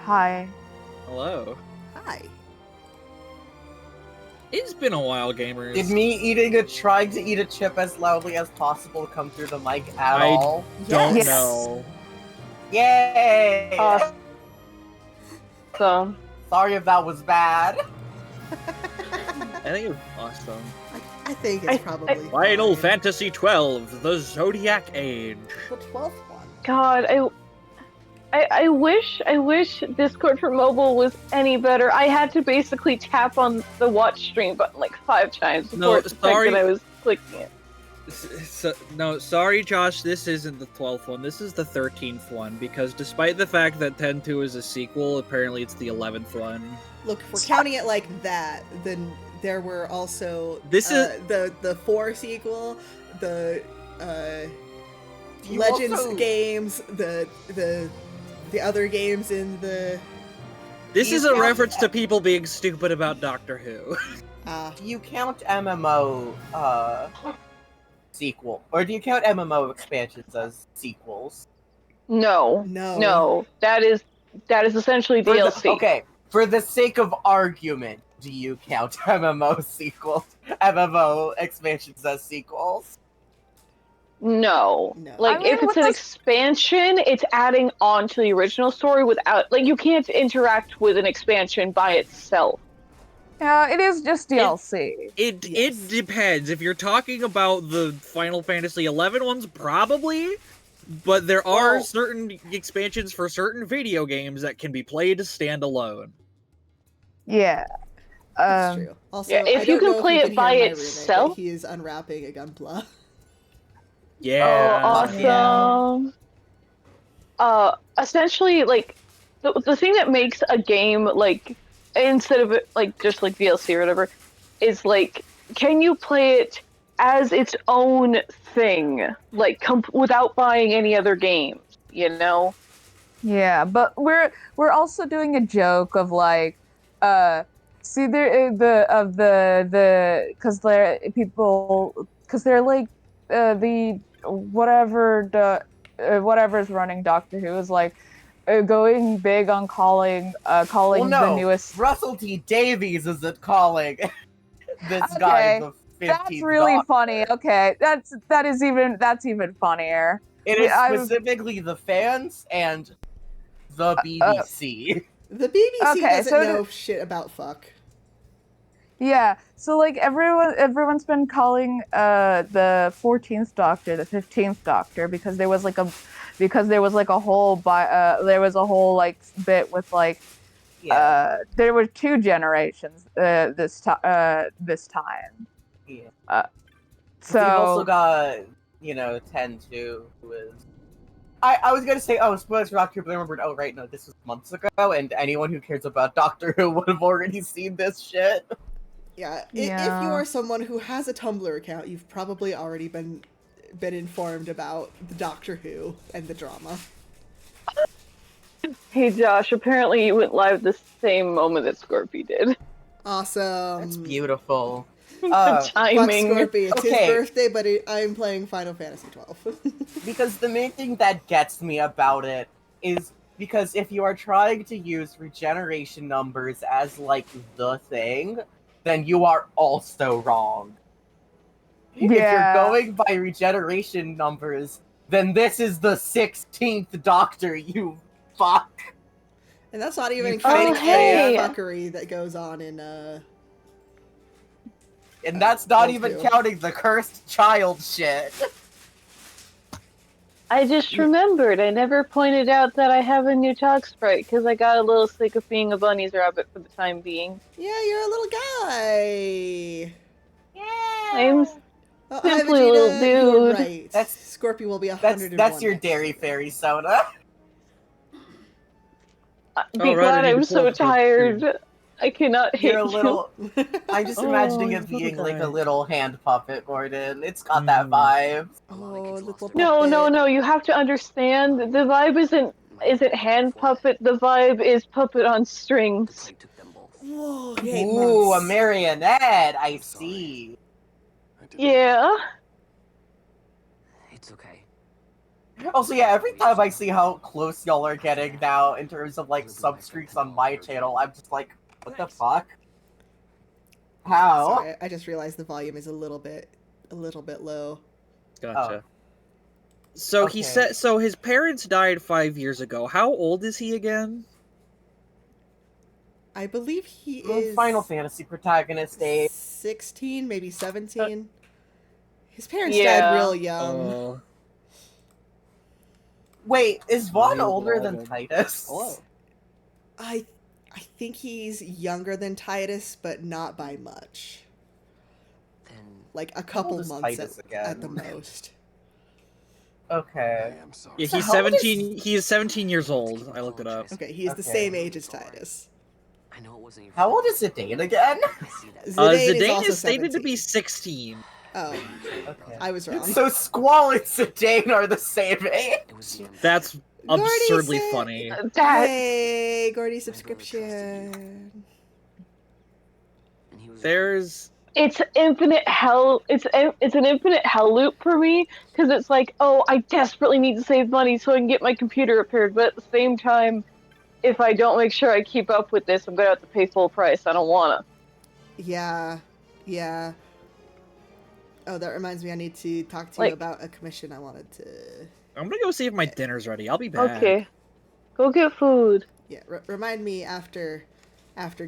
Hi. Hello. Hi. It's been a while, gamers. Did me trying to eat a chip as loudly as possible come through the mic at I all? don't Yes. know. Yay! So, Sorry if that was bad. I think it was awesome. I think it's probably Final fine. Fantasy XII, the Zodiac Age. The 12th one. God, I wish Discord for mobile was any better. I had to basically tap on the watch stream button like 5 times before it detected I was clicking it. No, sorry, Josh, this isn't the 12th one. This is the 13th one, because despite the fact that 10-2 is a sequel, apparently it's the 11th one. Look, if we're counting it like that, then there were also This is the 4 sequel, the You Legends also- games, the other games in the This You is a count- reference to people being stupid about Doctor Who. Do you count MMO sequel, or do you count MMO expansions as sequels? No. That is essentially For the- DLC. okay, for the sake of argument, do you count MMO expansions as sequels? No. No. Like, I mean, if it's with an this- expansion, it's adding on to the original story without, like, you can't interact with an expansion by itself. Yeah, it is just DLC. It Yes. depends. If you're talking about the Final Fantasy XI ones, probably. But there are Well- certain expansions for certain video games that can be played standalone. Yeah. That's true. Also, yeah, if I you don't can know play if it you by can hear my itself- roommate, but he is unwrapping a gunpla. Yeah. Oh, awesome. Essentially, like, the thing that makes a game, like, instead of it, like, just like DLC or whatever, is like, can you play it as its own thing, like, without buying any other games, you know? Yeah, but we're also doing a joke of like, see the because they're people because they're like the whatever's running Doctor Who is like going big on calling Well, no, the newest. Russell T Davies isn't calling this Okay, guy the 15th That's really Doctor. funny. Okay, that's even funnier. It is I'm- specifically the fans and the BBC. The BBC Okay, doesn't so know shit about fuck. Yeah, so like everyone's been calling the 14th Doctor the 15th Doctor because there was like a whole there was a whole like bit with like Yeah. there were 2 generations this time. Yeah. So We've also got, 10-2, who is... I was gonna say, spoilers for Doctor Who, but I remembered, oh, right, no, this was months ago, and anyone who cares about Doctor Who would have already seen this shit. Yeah, Yeah. if you are someone who has a Tumblr account, you've probably already been informed about the Doctor Who and the drama. Hey Josh, apparently you went live the same moment that Scorpy did. Awesome. That's beautiful. The Fuck timing. Scorpy, it's Okay. his birthday, but I'm playing Final Fantasy XII. Because the main thing that gets me about it is because if you are trying to use regeneration numbers as, like, the thing, then you are also wrong. If you're Yeah. going by regeneration numbers, then this is the 16th Doctor, you fuck. And that's not even You counting fake any fan. fuckery that goes on in And that's not World even 2. counting the cursed child shit. I just remembered, I never pointed out that I have a new talk sprite, because I got a little sick of being a bunny's rabbit for the time being. Yeah, you're a little guy. I'm Oh, Simply Vegeta, little you're dude. right. That's- Scorpio will be 101. That's your next dairy year. fairy soda. be Oh, right, glad I need I'm to so pull up the tired. I cannot hit You're a you. little... I'm just Oh, imagining he's it being like a little guy. little hand puppet, Gordon. It's got that vibe. Oh, little No, puppet. no, you have to understand, the vibe isn't hand puppet, the vibe is puppet on strings. Whoa, he ate Ooh, a months. marionette. I see. Yeah. It's okay. Also, yeah, every time I see how close y'all are getting now in terms of like substreaks on my channel, I'm just like, what the fuck? How? Sorry, I just realized the volume is a little bit low. Gotcha. So he Okay. said. So his parents died 5 years ago. How old is he again? I believe he is Final Fantasy protagonist age. 16, maybe 17. His parents Yeah. died real young. Oh, Wait, is Vaughn Real older than Vaughn. Titus? hello. I think he's younger than Titus, but not by much. Then Like a couple old is months Titus at again? the most. Okay. am sorry. Yeah, So he's how old is- 17. He is 17 years old. I looked it up. Okay, he is the Okay. same age as Titus. I know it wasn't your How fault. old is Zidane again? I see that. Zidane is Zidane also is stated to 17. be 16. Oh, Okay. I was wrong. So Squall and Zidane are the same age? It was the That's Gordy absurdly said- funny. That Yay, Gordy subscription. And he was There's it's infinite hell. It's an infinite hell loop for me because it's like, oh, I desperately need to save money so I can get my computer repaired, but at the same time, if I don't make sure I keep up with this, I'm gonna have to pay full price. I don't wanna. Yeah, yeah. Oh, that reminds me. I need to talk to you Like- about a commission I wanted to. I'm gonna go see if my dinner's ready. I'll be back. Okay, go get food. Yeah, remind me after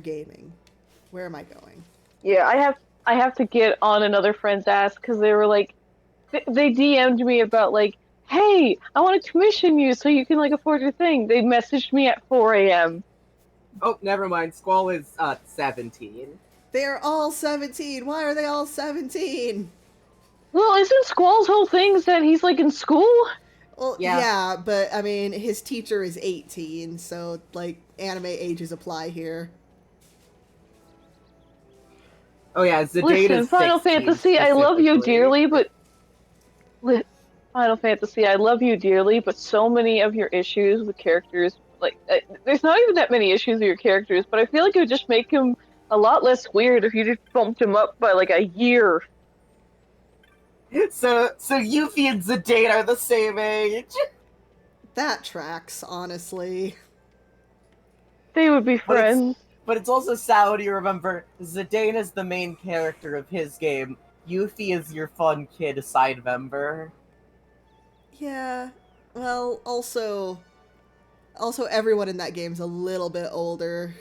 gaming. Where am I going? Yeah, I have to get on another friend's ass because they were like, they DM'd me about like, hey, I want to commission you so you can like afford your thing. They messaged me at 4 a.m. Oh, never mind. Squall is 17. They're all 17. Why are they all 17? Well, isn't Squall's whole thing is that he's like in school? Well, Yeah. yeah, but I mean, his teacher is 18, so like anime ages apply here. Oh yeah, Zidane Listen, is Final 16 Fantasy, I love you specifically. dearly, but Final Fantasy, I love you dearly, but so many of your issues with characters, like, there's not even that many issues with your characters, but I feel like it would just make him a lot less weird if you just bumped him up by like a year. So Yuffie and Zidane are the same age. That tracks, honestly. They would be But it's- friends. But it's also sad when you remember Zidane is the main character of his game. Yuffie is your fun kid side member. Yeah. Well, also everyone in that game's a little bit older.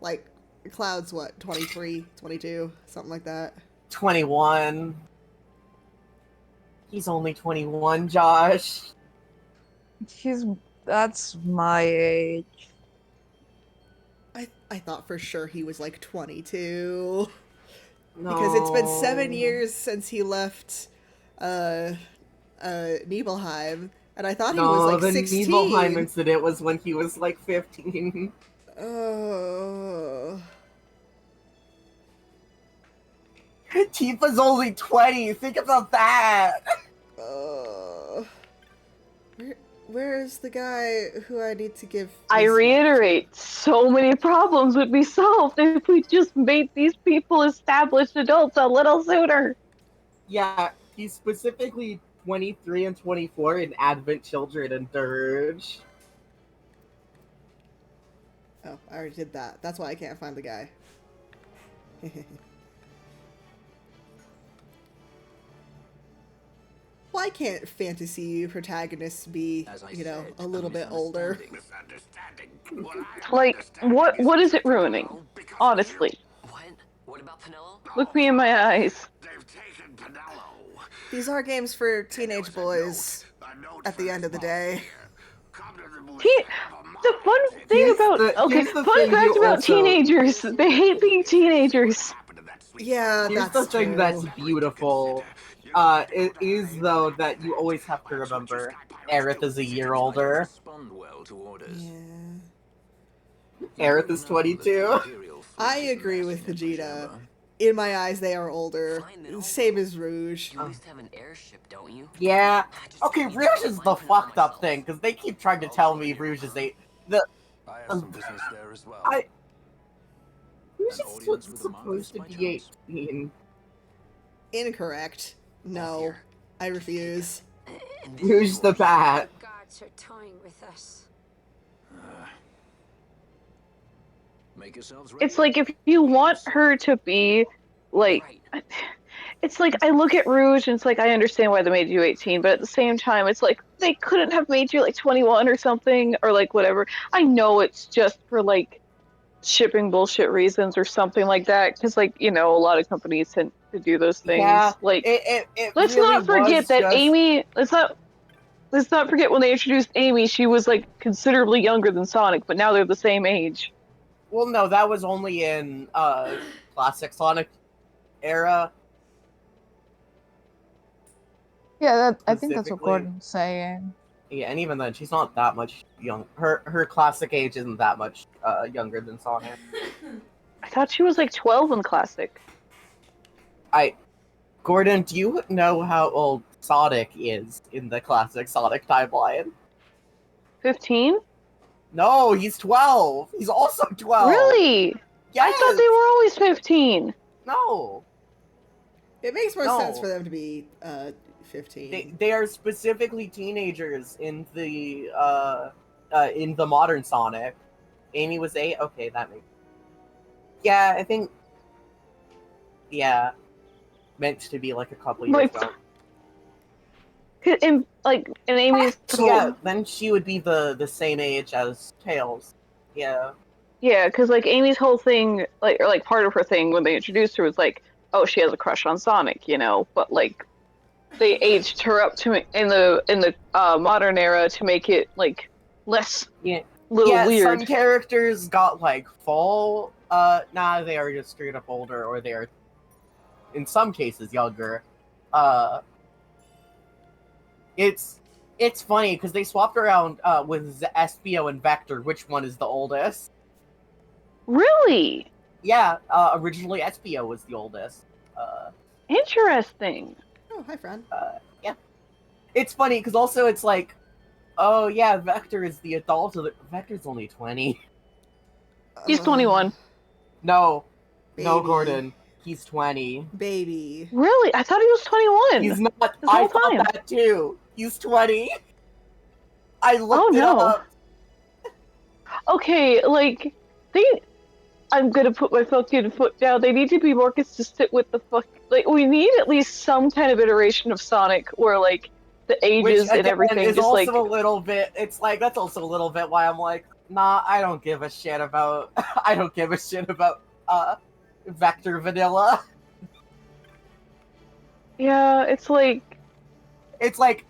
Like Cloud's what, 23, 22, something like that. 21. He's only 21, Josh. That's my age. I thought for sure he was like 22 No. because it's been 7 years since he left Nibelheim, and I thought he was like the 16. Nibelheim incident was when he was like 15. Oh. Tifa's only 20. Think about that. Where's the guy who I need to give? I this reiterate, so many problems would be solved if we just made these people established adults a little sooner. Yeah, he's specifically 23 and 24 in Advent Children and Dirge. Oh, I already did that. That's why I can't find the guy. Why can't fantasy protagonists be, As I you know, said, a little bit older? Like, what is it ruining? Honestly, What? What about Penello? look me in my eyes. These are games for teenage boys at the end of the day. The fun thing Here's about the- okay, here's the fun thing fact you about also- teenagers: they hate being teenagers. Yeah, Here's that's the thing true. that's beautiful. It is though that you always have to remember Aerith is a year older. Yeah. Aerith is 22. I agree with Vegeta. In my eyes, they are older. Same as Rouge. You used to have an airship, don't you? Yeah. Okay, Rouge is the fucked up thing because they keep trying to tell me Rouge is I have some business there as well. Rouge An is audience with a supposed to mongoose, be by chance? 18. Incorrect. No, I refuse. And this Use is the yours. bat. The gods are toying with us. Make yourselves ready. It's like if you want her to be like, Right. it's like I look at Rouge and it's like I understand why they made you 18, but at the same time, it's like they couldn't have made you like 21 or something or like whatever. I know it's just for like shipping bullshit reasons or something like that, because like a lot of companies tend to do those Yeah, things. Like, it let's really not forget was that just. Amy. Let's not forget when they introduced Amy, she was like considerably younger than Sonic, but now they're the same age. Well, no, that was only in classic Sonic era. Yeah, I think that's what Specifically. Gordon's saying. Yeah, and even then, she's not that much young. Her classic age isn't that much younger than Sonic. I thought she was like 12 in Classic. Gordon, do you know how old Sonic is in the classic Sonic timeline? 15? No, he's 12. He's also 12. Really? Yes. I thought they were always 15. No. It makes more No. sense for them to be 15. They are specifically teenagers in the modern Sonic. Amy was 8. Okay, that makes. Yeah, I think. Yeah, meant to be like a couple years Like, ago. in Amy's Yeah, then she would be the same age as Tails. Yeah. Yeah, because like Amy's whole thing, or like part of her thing when they introduced her was like, oh, she has a crush on Sonic, but like they aged her up to in the modern era to make it like less Yeah. little weird. Some characters got like full. They are just straight up older, or they are, in some cases, younger. It's funny because they swapped around with Espio and Vector. Which one is the oldest? Really Yeah, originally Espio was the oldest. interesting. Oh, hi, friend. Yeah. It's funny because also it's like, oh yeah, Vector is the adult. Vector's only 20. He's 21. No, Baby. no, Gordon. He's 20. Baby. Really? I thought he was 21. He's not. This I whole thought time. that too. He's 20. I looked it no. up. Okay, like I'm gonna put my fucking foot down. They need to be more consistent with the fuck. Like, we need at least some kind of iteration of Sonic where like the ages Which, and again, everything is just also like. a little bit. It's like that's also a little bit why I'm like, nah, I don't give a shit about. I don't give a shit about Vector Vanilla. Yeah, it's like. It's like,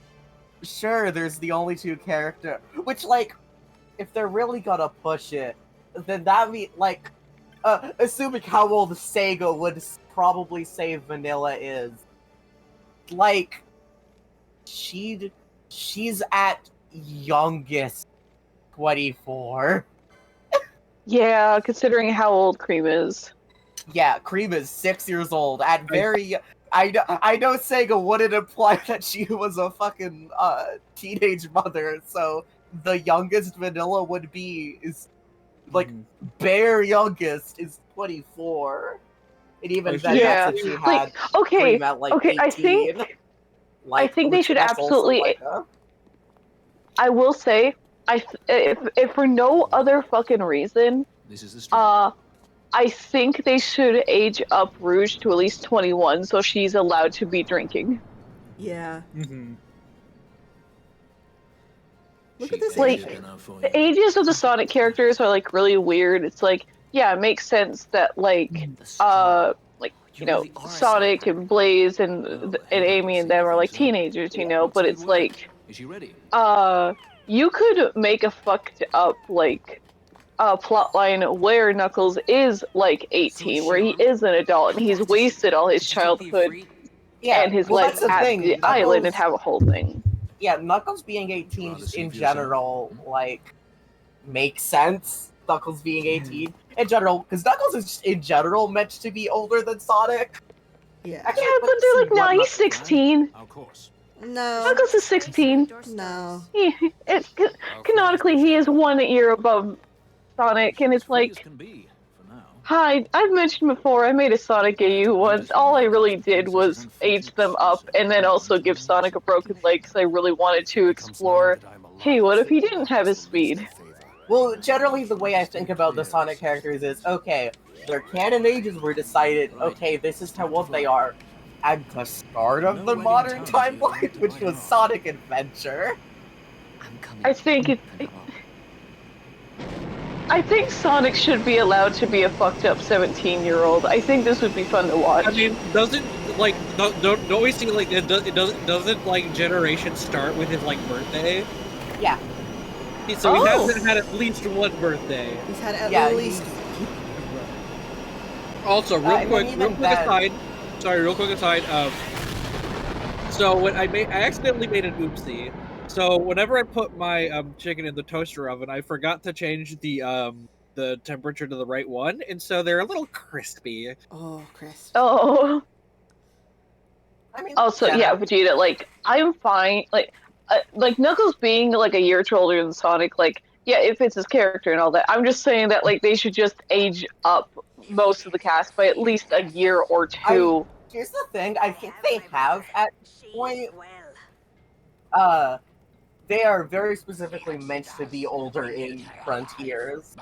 sure, there's the only two character. Which, like, if they're really gonna push it, then that mean like, assuming how old Sega would probably say Vanilla is, like, she's at youngest 24. Yeah, considering how old Cream is. Yeah, Cream is 6 years old. At very, I know Sega wouldn't imply that she was a fucking teenage mother. So the youngest Vanilla would be is like bare youngest is 24, and even then Yeah. that's if she had Like, okay, Cream at like 18. I think they which should that's also, absolutely. like, I will say, if for no other fucking reason, This is the start. I think they should age up Rouge to at least 21, so she's allowed to be drinking. Yeah. Mm-hmm. Look at this Like, age. The ages of the Sonic characters are like really weird. It's like, yeah, it makes sense that like Sonic and Blaze and Amy and them are like teenagers, but it's like Is she ready? you could make a fucked up like plotline where Knuckles is like 18, where he is an adult and he's wasted all his childhood yeah, and his well, life that's the at thing. the island and have a whole thing. Yeah, Knuckles being 18 just in general, like, makes sense. Knuckles being 18 in general, because Knuckles is in general meant to be older than Sonic. Yeah. Actually, Yeah, but let's they're see like, what nah, he's Knuckles- 16. Of course. No. Knuckles is 16. No. Canonically, he is 1 year above Sonic, and it's like, Can be for now. Hi, I've mentioned before I made a Sonic AU once. All I really did was age them up and then also give Sonic a broken leg because I really wanted to explore, hey, what if he didn't have his speed? Well, generally the way I think about the Sonic characters is, okay, their canon ages were decided, okay, this is how old they are at the start of the modern timeline, which was Sonic Adventure. I'm coming. I think it, Penelope. I think Sonic should be allowed to be a fucked up 17-year-old. I think this would be fun to watch. I mean, doesn't like don't we see like it doesn't like Generation start with his like birthday? Yeah, So he Oh. hasn't had at least one birthday. He's had at yeah, least. Also, real and quick, then real even quick then- aside. Sorry, real quick aside. So when I accidentally made an oopsie. So whenever I put my chicken in the toaster oven, I forgot to change the temperature to the right one, and so they're a little crispy. Oh, Chris. Oh. I mean, Also, yeah, generally, Vegeta, like, I'm fine. Like Knuckles being like a year or two older than Sonic, like, yeah, it fits his character and all that. I'm just saying that like they should just age up most of the cast by at least a year or two. here's the thing, I think they have at point, they are very specifically meant to be older in Frontiers,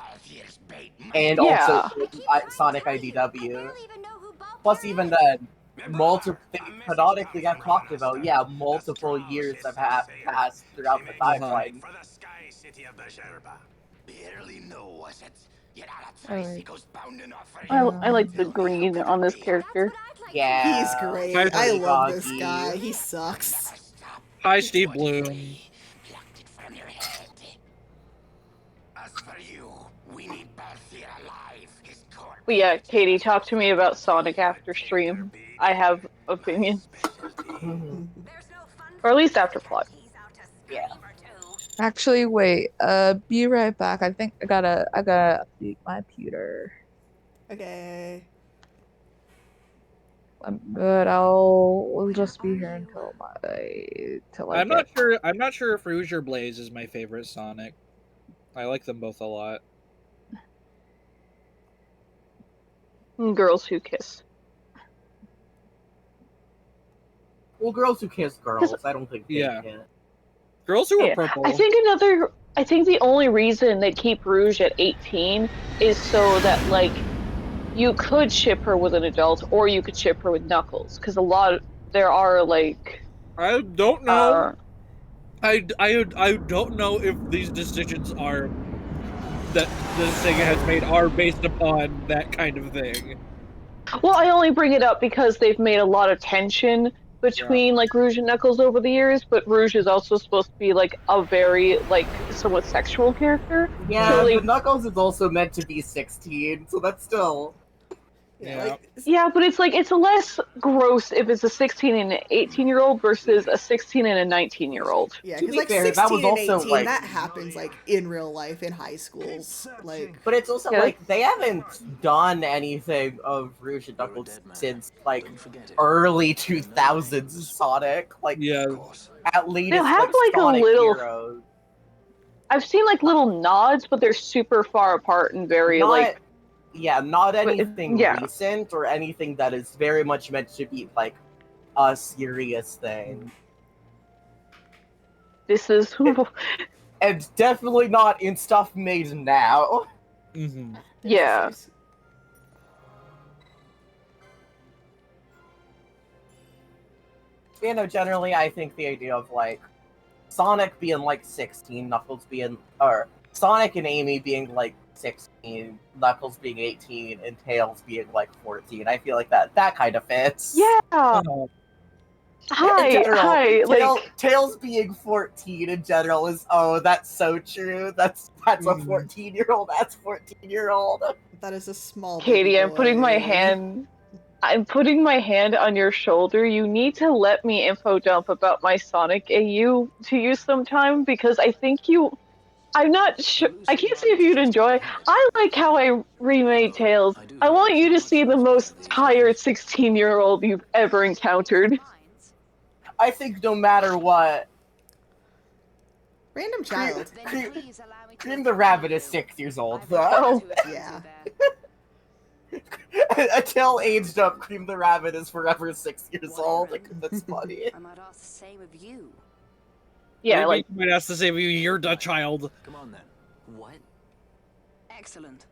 and also Yeah. in Sonic IDW. Plus, even then, they canonically have talked about, yeah, multiple years have passed throughout the timeline. I like the green on this character. Yeah, He's great. Hi, I love this Goggy. guy. He sucks. Hi, Steve Bloom. But yeah, Katie, talk to me about Sonic after stream. I have opinions. Or at least after plot. Yeah. Actually, wait. Be right back. I think I gotta update my computer. Okay. But we'll just be here until till I I'm not get. sure. I'm not sure if Rouge or Blaze is my favorite Sonic. I like them both a lot. Girls who kiss. Well, girls who kiss girls, I don't think they Yeah. can. Girls who are Yeah. purple. I think the only reason they keep Rouge at 18 is so that like you could ship her with an adult or you could ship her with Knuckles because there are like I don't know. I don't know if these decisions are that the Sega has made are based upon that kind of thing. well, I only bring it up because they've made a lot of tension between like Rouge and Knuckles over the years, but Rouge is also supposed to be like a very like somewhat sexual character. Yeah, So, like, but Knuckles is also meant to be 16, so that's still... Yeah. Like, yeah, but it's like it's less gross if it's a 16 and an 18-year-old versus a 16 and a 19-year-old. yeah, To because be like fair, 16 that was and also, 18, like- that happens like in real life in high schools. Like, But it's also Yeah. like, they haven't done anything of Rouge and Knuckles since, like, early 2000s Sonic. Like, Yeah. at least, They'll have, like, a Sonic little- Heroes. I've seen like little nods, but they're super far apart and very Not, like not anything yeah. recent or anything that is very much meant to be, like, a serious thing. this is And definitely not in stuff made now. Mm-hmm. yeah. You know, generally, I think the idea of, like, Sonic being, like, 16, Knuckles being... Or, Sonic and Amy being, like, 16, Knuckles being 18, and Tails being, like, 14. I feel like that kind of fits. Yeah. Oh, Hi. In general, Hi. Like Tails being 14 in general is, oh, that's so true. That's a 14-year-old, that's 14-year-old. that is a small Katie, baby I'm putting my boy. hand on your shoulder. You need to let me info dump about my Sonic AU to you sometime because I think I'm not sure. I can't see if you'd enjoy. I like how I remade Tails. I want you to see the most tired 16-year-old you've ever encountered. I think no matter what, Random child. Cream the Rabbit is 6 years old, though. Oh. Yeah. Until aged up, Cream the Rabbit is forever 6 years old. Whatever. That's funny. I might ask the same of you. Yeah, like you might ask to say you're a child. Come on then. What? Excellent.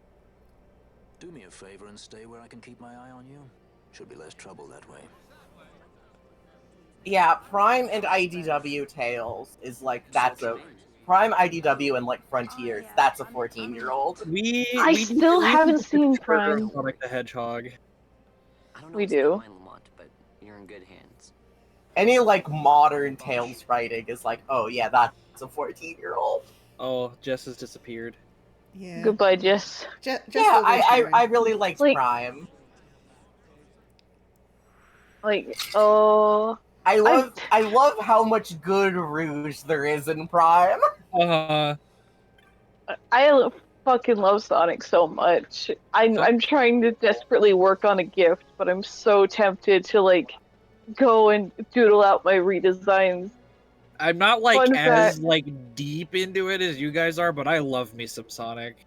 Do me a favor and stay where I can keep my eye on you. Should be less trouble that way. Yeah, Prime and IDW Tales is like, that's a... Prime, IDW, and like Frontiers, that's a 14-year-old. I still haven't seen Prime. Sonic the Hedgehog. I don't know We what's do. going on, Lamont, but you're in good hands. Any like modern Tales writing is like, oh yeah, that's a 14-year-old. Oh, Jess has disappeared. Yeah. Goodbye, Jess. Just Yeah, will I return. really liked Like- Prime. Like, oh, I love how much good Rouge there is in Prime. I fucking love Sonic so much. I'm trying to desperately work on a gift, but I'm so tempted to like go and doodle out my redesigns. I'm not like Fun as fact- like deep into it as you guys are, but I love me some Sonic.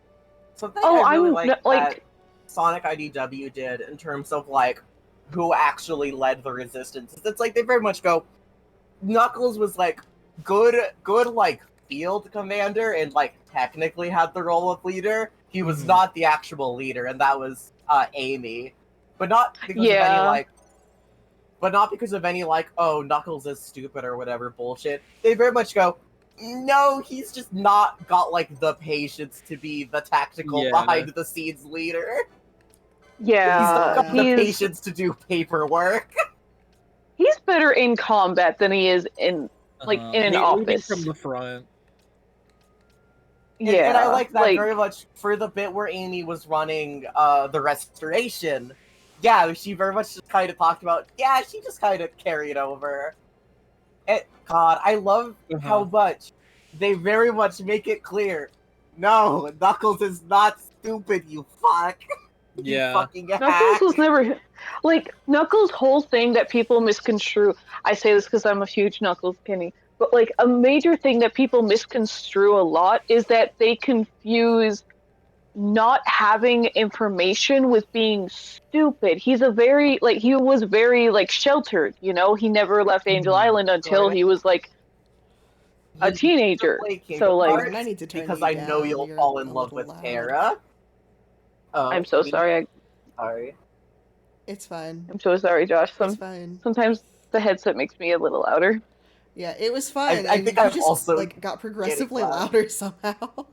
Something Oh, I really I'm like not- like- that Sonic IDW did in terms of like who actually led the resistance. It's like they very much go, Knuckles was like good like field commander and like technically had the role of leader. He was not the actual leader, and that was Amy. But not because of any Yeah. like but not because of any like, oh, Knuckles is stupid or whatever bullshit. They very much go, no, he's just not got like the patience to be the tactical Yeah. behind the scenes leader. He's Yeah, not got the he's patience to do paperwork. he's better in combat than he is in like in an Leading office. from the front. Yeah, And I like that very much for the bit where Amy was running the restoration. Yeah, she very much just kind of talked about, yeah, she just kind of carried over. And, God, I love how much they very much make it clear. No, Knuckles is not stupid, you fuck. You Yeah. fucking hack. Knuckles was never like Knuckles' whole thing that people misconstrue. I say this because I'm a huge Knuckles Kenny, but like a major thing that people misconstrue a lot is that they confuse not having information with being stupid. He was very like sheltered, you know. He never left Angel Island until he was like a You teenager. play Kingdom So like, Hearts I need to turn because you I know down. you'll You're fall a in love little with loud. Terra. I'm so sorry. Sorry. It's fine. I'm so sorry, Josh. It's fine. Sometimes the headset makes me a little louder. Yeah, it was fine. I and think you I'm just also like got progressively getting loud. louder somehow.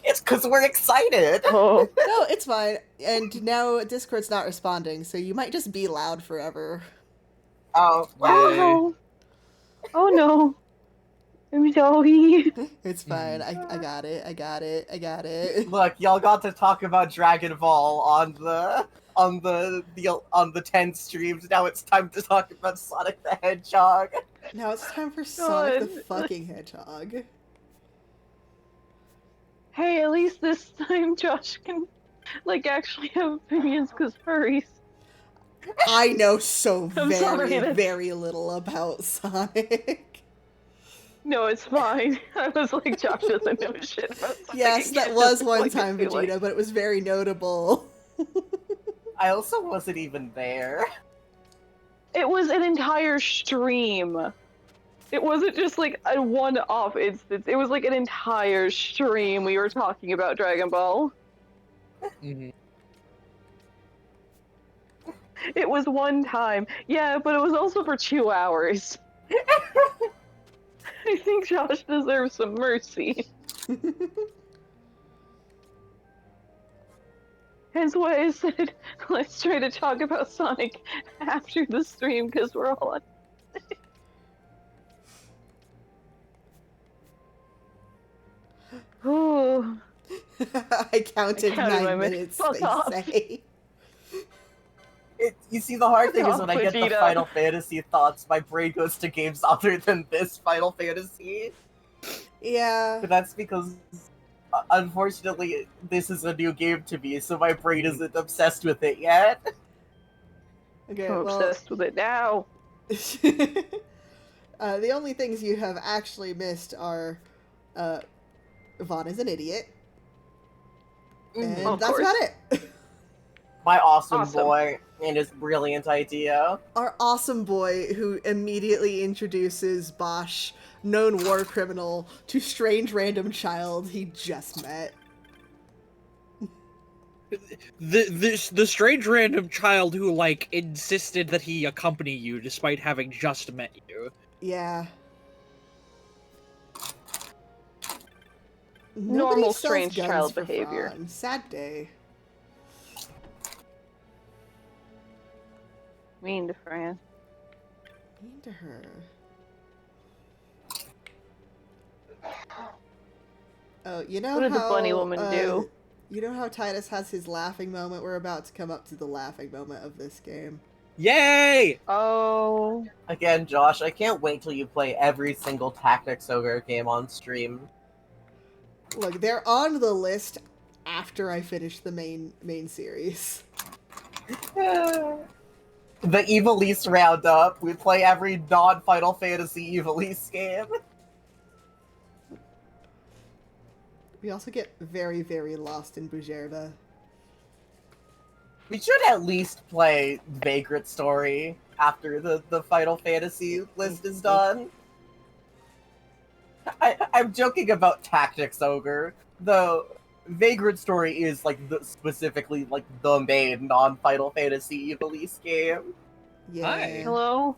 It's because we're excited. Oh, No, it's fine. And now Discord's not responding, so you might just be loud forever. Oh, oh no! Oh no! I'm sorry. It's fine. I got it. I got it. I got it. look, y'all got to talk about Dragon Ball on the 10 streams. Now it's time to talk about Sonic the Hedgehog. Now it's time for Sonic the God. fucking Hedgehog. Hey, at least this time Josh can like actually have opinions because furries. I know so I'm sorry, very, that's- very little about Sonic. No, it's fine. I was like, Josh doesn't know shit about Sonic. Yes, that It was just one like time, feel Vegeta, like- but it was very notable. I also wasn't even there. It was an entire stream. It wasn't just like a one-off instance. It was like an entire stream we were talking about Dragon Ball. It was one time. Yeah, but it was also for 2 hours. I think Josh deserves some mercy. Hence why I said, let's try to talk about Sonic after the stream, because we're all on. Ooh. I counted I counted my 9 minutes. minutes, Fuck they off. say. You see, the hard thing is Fuck when I get the Vegeta. Final Fantasy thoughts, my brain goes to games other than this Final Fantasy. Yeah. But that's because, unfortunately, this is a new game to me, so my brain isn't obsessed with it yet. Okay, I'm well, obsessed with it now. the only things you have actually missed are, Vaughn is an idiot. And Of that's course. about it. My awesome, Awesome. boy and his brilliant idea. Our awesome boy who immediately introduces Bosch, known war criminal, to strange random child he just met. The strange random child who like insisted that he accompany you despite having just met you. Yeah. Normal Nobody sells strange guns child for behavior. fun. Sad day. Mean to Fran. Mean to her. Oh, you know What did how the bunny woman do? You know how Titus has his laughing moment? We're about to come up to the laughing moment of this game. Yay! Oh. Again, Josh, I can't wait till you play every single Tactics Ogre game on stream. Look, they're on the list after I finish the main series. The Evilise Roundup. We play every non-Final Fantasy Evilise game. We also get very, very lost in Bujerba. We should at least play Vagrant Story after the Final Fantasy list is done. I'm joking about Tactics Ogre, though Vagrant Story is like specifically like the main non-Final Fantasy Evilise game. Yeah. Hi. Hello?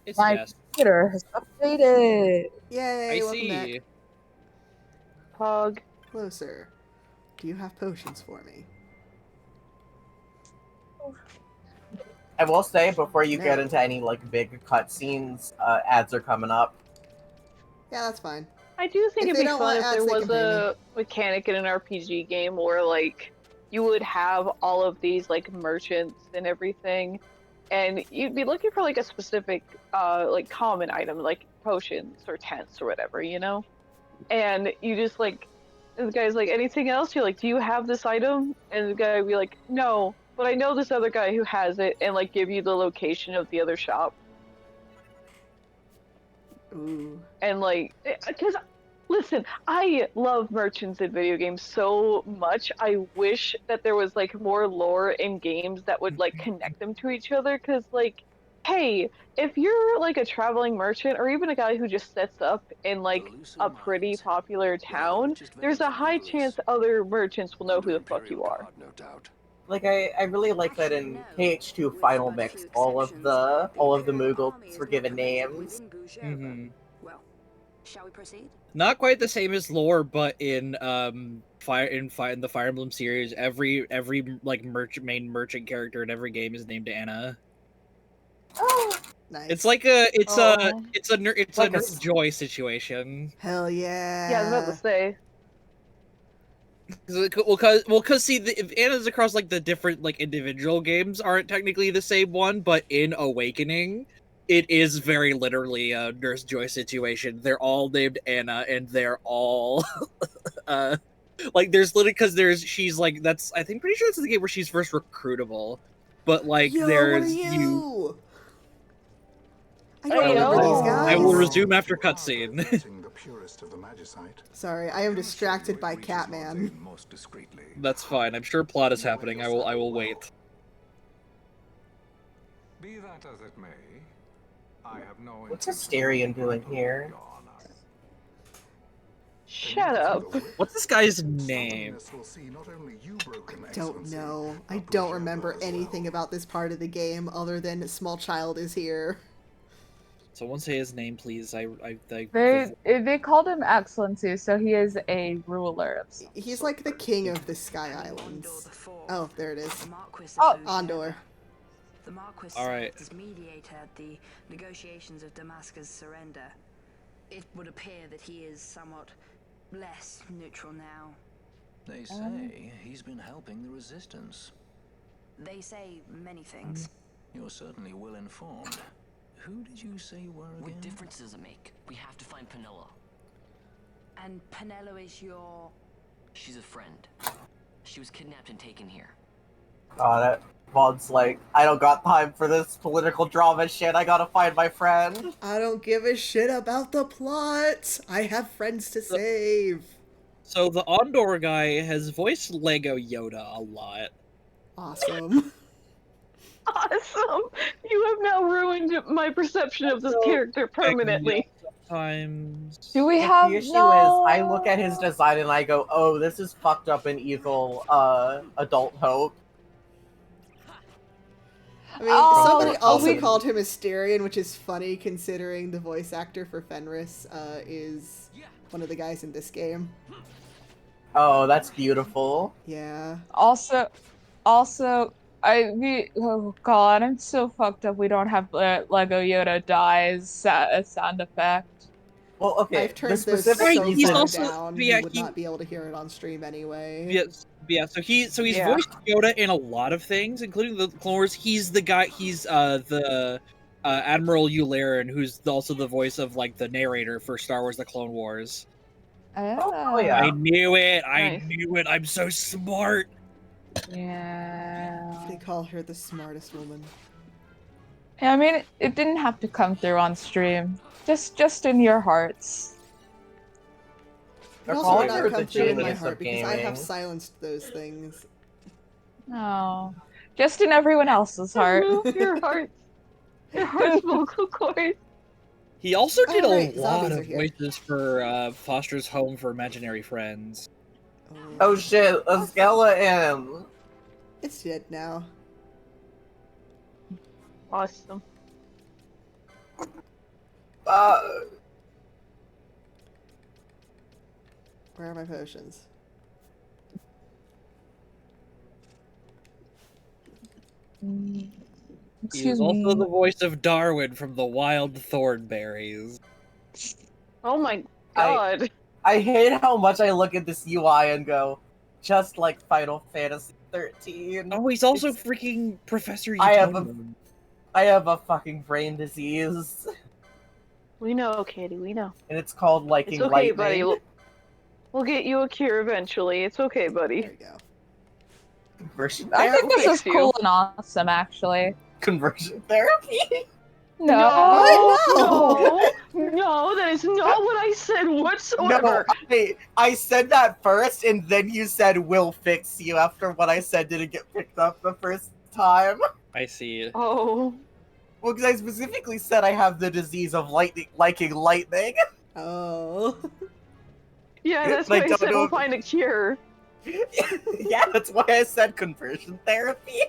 It's My yes. computer has updated. Yay, I welcome see. back. Pog. Closer. Do you have potions for me? I will say, before you No. get into any like big cutscenes, ads are coming up. Yeah, that's fine. I do think If it'd they be don't fun want if ads, there they was can pay me. a mechanic in an RPG game where, like, you would have all of these, like, merchants and everything, and you'd be looking for, like, a specific, like, common item, like potions or tents or whatever, you know? And you just, like, this guy's like, anything else? You're like, do you have this item? And the guy would be like, no, but I know this other guy who has it, and, like, give you the location of the other shop. Ooh. And like, because listen, I love merchants in video games so much. I wish that there was like more lore in games that would like connect them to each other. Because like, hey, if you're like a traveling merchant or even a guy who just sets up in like a pretty popular town, there's a high chance other merchants will know who the fuck you are. No doubt. Like I really like that in KH2 Final Mix, all of the Moogles were given names. Mm-hmm. Well, shall we proceed? Not quite the same as lore, but in the Fire Emblem series, every like main merchant character in every game is named Anna. Nice. It's like a it's Oh. a Like a Nerd Joy situation. Hell yeah. Yeah, I was about to say. Cause see, if Anna's across like the different like individual games aren't technically the same one, but in Awakening, it is very literally a Nurse Joy situation. They're all named Anna, and they're all, like there's literally she's like that's I think pretty sure it's the game where she's first recruitable, but like Yo, there's what are you? I Hey, don't remember yo. these guys. I will resume after cutscene. The purest of the Magicite. Sorry, I am distracted by Catman. Most discreetly. That's fine. I'm sure plot is happening. I will wait. Be that as it may, I have no What's Asterion doing here? Shut up. What's this guy's name? Don't know. I don't remember anything about this part of the game other than small child is here. Someone say his name, please. They called him Excellency, so he is a ruler of some He's sort. like the king of the Sky Islands. Oh, there it is. Oh, Andor. The Marquis All right. served as mediator at the negotiations of Damascus' surrender. It would appear that he is somewhat less neutral now. They say he's been helping the resistance. They say many things. You're certainly well informed. Who did you say you were again? What difference does it make? We have to find Penilla. And Penello is your... She's a friend. She was kidnapped and taken here. God, Vaughn's like, I don't got time for this political drama shit. I gotta find my friend. I don't give a shit about the plot. I have friends to save. So the Andor guy has voiced Lego Yoda a lot. Awesome. Awesome! You have now ruined my perception of this character permanently. Sometimes. Do we The have issue is, no? I look at his design and I go, "Oh, this is fucked up and evil." Adult Hope. I mean, Oh, somebody also we- called him Asterion, which is funny considering the voice actor for Fenris is one of the guys in this game. Oh, that's beautiful. Yeah. Also, oh god, I'm so fucked up. We don't have Lego Yoda dies sound effect. Well, okay. I've The turned those specific so He's far also- down, yeah, you would he- not be able to hear it on stream anyway. Yeah. So he's Yeah. voiced Yoda in a lot of things, including the Clone Wars. He's the guy. He's the Admiral Yularen, who's also the voice of like the narrator for Star Wars: The Clone Wars. Oh, yeah. I knew it. I Nice. knew it. I'm so smart. Yeah. They call her the smartest woman. Yeah, I mean, it didn't have to come through on stream. Just in your hearts. It They're also calling did her not the come through in my genius heart of because I have gaming. silenced those things. No, just in everyone else's heart. Remove your heart. Your heart's vocal cords. He also did Oh, right, a lot zombies are of here. voices for Foster's Home for Imaginary Friends. Oh shit, a skeleton! It's dead now. Awesome. Where are my potions? He Excuse is also me. the voice of Darwin from the Wild Thornberries. Oh my god. I hate how much I look at this UI and go, just like Final Fantasy XIII. Oh, he's also It's- freaking Professor I have a- Utonium. I have a fucking brain disease, We know, Katie, we know. and it's called liking It's okay, lightning. buddy. We'll get you a cure eventually. It's okay, buddy. There you go. Conversion I think this Fix is you. cool and awesome, actually. Conversion therapy? No. No, no, that is not what I said No, whatsoever. I said that first, and then you said we'll fix you after what I said didn't get picked up the first time. I see. Oh, Well, because I specifically said I have the disease of liking lightning. Oh. yeah, that's I why I don't said know we'll if- find a cure. Yeah, that's why I said conversion therapy.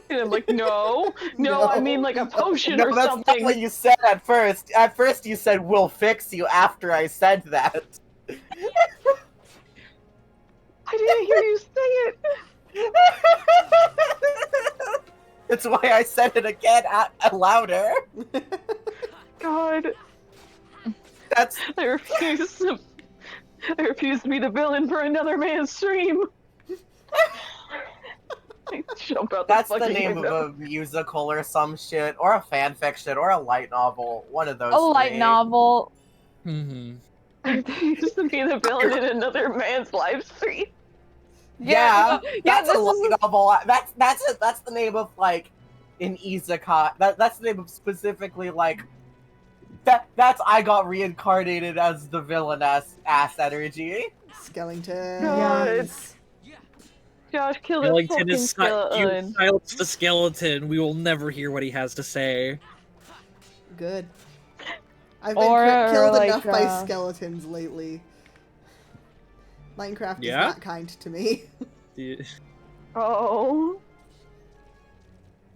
And I'm like, no, no, I mean like a potion No, or that's something. not what you said at first. At first, you said we'll fix you after I said that. I didn't hear you say it. That's why I said it again louder. God, That's I refuse to. I refuse to be the villain for another man's stream. I jump out that's the the fucking name window. of a musical or some shit, or a fan fiction, or a light novel. One of those. A light three. novel. Mm-hmm. I refuse to be the villain in another man's live stream. Yeah, yeah, that's this a light is novel. That's the name of like an isekai. That's the name of specifically like that's I got reincarnated as the villain ass energy. Skeleton. God. Josh, kill that Wellington fucking is you skeleton. silenced the skeleton. We will never hear what he has to say. Good. I've been Or, killed like, enough by skeletons lately. Minecraft is Yeah? not kind to me. Do Oh.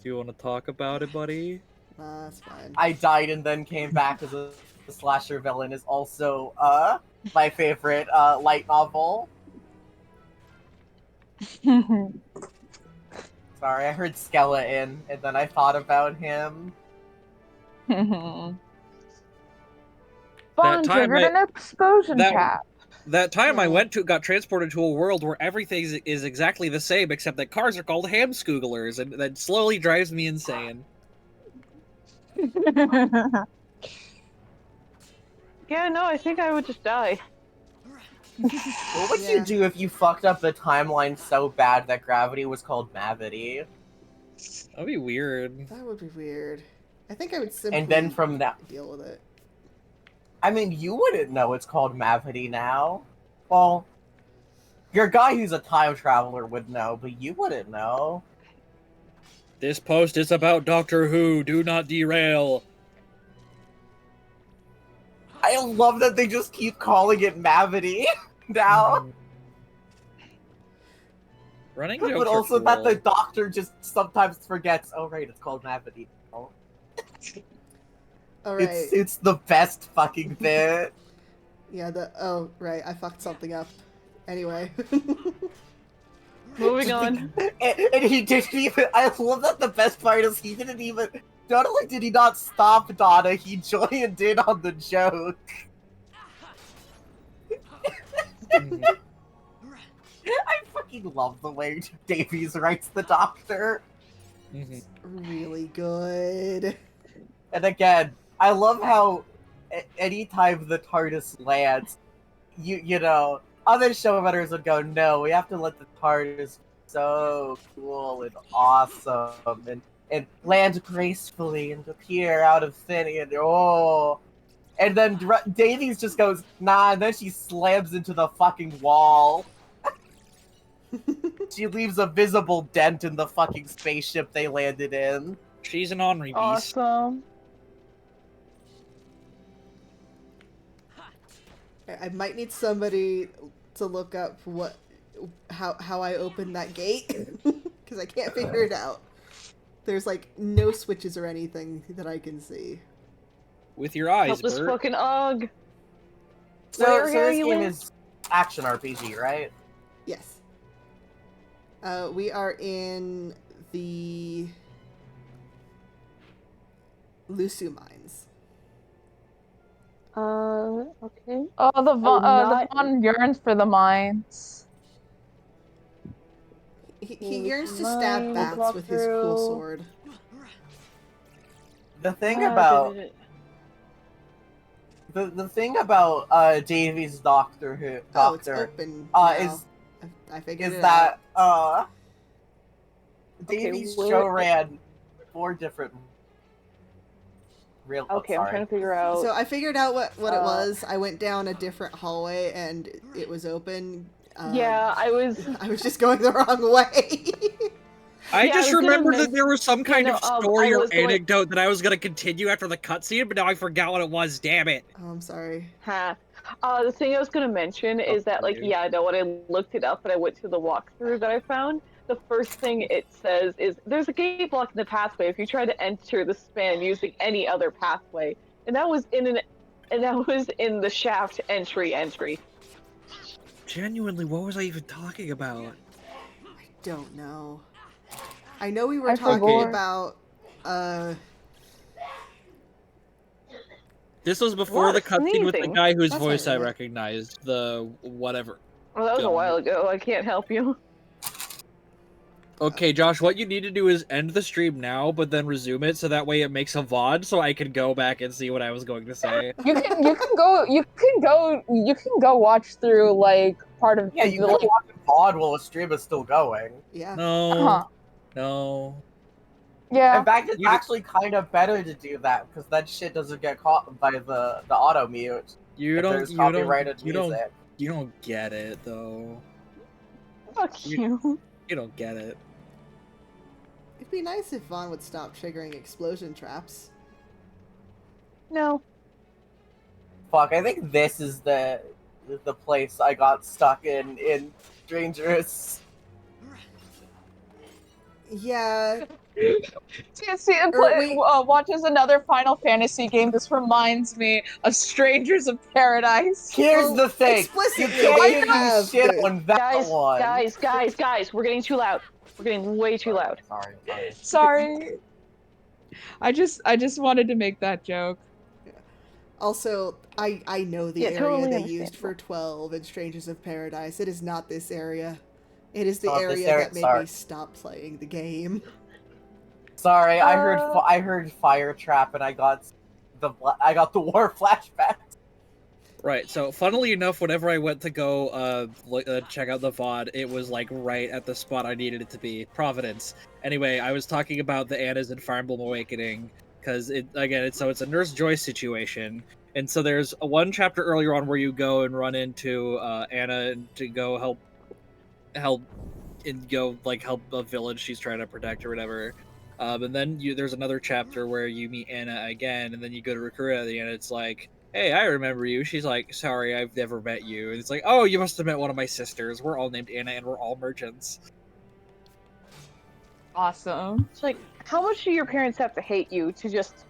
you want to talk about it, buddy? That's fine. I died and then came back as a slasher villain is also my favorite light novel. Sorry, I heard skeleton and then I thought about him. Bond time triggered I- an explosion that- trap. That time I Yeah. got transported to a world where everything is exactly the same, except that cars are called hamskooglers, and that slowly drives me insane. Yeah, no, I think I would just die. What would Yeah. you do if you fucked up the timeline so bad that gravity was called Mavity? That'd be weird. That would be weird. I think I would simply And then from that, deal with it. I mean, you wouldn't know it's called Mavity now. Well, your guy who's a time traveler would know, but you wouldn't know. This post is about Doctor Who. Do not derail. I love that they just keep calling it Mavity now. Running jokes But are also cool. that the Doctor just sometimes forgets, oh right, it's called Mavity. Oh. All right. It's the best fucking bit. Yeah, oh, right, I fucked something up. Anyway. Moving on. And he didn't even, I love that the best part is he didn't even, not only did he not stop Donna, he joined in on the joke. I fucking love the way Davies writes the Doctor. Really good. And again, I love how anytime the TARDIS lands, you know, other showrunners would go, no, we have to let the TARDIS be so cool and awesome and land gracefully and appear out of thin air. Oh. And then Davies just goes, nah, and then she slams into the fucking wall. She leaves a visible dent in the fucking spaceship they landed in. She's an ornery beast. Awesome. I might need somebody to look up how I open that gate because I can't figure it out. There's like no switches or anything that I can see. With your eyes, Help this Bert. fucking Ugg. So Where are this you game in? is action RPG, right? Yes. We are in the Lusu mines. Okay. Oh, the not- Vaughn yearns for the mines. He yearns to stab Mines, bats walk with his cool through. sword. The thing about the thing about Davies Doctor Who Oh, it's Doctor open now. I figured is it that out. Davies where- show ran 4 different real Okay, I'm trying to figure out. So I figured out what it was. I went down a different hallway and it was open. Yeah, I was. I was just going the wrong way. I Yeah, I just was gonna remembered that mention- there was some kind no, of story I or was going- anecdote that I was going to continue after the cutscene, but now I forgot what it was. Damn it. Oh, I'm sorry. Ha. The thing I was gonna mention is that, like, Okay. yeah, I know when I looked it up and I went to the walkthrough that I found, the first thing it says is there's a gate block in the pathway if you try to enter the span using any other pathway, and that was in the shaft entry. Genuinely, what was I even talking about? I don't know. I know we were I talking forgot. about This was before What? the cutscene with the Sneezing. guy whose That's voice I alright. recognized. The whatever. Well, that was a Go. while ago. I can't help you. Okay, Josh, what you need to do is end the stream now, but then resume it so that way it makes a VOD so I can go back and see what I was going to say. You can go watch through like part of Yeah, you the can like, watch a VOD while the stream is still going. yeah. No. uh-huh. No. Yeah. In fact, it's You- actually kind of better to do that because that shit doesn't get caught by the auto mute. You If don't there's copyrighted music. you don't get it though. Fuck you. You don't get it. It'd be nice if Vaughn would stop triggering explosion traps. No. Fuck, I think this is the place I got stuck in Strangers. Yeah. wait. Watches another Final Fantasy game. This reminds me of Strangers of Paradise. Here's the thing. Explicitly, You can't I even have use shit the- on that one. Guys, we're getting too loud. We're getting way too loud. Sorry. Sorry. I just wanted to make that joke. Also, I know the Yeah, area totally they used for understandable. 12 in Strangers of Paradise. It is not this area. It is the Not this area area, that made sorry. me stop playing the game. Sorry, I heard Fire Trap and I got the war flashback. Right, so funnily enough, whenever I went to go check out the VOD, it was like right at the spot I needed it to be. Providence. Anyway, I was talking about the Anna's in Fire Emblem Awakening, because it's a Nurse Joy situation. And so there's one chapter earlier on where you go and run into Anna to go help a village she's trying to protect or whatever. And then there's another chapter where you meet Anna again, and then you go to recruit at the end. It's like, hey, I remember you. She's like, sorry, I've never met you. And it's like, oh, you must have met one of my sisters. We're all named Anna, and we're all merchants. Awesome. It's like, how much do your parents have to hate you to just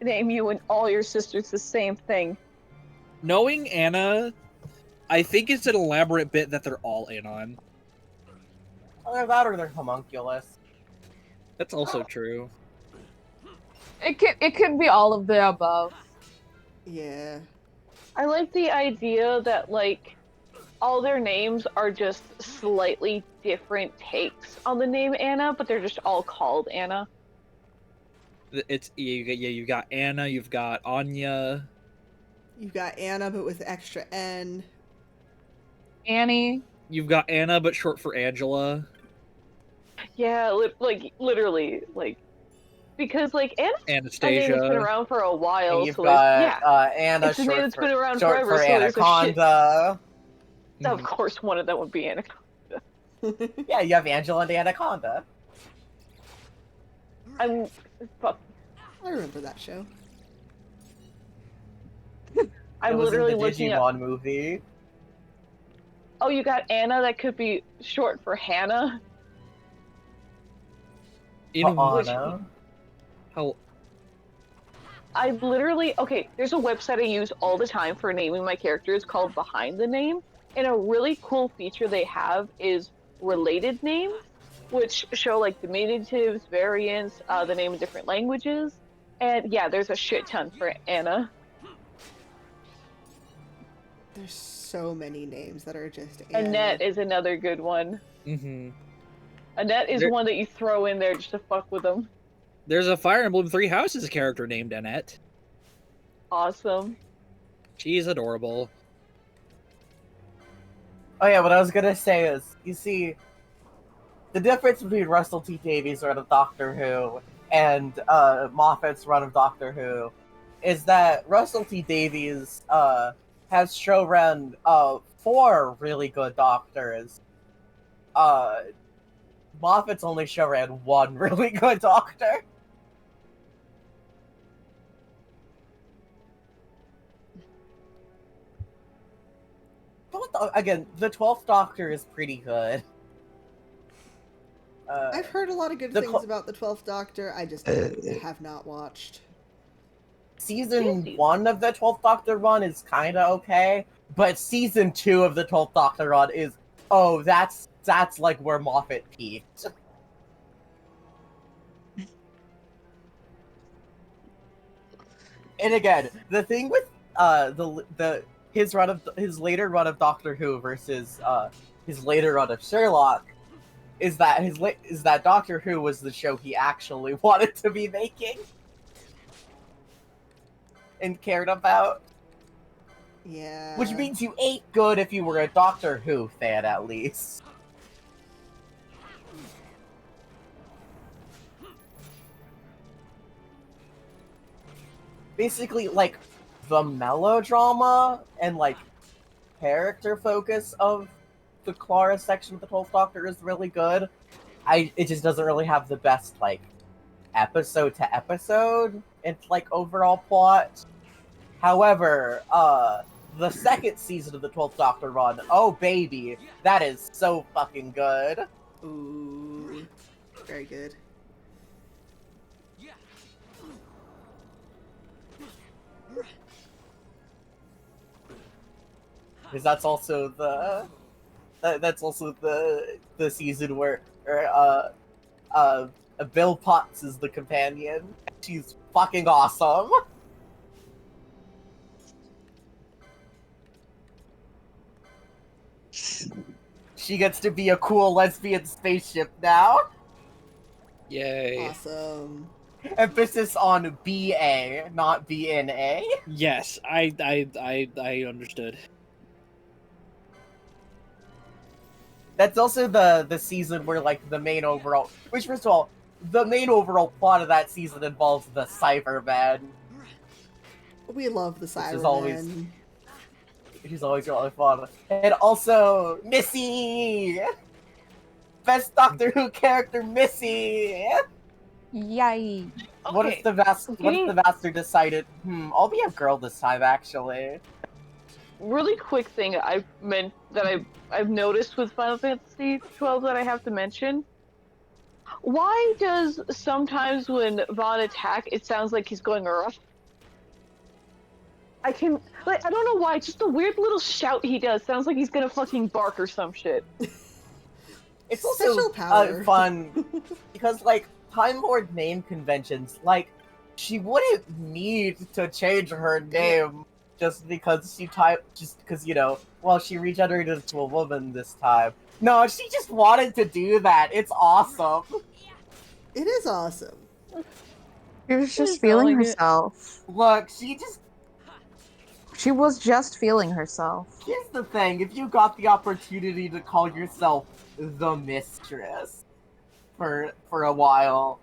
name you and all your sisters the same thing? Knowing Anna, I think it's an elaborate bit that they're all in on. Either that or they're homunculus. That's also true. It could be all of the above. Yeah. I like the idea that, like, all their names are just slightly different takes on the name Anna, but they're just all called Anna. You've got Anna, you've got Anya. You've got Anna, but with extra N. Annie. You've got Anna, but short for Angela. Yeah, literally, like, because, like, Anna's a name that's been Anastasia. around for a while, And you've so got Anna, it's a name that's been around short forever, for so there's a shit. Anaconda. Of course, one of them would be Anaconda. Yeah, you have Angela and Anaconda. Fuck. I remember that show. I'm It was literally in the looking Digimon at. movie. Oh, you got Anna. That could be short for Hannah. Anna. How? I literally there's a website I use all the time for naming my characters called Behind the Name, and a really cool feature they have is related names, which show like diminutives, variants, the name in different languages, and yeah, there's a shit ton for Anna. There's so many names that are just Anna. Annette is another good one. Mm-hmm. Annette is one that you throw in there just to fuck with them. There's a Fire Emblem Three Houses character named Annette. Awesome. She's adorable. Oh yeah, what I was gonna say is, you see, the difference between Russell T Davies' run of Doctor Who and Moffat's run of Doctor Who is that Russell T Davies has showrun 4 really good Doctors. Moffat's only showran 1 really good Doctor. Again, the 12th Doctor is pretty good. I've heard a lot of good things about the 12th Doctor. I just have not watched. Season 1 of the 12th Doctor run is kind of okay, but Season 2 of the 12th Doctor run is, oh, that's like where Moffat peaked. And again, the thing with his later run of Doctor Who versus his later run of Sherlock is that Doctor Who was the show he actually wanted to be making and cared about. Yeah. Which means you ain't good if you were a Doctor Who fan, at least. Basically, like, the melodrama and, like, character focus of the Clara section of the 12th Doctor is really good. It just doesn't really have the best, like, episode to episode and, like, overall plot. However, the second season of the 12th Doctor run, oh baby, that is so fucking good. Ooh. Very good. Because that's also the season where Bill Potts is the companion. She's fucking awesome. She gets to be a cool lesbian spaceship now. Yay. Awesome. Emphasis on BA, not BNA. Yes, I understood. That's also the season where, like, the main overall... Which, first of all, the main overall plot of that season involves the Cyberman. We love the Cyberman. She's always really fun. And also, Missy! Best Doctor Who character, Missy! Yay. What if Okay. the What if Getting the master decided, I'll be a girl this time, actually. really quick thing I've meant that I've noticed with Final Fantasy XII that I have to mention. Why does sometimes when Vaughn attack, it sounds like he's going rough? I don't know why, just the weird little shout he does sounds like he's gonna fucking bark or some shit. It's Special also power. fun because, like, Time Lord name conventions, like, she wouldn't need to change her name just because she regenerated into a woman this time. No, she just wanted to do that. It's awesome. It is awesome. She was just just don't feeling like it. herself. Look, She was just feeling herself. here's the thing, if you got the opportunity to call yourself the Mistress for a while,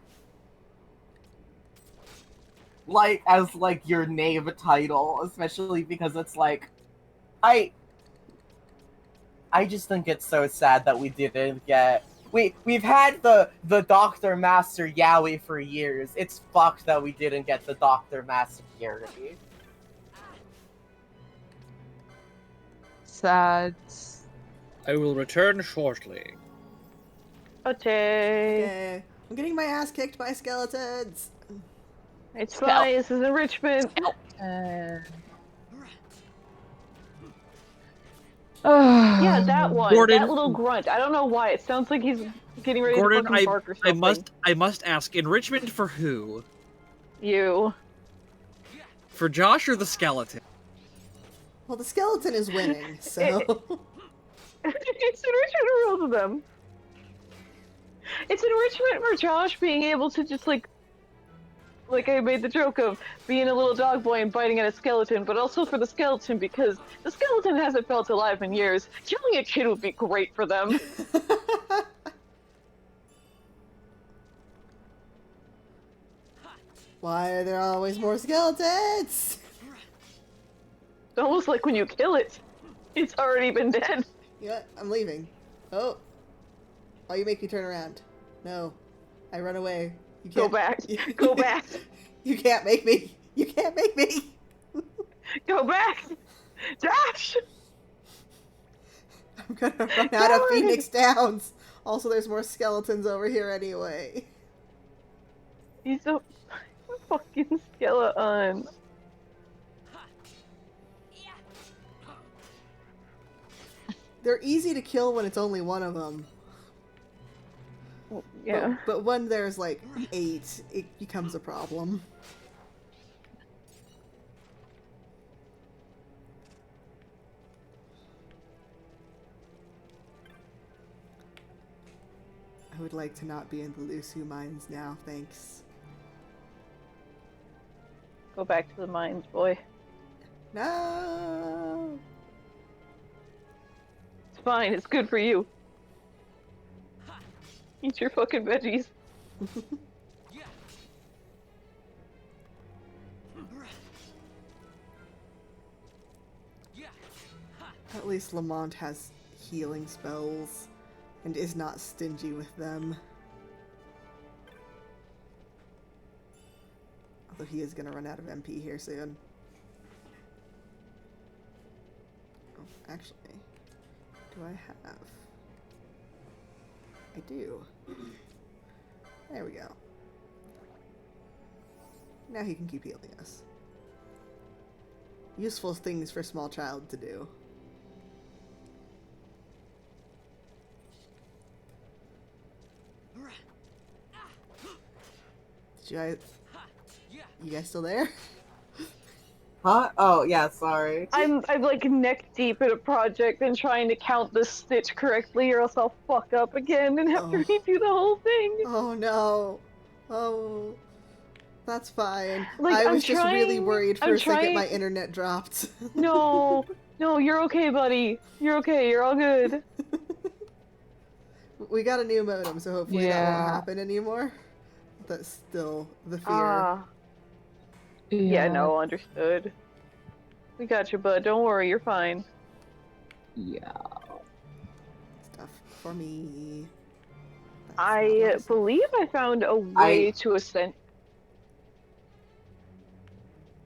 like, as, like, your name title, especially because it's, like, I just think it's so sad that we didn't get... We've had the Dr. Master Yaoi for years. It's fucked that we didn't get the Dr. Master Yuri. Sad. I will return shortly. Okay. Okay. I'm getting my ass kicked by skeletons. It's fine, this is enrichment. Yeah, that one. Gordon- That little grunt. I don't know why. It sounds like he's getting ready Gordon, to fucking bark or something. I must ask, enrichment for who? You. For Josh or the skeleton? Well, the skeleton is winning, so... It's enrichment for both of them. It's enrichment for Josh being able to just like I made the joke of being a little dog boy and biting at a skeleton, but also for the skeleton because the skeleton hasn't felt alive in years. Killing a kid would be great for them. Why are there always more skeletons? It's almost like when you kill it, it's already been dead. Yeah, I'm leaving. Oh. Oh, you make me turn around. No. I run away. You Go can't... back. Go back. You can't make me. You can't make me. Go back. Dash. I'm gonna run out of Phoenix Downs. Also, there's more skeletons over here anyway. He's a fucking skeleton. They're easy to kill when it's only one of them. Yeah. But when there's like 8, it becomes a problem. I would like to not be in the Lusu mines now, thanks. Go back to the mines, boy. No! It's fine. It's good for you. Eat your fucking veggies. At least Lamont has healing spells and is not stingy with them. Although he is gonna run out of MP here soon. Oh, actually, do I have... I do. There we go. Now he can keep healing us. Useful things for a small child to do. You guys still there? Huh? Oh, yeah, sorry. I'm like neck deep in a project and trying to count the stitch correctly, or else I'll fuck up again and have to redo the whole thing. Oh no. Oh. That's fine. Like, I was just really worried for I'm a second trying- my internet dropped. No, no, you're okay, buddy. You're okay. You're all good. We got a new modem, so hopefully that won't happen anymore. That's still the fear. Yeah, no, understood. We got you, bud. Don't worry, you're fine. Yeah. Stuff for me. I believe I found a way to ascend.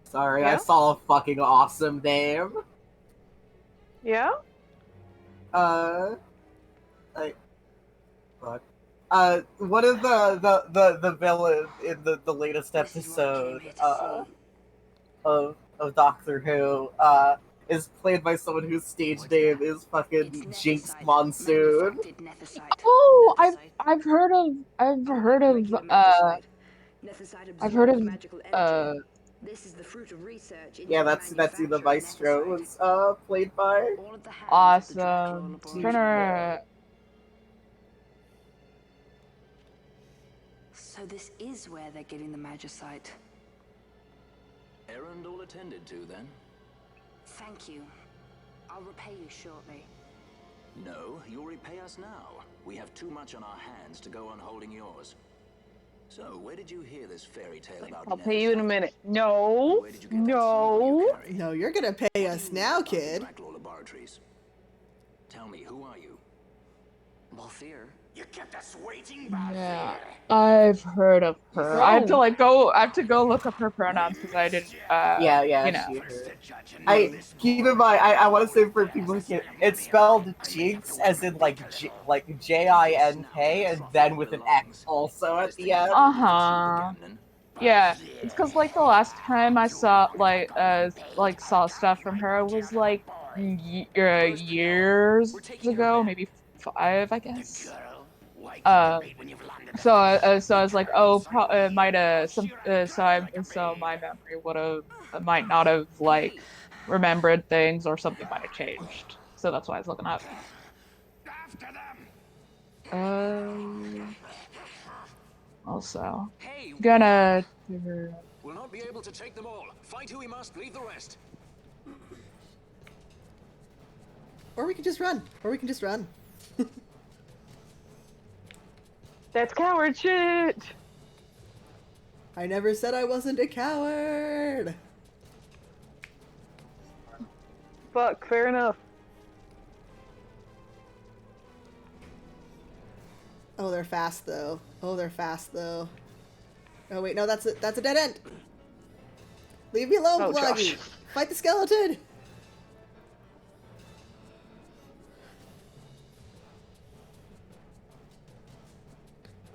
Sorry, I Yeah? saw a fucking awesome name. Yeah? Like, fuck. One of the villain in the latest episode, of Doctor Who, is played by someone whose stage name is fucking Jinx Monsoon. Oh, I've heard of I've heard of uh This is the fruit of research into Yeah, the that's who the manufacture of Maestro nethicite. was played by. All at the hands of the Dracula awesome. laboratory. Trying to So this is where they're getting the magicite. Errand all attended to, then? Thank you. I'll repay you shortly. No, you'll repay us now. We have too much on our hands to go on holding yours. So, where did you hear this fairy tale about I'll pay you in a nethicite? minute. No. Where did you get that sample you No. carry? No, you're gonna pay us now, kid. Dracula Laboratories. Tell me, who are you? Balthier. You kept us waiting, yeah. I've heard of her. I have to go look up her pronouns because I didn't Yeah, you know. she heard. I keep in mind. I want to say for people who can, it's spelled Jinx as in like Jink, and then with an X also at the end. Uh-huh. Yeah, it's because like the last time I saw saw stuff from her was like years ago, maybe 5, I guess. So I was like, oh, might some so my memory might not have like remembered things or something might have changed. So that's why I was looking up. Also Hey, gonna. we'll not be able to take them all. Fight who we must, leave the rest. Or we can just run. That's coward shit. I never said I wasn't a coward. Fuck, fair enough. Oh, they're fast though. Oh, wait, no, that's a dead end. Leave me alone, Oh, Bloggy. Josh. Fight the skeleton.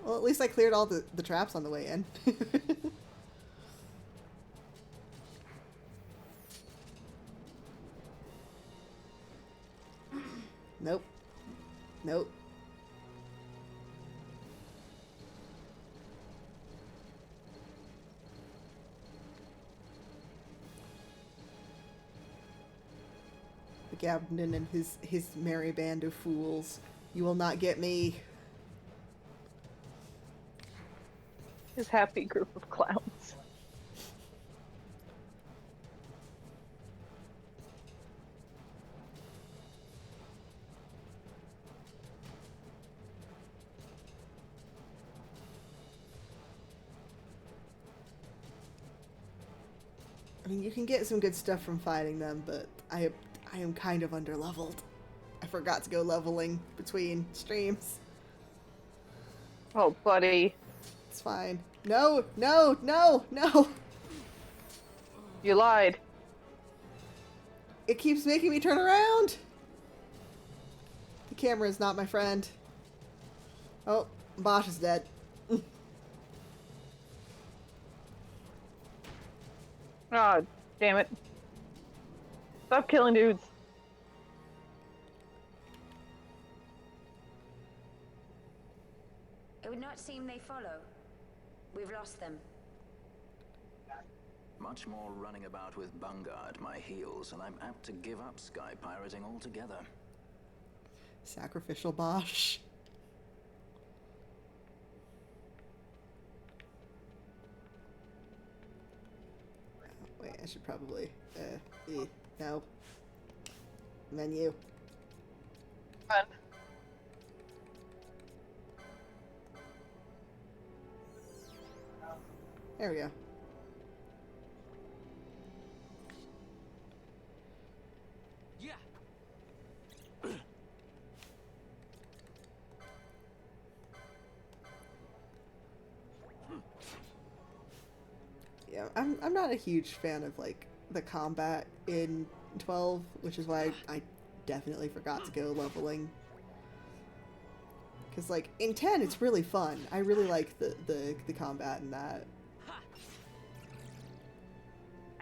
Well, at least I cleared all the traps on the way in. Nope. Gabnon and his merry band of fools. You will not get me. His happy group of clowns. I mean, you can get some good stuff from fighting them, but I am kind of underleveled. I forgot to go leveling between streams. Oh, buddy. It's fine. No! You lied. It keeps making me turn around! The camera is not my friend. Oh, Bosch is dead. Oh, damn it. Stop killing dudes. It would not seem they follow. We've lost them. Much more running about with Bunga at my heels, and I'm apt to give up sky pirating altogether. Sacrificial Bosch. Wait, I should probably, no. Menu. Run. There we go. Yeah. I'm not a huge fan of like the combat in 12, which is why I definitely forgot to go leveling. Because like in 10, it's really fun. I really like the combat in that.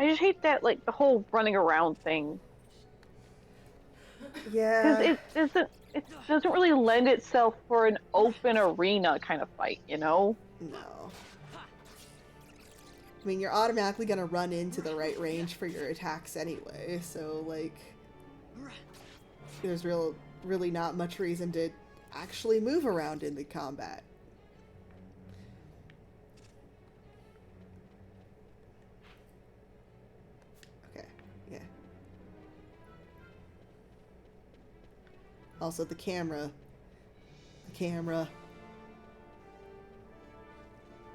I just hate that, like, the whole running around thing. Because Yeah. it doesn't really lend itself for an open arena kind of fight, you know? No. I mean, you're automatically gonna run into the right range for your attacks anyway, so like, there's really not much reason to actually move around in the combat. Okay, yeah. Also, the camera. The camera.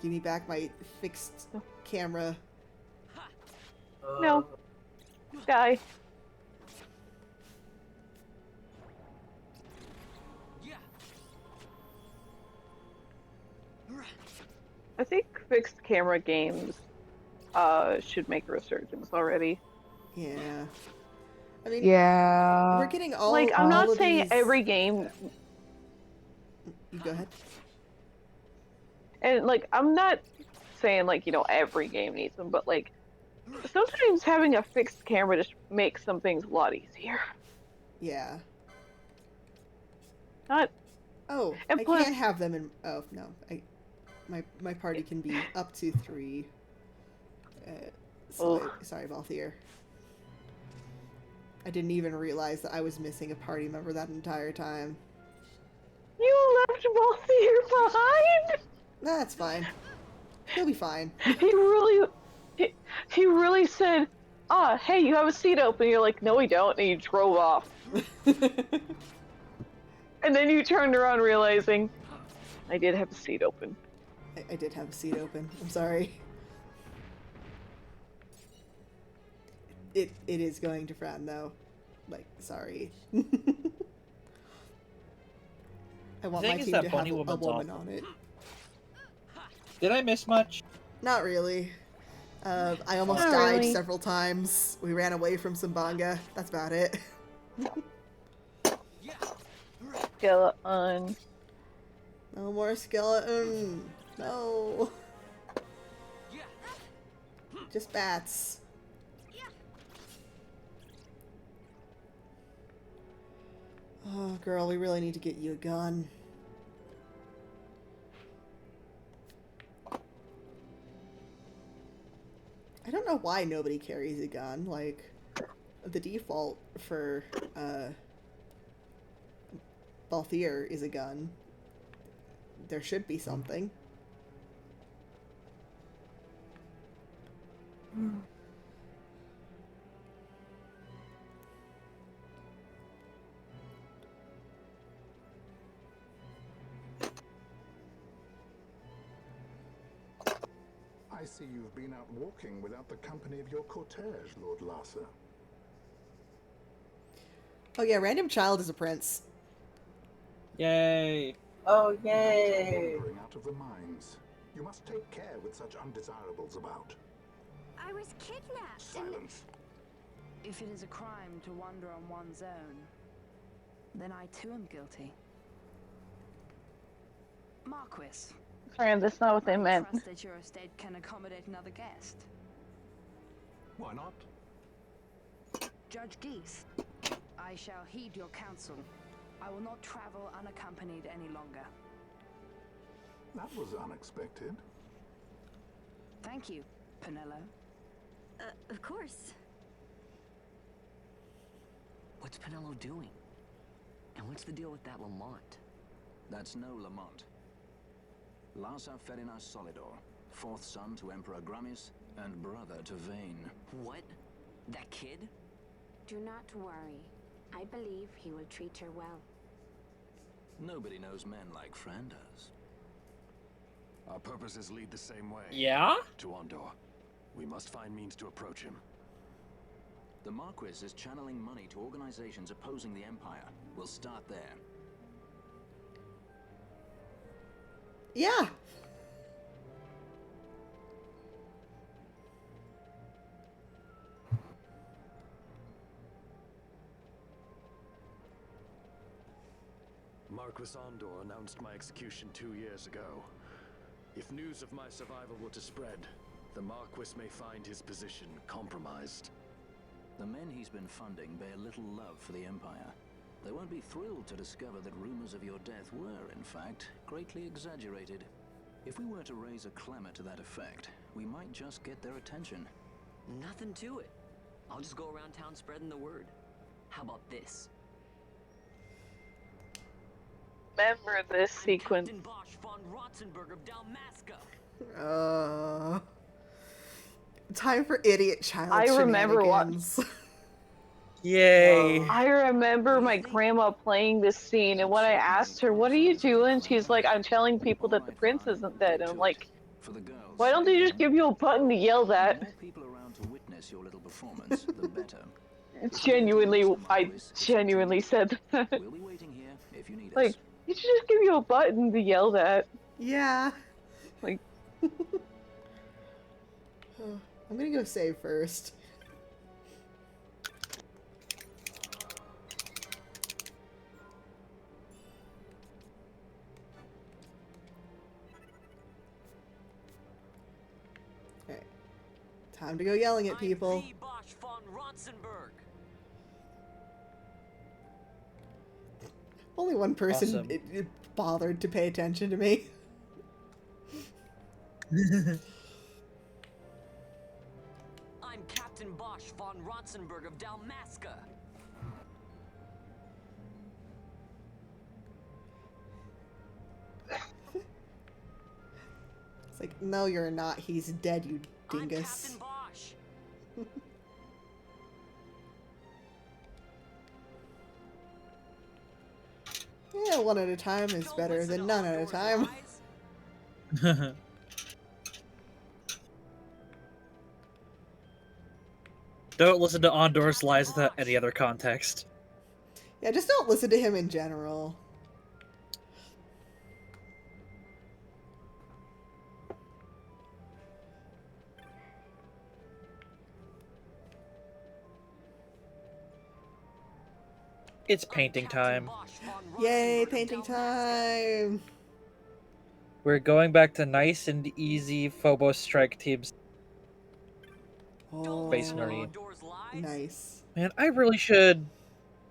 Give me back my fixed camera. No. Die. I think fixed camera games should make a resurgence already. Yeah. I mean, Yeah. we're getting all Like, I'm all not of saying these... every game, You go ahead. and like, I'm not saying like, you know, every game needs them, but like, sometimes having a fixed camera just makes some things a lot easier. Yeah. Not, Oh, and I plus, can't have them in... Oh, no. My party can be up to 3. Sorry, Balthier. I didn't even realize that I was missing a party member that entire time. you left Balthier behind? That's fine. He'll be fine. He really said, ah, hey, you have a seat open. You're like, no, we don't, and you drove off. And then you turned around realizing, I did have a seat open. I did have a seat open. I'm sorry. It is going to Fran, though. Like, sorry. I want my thing is team that to have Bunny a Woman's woman awesome. on it. Did I miss much? Not really. I almost Not died really. several times. We ran away from Sumbanga. That's about it. Skeleton. No more skeleton. No. Just bats. Oh, girl, we really need to get you a gun. I don't know why nobody carries a gun. Like, the default for, Balthier is a gun. There should be something. I see you've been out walking without the company of your cortege, Lord Larsa. Oh yeah, random child is a prince. Yay! Oh, yay! Wandering out of the mines. You must take care with such undesirables about. I was kidnapped. Silence. If it is a crime to wander on one's own, then I too am guilty. Marquis. Sorry, that's not what they I meant. trust that your estate can accommodate another guest. Why not? Judge Geese, I shall heed your counsel. I will not travel unaccompanied any longer. That was unexpected. Thank you, Penello. Of course. What's Penello doing? And what's the deal with that Lamont? That's no Lamont. Larsa Ferina Solidor, 4th son to Emperor Gramis and brother to Vane. What? That kid? Do not worry. I believe he will treat her well. Nobody knows men like Fran does. Our purposes lead the same way. Yeah? To Ondor. We must find means to approach him. The Marquis is channeling money to organizations opposing the Empire. We'll start there. Yeah. Marquis Andor announced my execution 2 years ago. If news of my survival were to spread, the Marquis may find his position compromised. The men he's been funding bear little love for the Empire. They won't be thrilled to discover that rumors of your death were, in fact, greatly exaggerated. If we were to raise a clamor to that effect, we might just get their attention. Nothing to it. I'll just go around town spreading the word. How about this? Remember this sequence. Captain Bosch von Rotzenburg of Dalmasca. Time for idiot child I remember what. shenanigans. Yay! I remember my grandma playing this scene, and when I asked her, "What are you doing?" she's like, "I'm telling people that the prince isn't dead." And I'm like, "Why don't they just give you a button to yell that?" The more people around to witness your little performance, the better. I genuinely said that. We'll be waiting here if you need Like, us. you should just give you a button to yell that. Yeah. Like, I'm gonna go save first. Alright. Time to go yelling at people. Bosch von Rotzenburg. Only one person Awesome. it bothered to pay attention to me. I'm Captain Bosch von Rotzenburg of Dalmasca. It's like, no, you're not. He's dead, you dingus. I'm Captain Bosch. Yeah, one at a time is better than none at a time. Don't listen to Andor's lies without any other context. Yeah, just don't listen to him in general. It's painting time. Yay, painting time! We're going back to nice and easy Phobos strike teams. Oh, Space Marine. nice. Man, I really should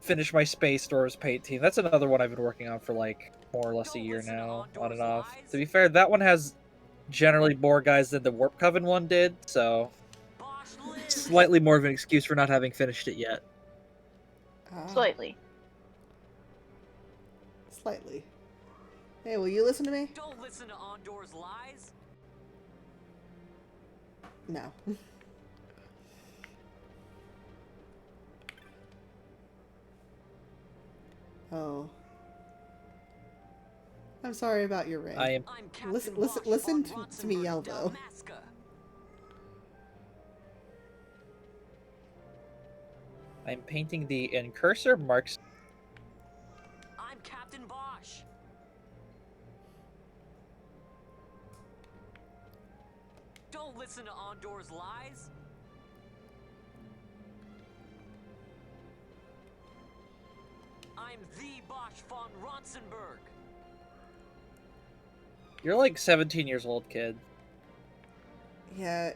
finish my Space Doors paint team. That's another one I've been working on for like more or less a year now, on and off. To be fair, that one has generally more guys than the Warp Coven one did, so slightly more of an excuse for not having finished it yet. slightly. Slightly. Hey, will you listen to me? Don't listen to Andor's lies. No. Oh. I'm sorry about your ring. I am. Listen to me yell though. I'm painting the incursor marks. I'm Captain Bosch. Don't listen to Andor's lies. I'm the Bosch von Rotzenburg. You're like 17 years old, kid. Yeah.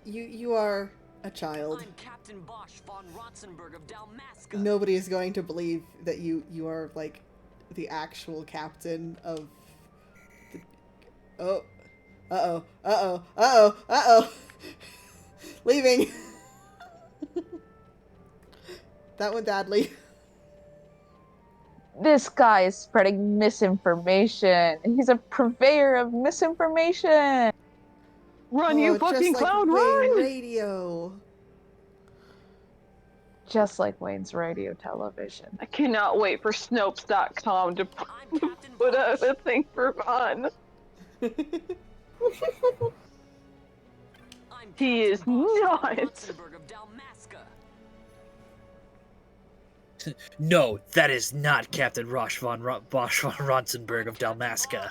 You are a child. I'm Captain Bosch von Rotzenburg of Dalmasca. Nobody is going to believe that you are like the actual captain of the... Oh. Uh-oh. Uh-oh. Uh-oh. Uh-oh. Leaving. That went badly. This guy is spreading misinformation. He's a purveyor of misinformation. Run, you fucking just like clown, Wayne run! Radio. Just like Wayne's radio television. I cannot wait for Snopes.com to put out a thing for fun. He is not. No, that is not Captain Bosch von Rotzenburg of Dalmasca.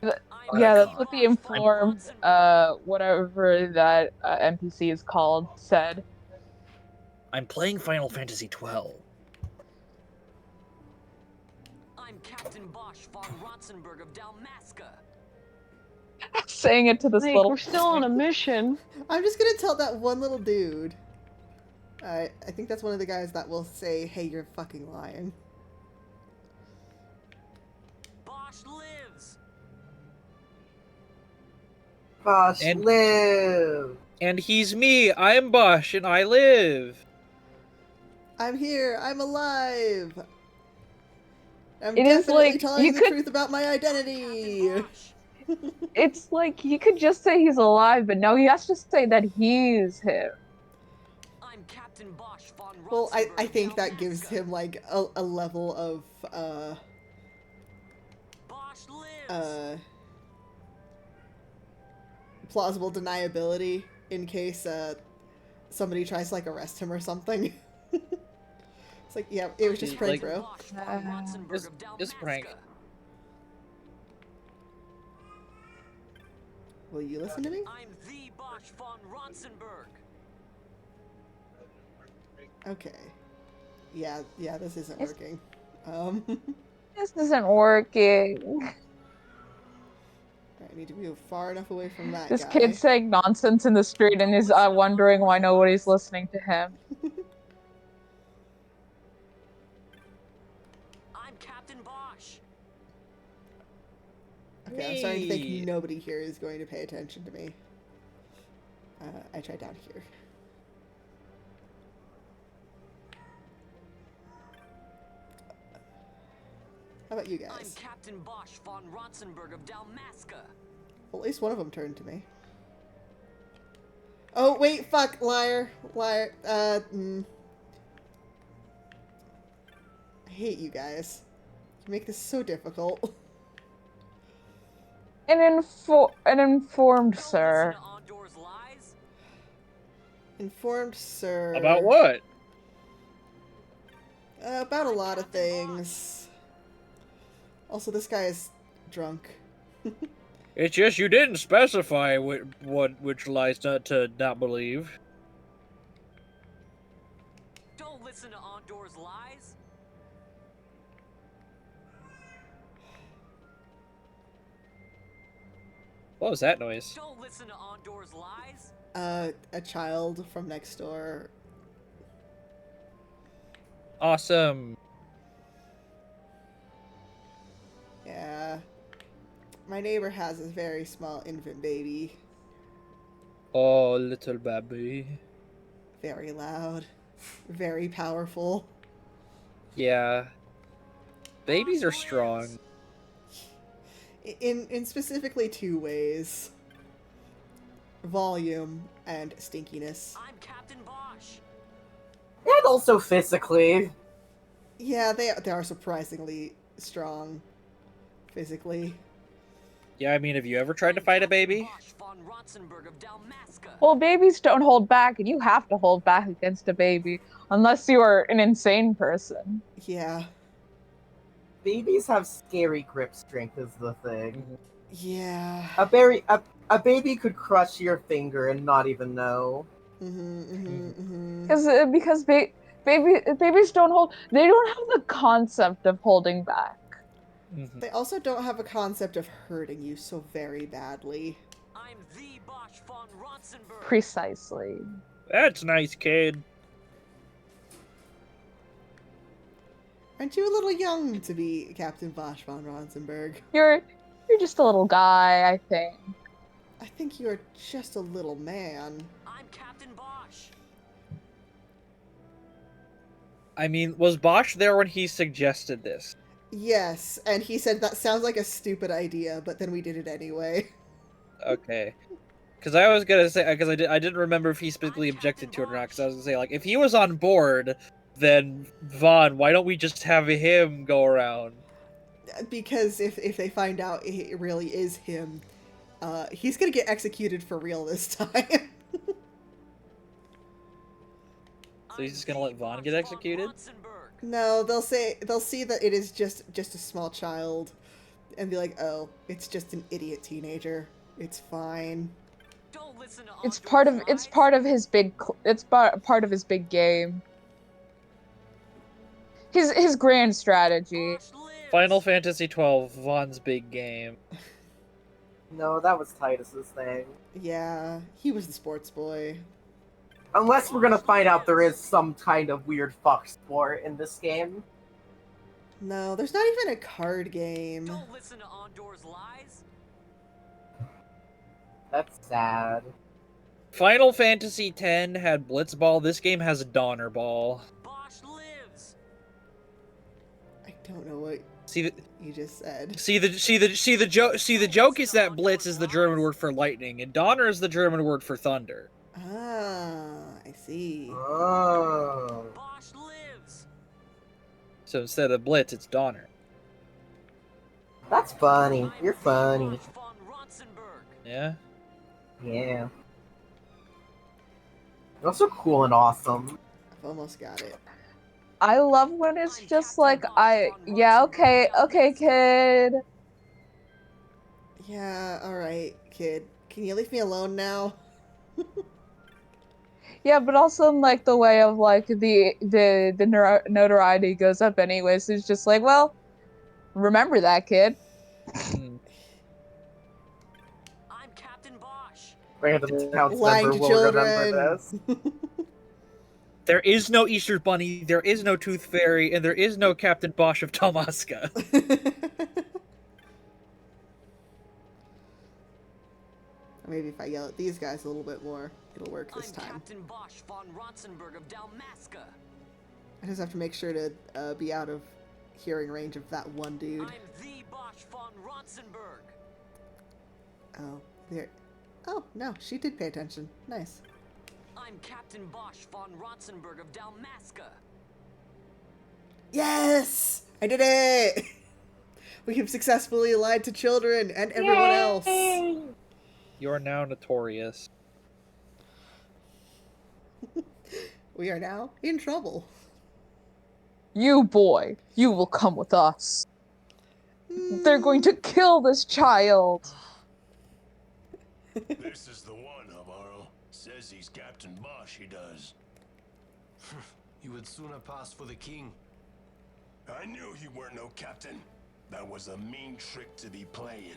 Yeah, that's what the informed, whatever that NPC is called, said. I'm playing Final Fantasy XII. I'm Captain Bosch von Rotzenberg of Dalmasca. Saying it to this Like, little. we're still on a mission. I'm just gonna tell that one little dude. I think that's one of the guys that will say, "Hey, you're fucking lying." Bosch lives. Bosch, And- live! And he's me. I'm Bosch, and I live. I'm here. I'm alive. I'm It is definitely like, telling you the could- truth about my identity. It's like he could just say he's alive, but no, he has to say that he's him. I'm Captain Bosch von Rotzenberg. Well, I of think that gives Dalmasca. him like a level of Bosch lives. plausible deniability in case somebody tries to like arrest him or something. It's like, yeah, it was just prank, bro. Bosch von Rotzenberg of It's prank. Dalmasca. Will you listen to me? I'm the Bosch von Rotzenberg. Okay. Yeah, this isn't It's- working. This isn't working. I need to move far enough away from that This guy. kid's saying nonsense in the street and is wondering why nobody's listening to him. I'm Captain Bosch. Okay, I'm starting to think Me. nobody here is going to pay attention to me. I tried down here. How about you I'm guys? Captain Bosch von Rotzenberg of Dalmasca. Well, at least one of them turned to me. Oh, wait, fuck, liar. Liar. I hate you guys. You make this so difficult. An informed Don't sir. listen to Andor's lies. Informed sir. About what? About a lot of things. Also, this guy is drunk. It's just you didn't specify which lies not to not believe. Don't listen to Andor's lies. What was that noise? Don't listen to Andor's lies. A child from next door. Awesome. Yeah. My neighbor has a very small infant baby. Oh, little baby. Very loud. Very powerful. Yeah. Babies are strong. In specifically two ways. Volume and stinkiness. I'm Captain Bosch. And also physically. Yeah, they are surprisingly strong physically. Yeah, I mean, have you ever tried to fight a baby? Bosch von Rotzenberg of Dalmasca. Well, babies don't hold back, and you have to hold back against a baby, unless you are an insane person. Yeah. Babies have scary grip strength is the thing. Yeah. A baby could crush your finger and not even know. Because babies don't hold. They don't have the concept of holding back. They also don't have a concept of hurting you so very badly. I'm the Bosch von Rotzenberg. Precisely. That's nice, kid. Aren't you a little young to be Captain Bosch von Ronsenberg? You're just a little guy, I think. I think you're just a little man. I'm Captain Bosch. I mean, was Bosch there when he suggested this? Yes, and he said that sounds like a stupid idea, but then we did it anyway. Okay. Because I was gonna say, because I didn't remember if he specifically objected to it or not. Because I was gonna say, like, if he was on board, then Vaughn, why don't we just have him go around? Because if they find out it really is him, he's gonna get executed for real this time. So he's just gonna let Vaughn get executed? No, they'll see that it is just a small child, and be like, oh, it's just an idiot teenager. It's fine. Don't listen to It's part of his big part of his big game. His grand strategy. Final Fantasy XII, Vaughn's big game. No, that was Titus's thing. Yeah, he was the sports boy. Unless we're gonna find out there is some kind of weird fuck sport in this game. No, there's not even a card game. Don't listen to Ondor's lies. That's sad. Final Fantasy X had Blitzball. This game has Donner Ball. Bosch lives. I don't know what See you just said. the joke is that Blitz is the German word for lightning, and Donner is the German word for thunder. Ah, I see. Oh. Bosch lives. So instead of Blitz, it's Donner. That's funny. You're funny. Von Ronsenberg. Yeah. Yeah. You're also cool and awesome. I've almost got it. I love when it's just like yeah, okay, kid. Yeah, alright, kid. Can you leave me alone now? Yeah, but also in like the way of like the notoriety goes up anyways. It's just like, well, remember that, kid. I'm Captain Bosch. Random town Lying member to will children. remember this. There is no Easter Bunny, there is no Tooth Fairy, and there is no Captain Bosch of Tomaska. Maybe if I yell at these guys a little bit more, it'll work this time. Captain Bosch von Ronsenberg of Dalmasca. I just have to make sure to be out of hearing range of that one dude. I'm the Bosch von Ronsenberg. Oh, there. Oh, no, she did pay attention. Nice. I'm Captain Bosch von Ronsenberg of Dalmasca. Yes! I did it! We have successfully lied to children and everyone else. You are now notorious. We are now in trouble. You boy, you will come with us. They're going to kill this child. This is the one, Navarro. Says he's Captain Bosch, he does. You would sooner pass for the king. I knew he weren't no captain. That was a mean trick to be playing.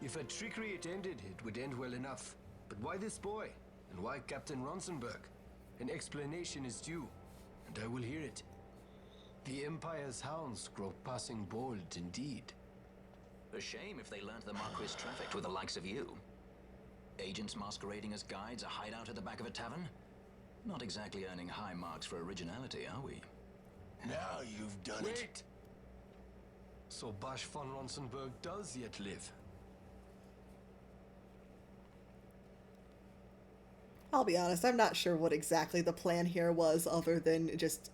If a trickery it ended, it would end well enough. But why this boy? And why Captain Ronsenberg? An explanation is due, and I will hear it. The Empire's hounds grow passing bold indeed. A shame if they learned the Marquis trafficked with the likes of you. Agents masquerading as guides, a hideout at the back of a tavern? Not exactly earning high marks for originality, are we? Now you've done it. Wait! So Bosch von Ronsenberg does yet live. I'll be honest, I'm not sure what exactly the plan here was other than just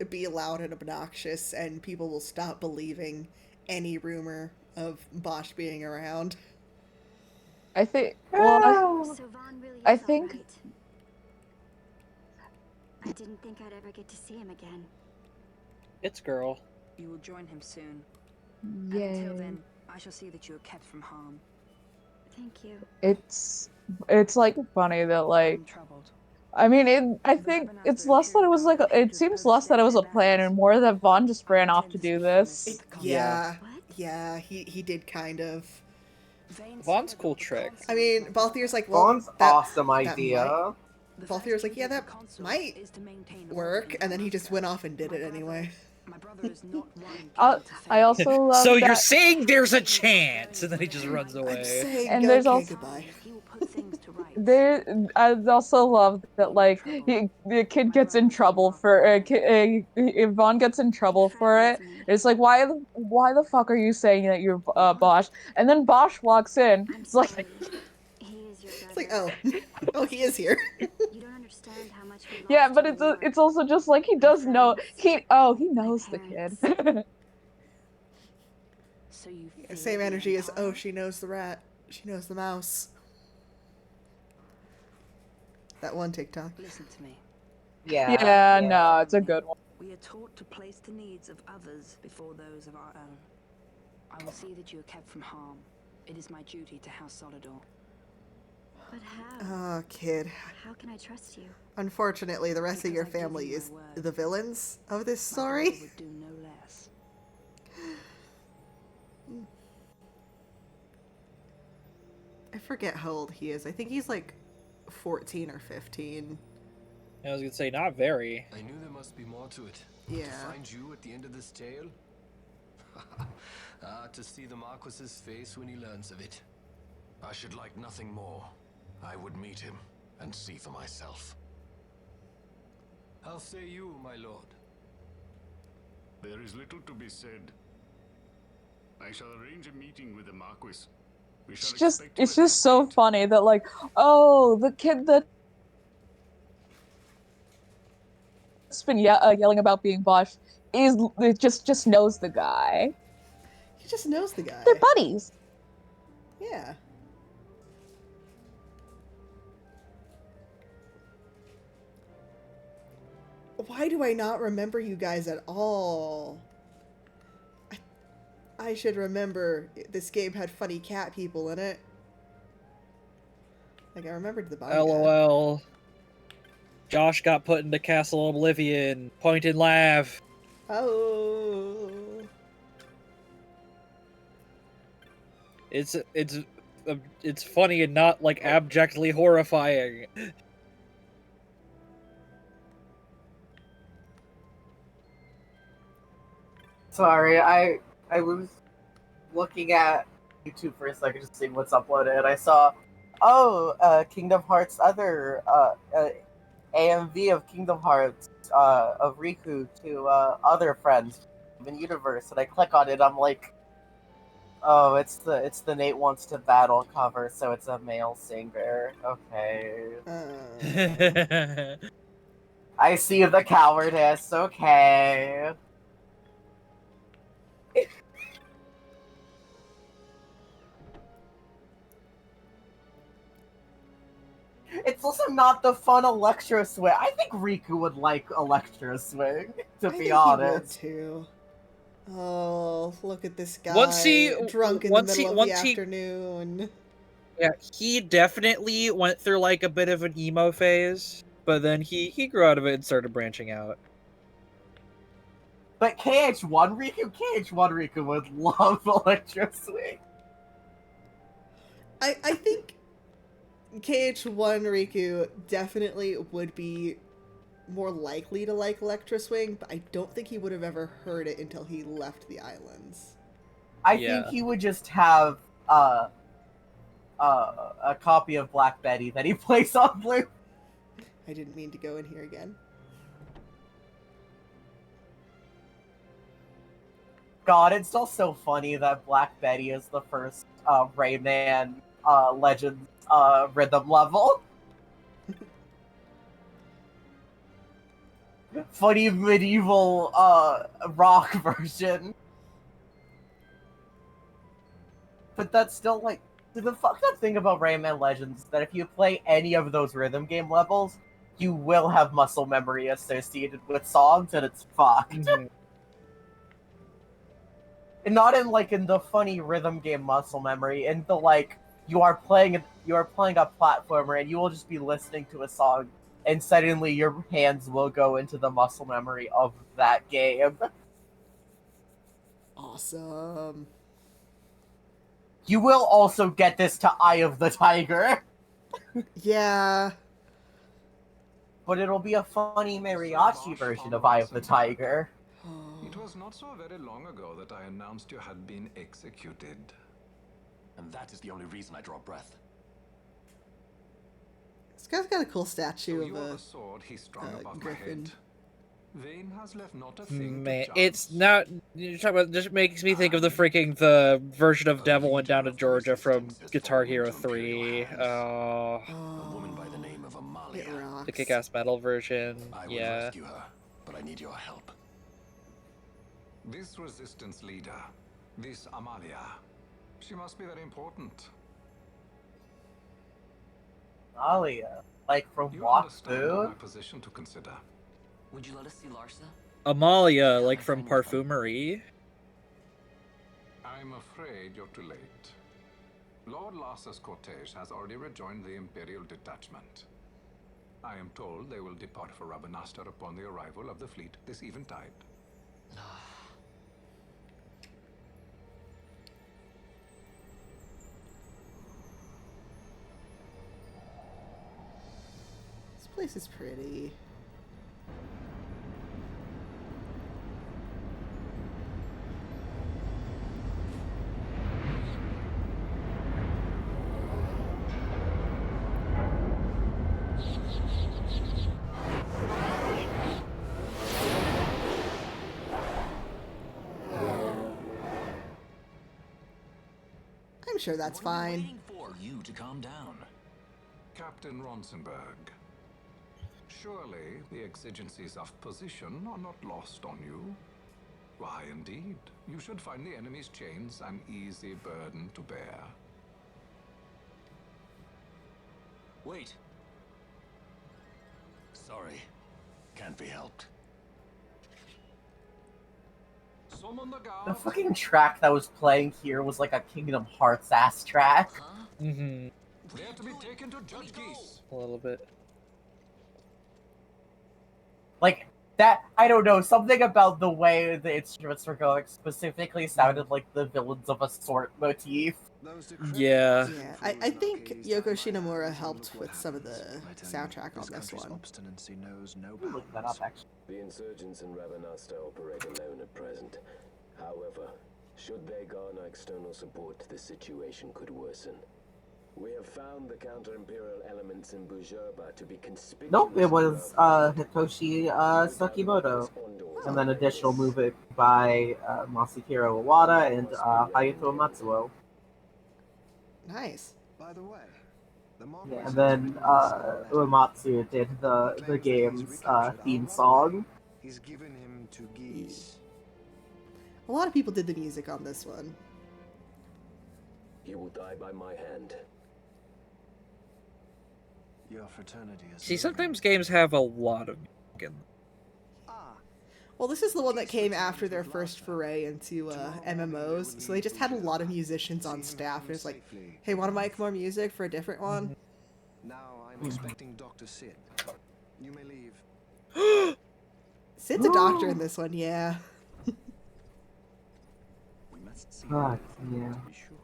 be loud and obnoxious and people will stop believing any rumor of Bosch being around. I think, well, So Vaughn really is I think, all right. I didn't think I'd ever get to see him again. It's girl. You will join him soon. yay. And until then, I shall see that you are kept from harm. Thank you. It's like funny that like, I'm troubled. I mean, I think it's less that it was like, it seems less that it was a plan and more that Vaughn just ran off to do this. Yeah, What? yeah, he did kind of. Vaughn's cool trick. I mean, Balthier's like, well, Vaughn's awesome idea. Balthier's like, yeah, that might work, and then he just went off and did it anyway. My brother is not one I also love So that, you're saying there's a chance, and then he just runs I'm away. saying, And there's okay, also- goodbye. He will put things to rights. there, I also love that like the kid gets in trouble for Vaughn gets in trouble for it. It's like why the fuck are you saying that you're Bosch? And then Bosch walks in. I'm It's like sorry. He is your It's like, brother. oh, he is here. You don't understand how much we lost yeah, but to the war. it's also just like he does know he knows the kid. So you fear Same the energy as, Empire? oh, she knows the rat, she knows the mouse. That one TikTok. Listen to me. Yeah. No, it's a good one. We are taught to place the needs of others before those of our own. I will see that you are kept from harm. It is my duty to House Solidor. But how? Oh, kid. How can I trust you? Unfortunately, the rest of your family is the villains of this story. Would do no less. I forget how old he is. I think he's like 14 or 15. I was gonna say, not very. I knew there must be more to it. Yeah. To find you at the end of this tale? To see the Marquis's face when he learns of it. I should like nothing more. I would meet him and see for myself. How say you, my lord? There is little to be said. I shall arrange a meeting with the Marquis. We shall It's just so funny that like, oh, the kid that's been yelling about being Bosch just knows the guy. He just knows the guy. They're buddies. Yeah. Why do I not remember you guys at all? I should remember this game had funny cat people in it. Like, I remembered the body. LOL. Josh got put into Castle Oblivion. Point and laugh. Oh. It's funny and not like abjectly horrifying. Sorry, I was looking at YouTube for a second just seeing what's uploaded, and I saw, Kingdom Hearts other AMV of Kingdom Hearts of Riku to other friends in the universe, and I click on it, I'm like, oh, it's the Nate Wants to Battle cover, so it's a male singer. Okay. I see the cowardice. Okay. It's also not the fun Electro Swing. I think Riku would like Electro Swing, to be honest. He would too. Oh, look at this guy drunk in the middle of the afternoon. Yeah, he definitely went through like a bit of an emo phase, but then he grew out of it and started branching out. But KH1 Riku would love Electro Swing. I think KH1 Riku definitely would be more likely to like Electro Swing, but I don't think he would have ever heard it until he left the islands. I think he would just have a copy of Black Betty that he plays on loop. I didn't mean to go in here again. God, it's still so funny that Black Betty is the first Rayman Legends rhythm level. Funny medieval rock version. But that's still like the fucked up thing about Rayman Legends is that if you play any of those rhythm game levels, you will have muscle memory associated with songs, and it's fucked. Mm-hmm. And not in like in the funny rhythm game muscle memory, in the like you are playing a platformer and you will just be listening to a song and suddenly your hands will go into the muscle memory of that game. Awesome. You will also get this to Eye of the Tiger. Yeah. But it'll be a funny mariachi version of Eye of the Tiger. It was not so very long ago that I announced you had been executed. And that is the only reason I draw breath. This guy's got a cool statue So of a sword he strung above griffin. my head. Vane has left not a thing Man, to it's not. You're talking about. Just makes me think of the version of Devil Went Down to Georgia from Guitar Hero 3. A woman by the name of Amalia. The kick-ass metal version. I will Yeah. rescue her, but I need your help. This resistance leader, this Amalia, she must be very important. Amalia? Like from You Block understand Food? my position to consider. Would you let us see Larsa? Amalia, like from Parfumerie. I'm I'm afraid you're too late. Lord Lassa's cortege has already rejoined the Imperial detachment. I am told they will depart for Rabanastre upon the arrival of the fleet this eventide. This place is pretty. I'm sure that's fine. For you to calm down. Captain Ronsenberg, surely the exigencies of position are not lost on you. Why, indeed, you should find the enemy's chains an easy burden to bear. Wait. Sorry. Can't be helped. Summon the The guards. fucking track that was playing here was like a Kingdom Hearts ass track. Mm-hmm. They are to be taken to Judge Geese. A little bit. Like, that, I don't know, something about the way the instruments were going specifically sounded like the Villains of a Sort motif. Yeah. Yeah, I think Yoko Shinomura helped with some of the soundtrack on this one. Obstinacy knows no Look that up, actually. The insurgents in Rabanastre operate alone at present. However, should they garner external support, the situation could worsen. We have found the counter-imperial elements in Bujerba to be conspicuous. Nope, it was Hitoshi Sakimoto. And then additional movement by Masahiro Iwata and Hayato Matsuo. Nice. By the way, Yeah, and then Uematsu did the game's theme song. He's given him to Geese. A lot of people did the music on this one. He will die by my hand. Your fraternity is. See, sometimes games have a lot of music in them. Well, this is the one that came after their first foray into MMOs, so they just had a lot of musicians on staff. And it's like, hey, want to make more music for a different one? Now I'm expecting Dr. Sid. You may leave. Sid's a doctor in this one, yeah. We must see Ah, everything yeah. to be sure.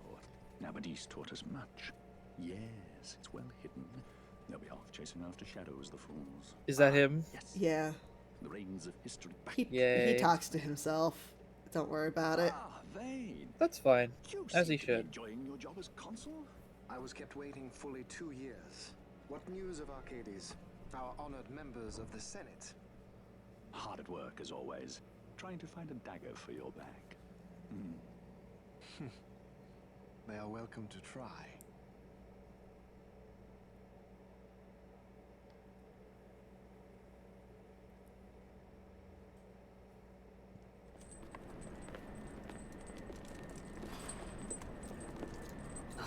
Nobody's taught us much. Yes, it's well hidden. They'll be off chasing after shadows, the fools. Is that him? Yes. Yeah. The reins of history back. He talks to himself. Don't worry about it. Vane. That's fine. You As seem he to be should. enjoying your job as consul? I was kept waiting fully 2 years. What news of Arcades? Our honored members of the Senate? Hard at work, as always. Trying to find a dagger for your back. They are welcome to try.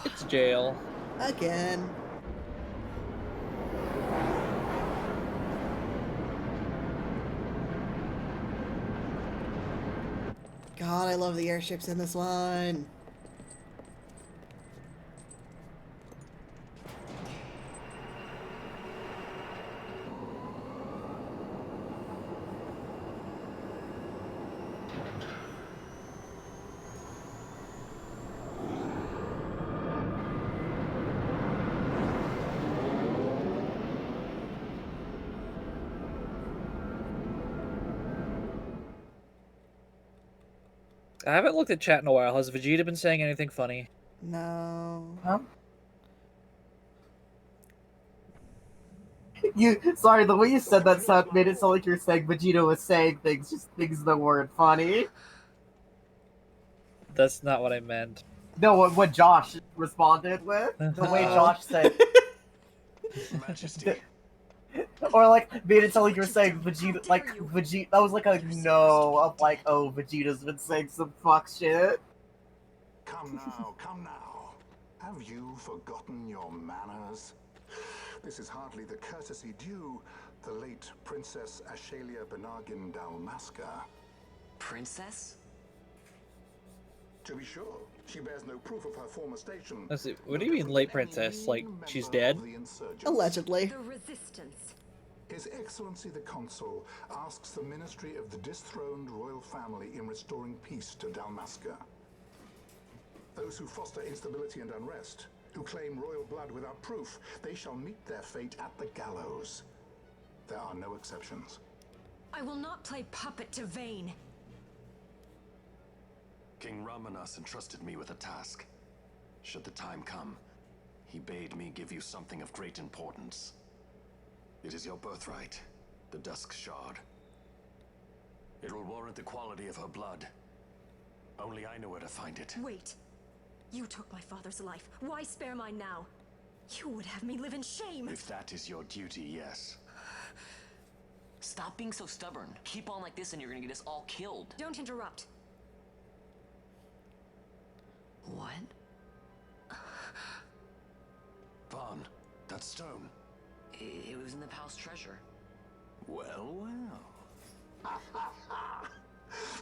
It's jail. Again. God, I love the airships in this one. I haven't looked at chat in a while. Has Vegeta been saying anything funny? No. Huh? Sorry, the way you said that sound made it sound like you're saying Vegeta was saying things, just things that weren't funny. That's not what I meant. No, what Josh responded with? The way Josh said. Majesty. Or like made it sound like you were saying Vegeta, like Vegeta. That was like a no of like, oh, Vegeta's been saying some fuck shit. Come now, come now. Have you forgotten your manners? This is hardly the courtesy due the late Princess Ashalia Benargin Dalmasca. Princess? To be sure, she bears no proof of her former station. Let's see, what do you mean, late princess? Like, she's dead? Allegedly. The resistance. His Excellency the Consul asks the Ministry of the dethroned royal family in restoring peace to Dalmasca. Those who foster instability and unrest, who claim royal blood without proof, they shall meet their fate at the gallows. There are no exceptions. I will not play puppet to Vayne. King Ramanas entrusted me with a task. Should the time come, he bade me give you something of great importance. It is your birthright, the Dusk Shard. It will warrant the quality of her blood. Only I know where to find it. Wait. You took my father's life. Why spare mine now? You would have me live in shame. If that is your duty, yes. Stop being so stubborn. Keep on like this and you're gonna get us all killed. Don't interrupt. What? Vaughn, that stone. It was in the palace treasure. Well, well.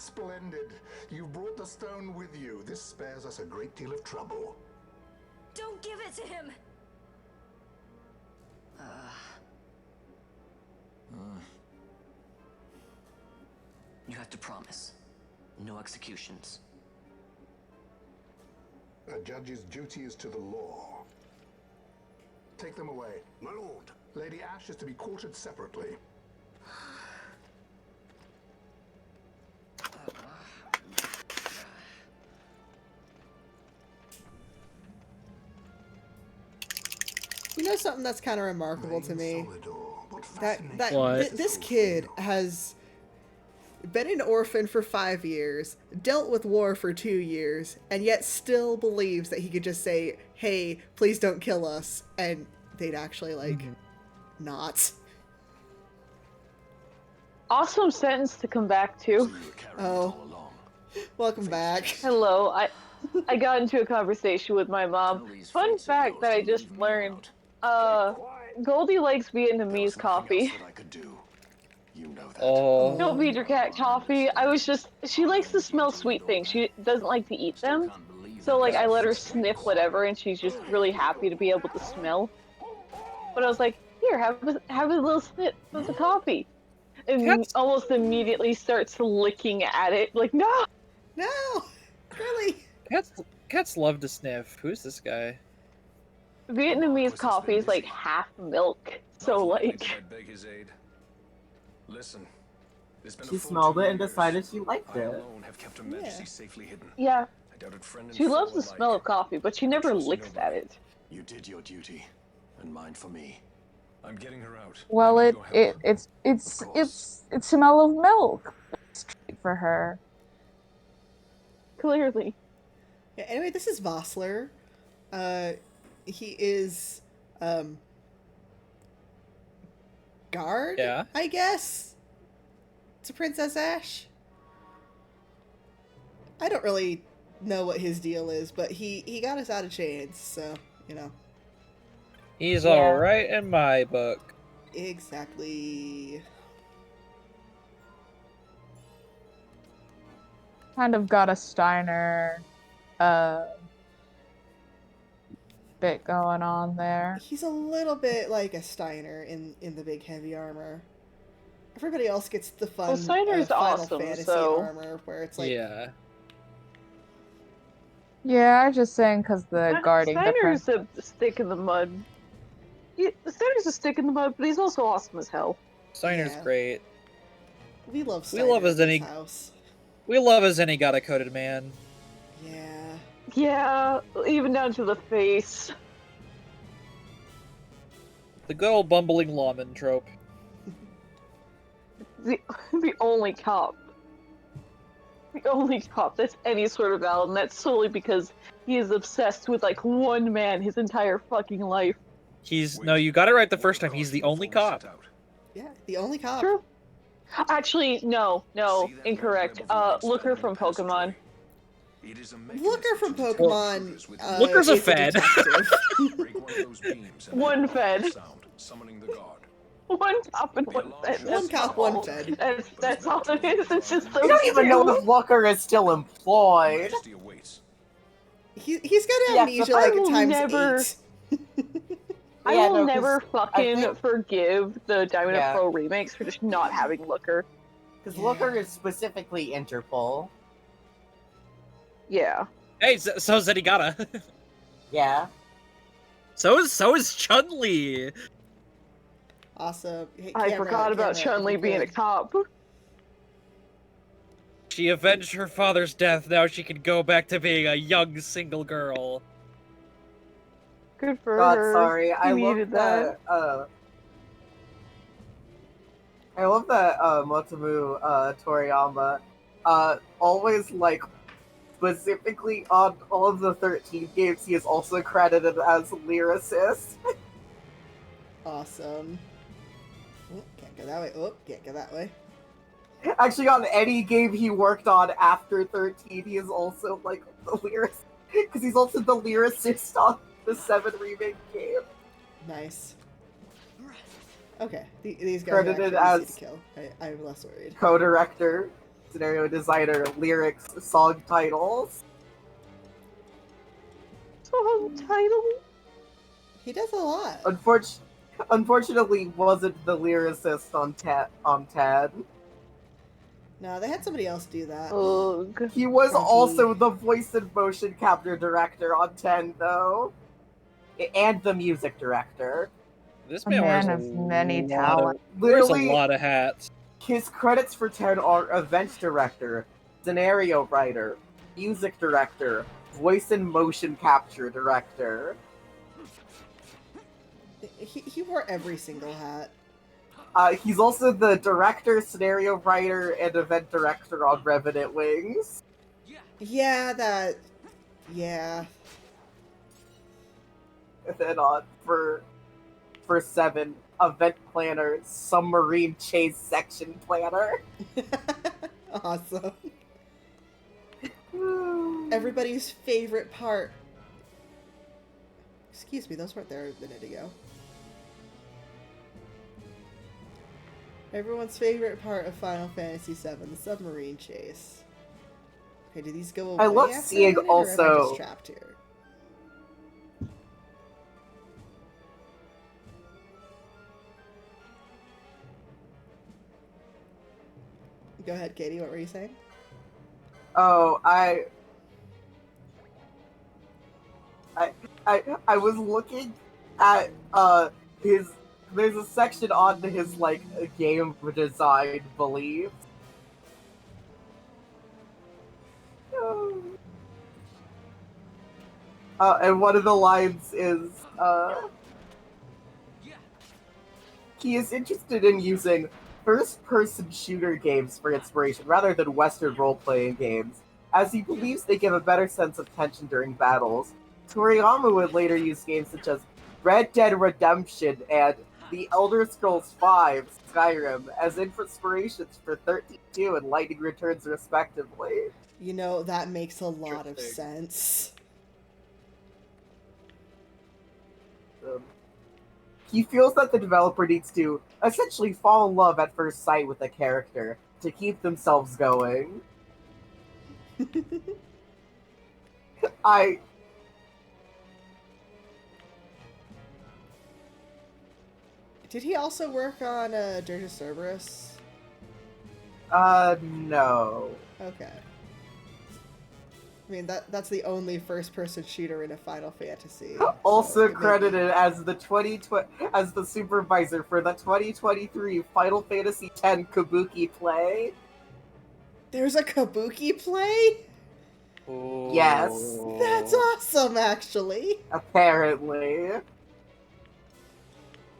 Splendid. You brought the stone with you. This spares us a great deal of trouble. Don't give it to him! You have to promise. No executions. A judge's duty is to the law. Take them away. My lord. Lady Ash is to be quartered separately. You know something that's kind of remarkable to me? What? This kid has been an orphan for 5 years, dealt with war for 2 years, and yet still believes that he could just say, hey, please don't kill us, and they'd actually, like, not. Awesome sentence to come back to. Oh. Welcome back. Hello, I got into a conversation with my mom. Fun fact that I just learned, Goldie likes Vietnamese coffee. Oh. No feed your cat coffee. She likes to smell sweet things. She doesn't like to eat them. So, like, I let her sniff whatever, and she's just really happy to be able to smell. But I was like, here, have a little sniff of the coffee. And almost immediately starts licking at it. Like, no! No! Really? Cats love to sniff. Who's this guy? Vietnamese coffee is like half milk. So, like... I beg his aid. Listen. She smelled it and decided she liked it. Yeah. She loves the smell of coffee, but she never licks at it. You did your duty, and mine for me. I'm getting her out. Well, it's smell of milk. It's treat for her. Clearly. Yeah, anyway, this is Vossler. He is, guard, yeah. I guess, to Princess Ash. I don't really know what his deal is, but he got us out of chains, so, you know. He's alright in my book. Exactly. Kind of got a Steiner bit going on there. He's a little bit like a Steiner in the big heavy armor. Everybody else gets the fun Well, Steiner's Final awesome, Fantasy so... armor where it's like... Yeah. Yeah, I'm just saying because the guarding Steiner's a stick in the mud. Steiner's a stick in the mud, but he's also awesome as hell. Steiner's great. We love We Steiner love as in any. this house. We love as any got a coated man. Yeah. Yeah, even down to the face. The good old bumbling lawman trope. The only cop. The only cop that's any sort of valid, and that's solely because he is obsessed with, like, one man his entire fucking life. No, you got it right the first time. He's the only cop. Yeah, the only cop. True. Actually, no, incorrect. Looker from Pokemon. Looker from Pokemon. Looker's a fed. One fed. One cop and one fed. One cop, one fed. That's all it is. It's just those I don't even two. know if Looker is still employed. He's got Yeah, amnesia I like will times never- 8. I Yeah, will no, 'cause never I fucking think- forgive the Diamond Yeah. Pro remakes for just not having Looker. Because Looker is specifically Interpol. Yeah. Hey, so Zenigata. Yeah. So is Chun-Li. Awesome. Hey, I camera, forgot about camera, if Chun-Li you being a could. cop. She avenged her father's death. Now she can go back to being a young single girl. Good for God, her. sorry. She I love needed that. Motomu Toriyama always like specifically on all of the 13 games he is also credited as lyricist. Awesome. Oh, can't go that way. Oh, can't go that way. Actually, on any game he worked on after 13, he is also like the lyricist because he's also the lyricist on the 7 remake game. Nice. Okay, these guys Credited are actually as easy to kill. I'm less worried. Co-director, scenario designer, lyrics, song titles. Song title? He does a lot. Unfortunately, wasn't the lyricist on 10. No, they had somebody else do that. Ugh. He was Crunchy. also the voice and motion capture director on 10, though. And the music director. This A man wears man a of many lot talents. wears a Literally, lot of hats. his credits for 10 are event director, scenario writer, music director, voice and motion capture director. He wore every single hat. He's also the director, scenario writer, and event director on Revenant Wings. Yeah, that... Yeah. And then for 7, event planner, submarine chase section planner. Awesome. Everybody's favorite part. Excuse me, those weren't there a minute ago. Everyone's favorite part of Final Fantasy VII, the submarine chase. Okay, do these go away? I love after seeing a minute, or am I also- just trapped here? Go ahead, Katie. What were you saying? Oh, I was looking at his. There's a section on his like game design beliefs. And one of the lines is he is interested in using first-person shooter games for inspiration rather than Western role-playing games, as he believes they give a better sense of tension during battles. Toriyama would later use games such as Red Dead Redemption and The Elder Scrolls V Skyrim as inspirations for 13-2 and Lightning Returns respectively. You know, that makes a lot of sense. He feels that the developer needs to essentially fall in love at first sight with a character to keep themselves going. Did he also work on Dirge Cerberus? No. Okay. I mean, that's the only first-person shooter in a Final Fantasy. Also credited as as the supervisor for the 2023 Final Fantasy X Kabuki play. There's a Kabuki play? Yes. That's awesome, actually. Apparently.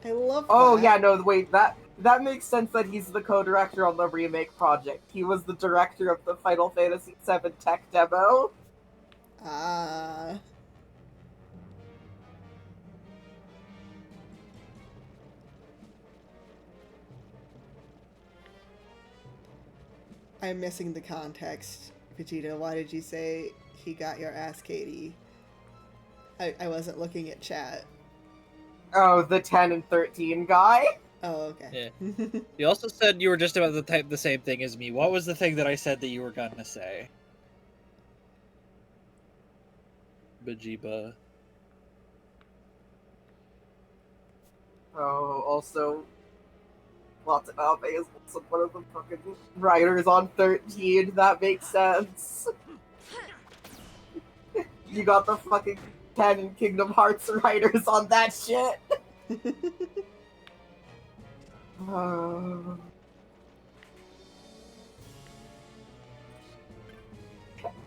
I love Oh that. yeah, no, wait, that makes sense that he's the co-director on the remake project. He was the director of the Final Fantasy VII tech demo. Ah. I'm missing the context. Vegeta, why did you say he got your ass, Katie? I wasn't looking at chat. Oh, the 10 and 13 guy? Oh, okay. Yeah. You also said you were just about to type the same thing as me. What was the thing that I said that you were gonna say? Bajiba. Oh, also, lots of Abe is also one of the fucking writers on 13. That makes sense. You got the fucking 10 Kingdom Hearts writers on that shit.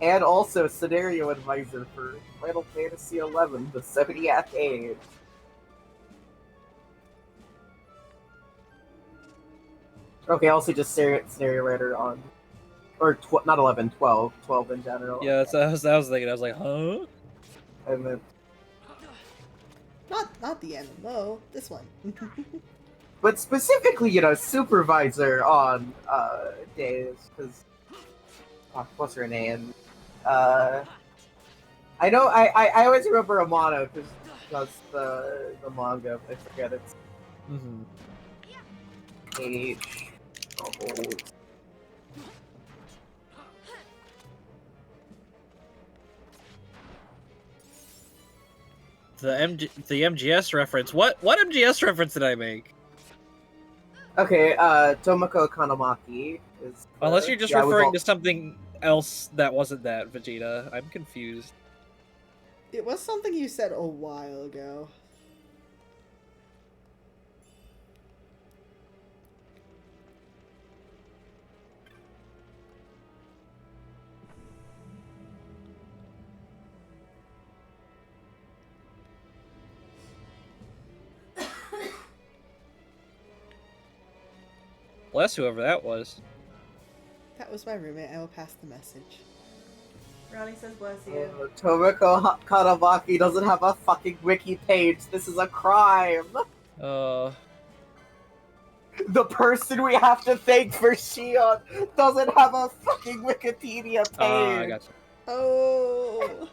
And also scenario advisor for Final Fantasy XI, the Zodiac Age. Okay, also just scenario writer on, or not 11, 12, 12 in general. Yeah, that's what I was thinking. I was like, huh? And then, Not the MMO. This one. but specifically, supervisor on days, because what's her name? I know I always remember Amano because that's the manga. I forget its age. Oh. The MGS reference. What MGS reference did I make? Okay, Tomoko Kanamaki is. Unless you're just referring to something else that wasn't that, Vegeta. I'm confused. It was something you said a while ago. Bless whoever that was. That was my roommate. I will pass the message. Ronnie says bless you. Tomoko Kanamaki doesn't have a fucking wiki page. This is a crime. The person we have to thank for Shion doesn't have a fucking Wikipedia page. I gotcha. Oh.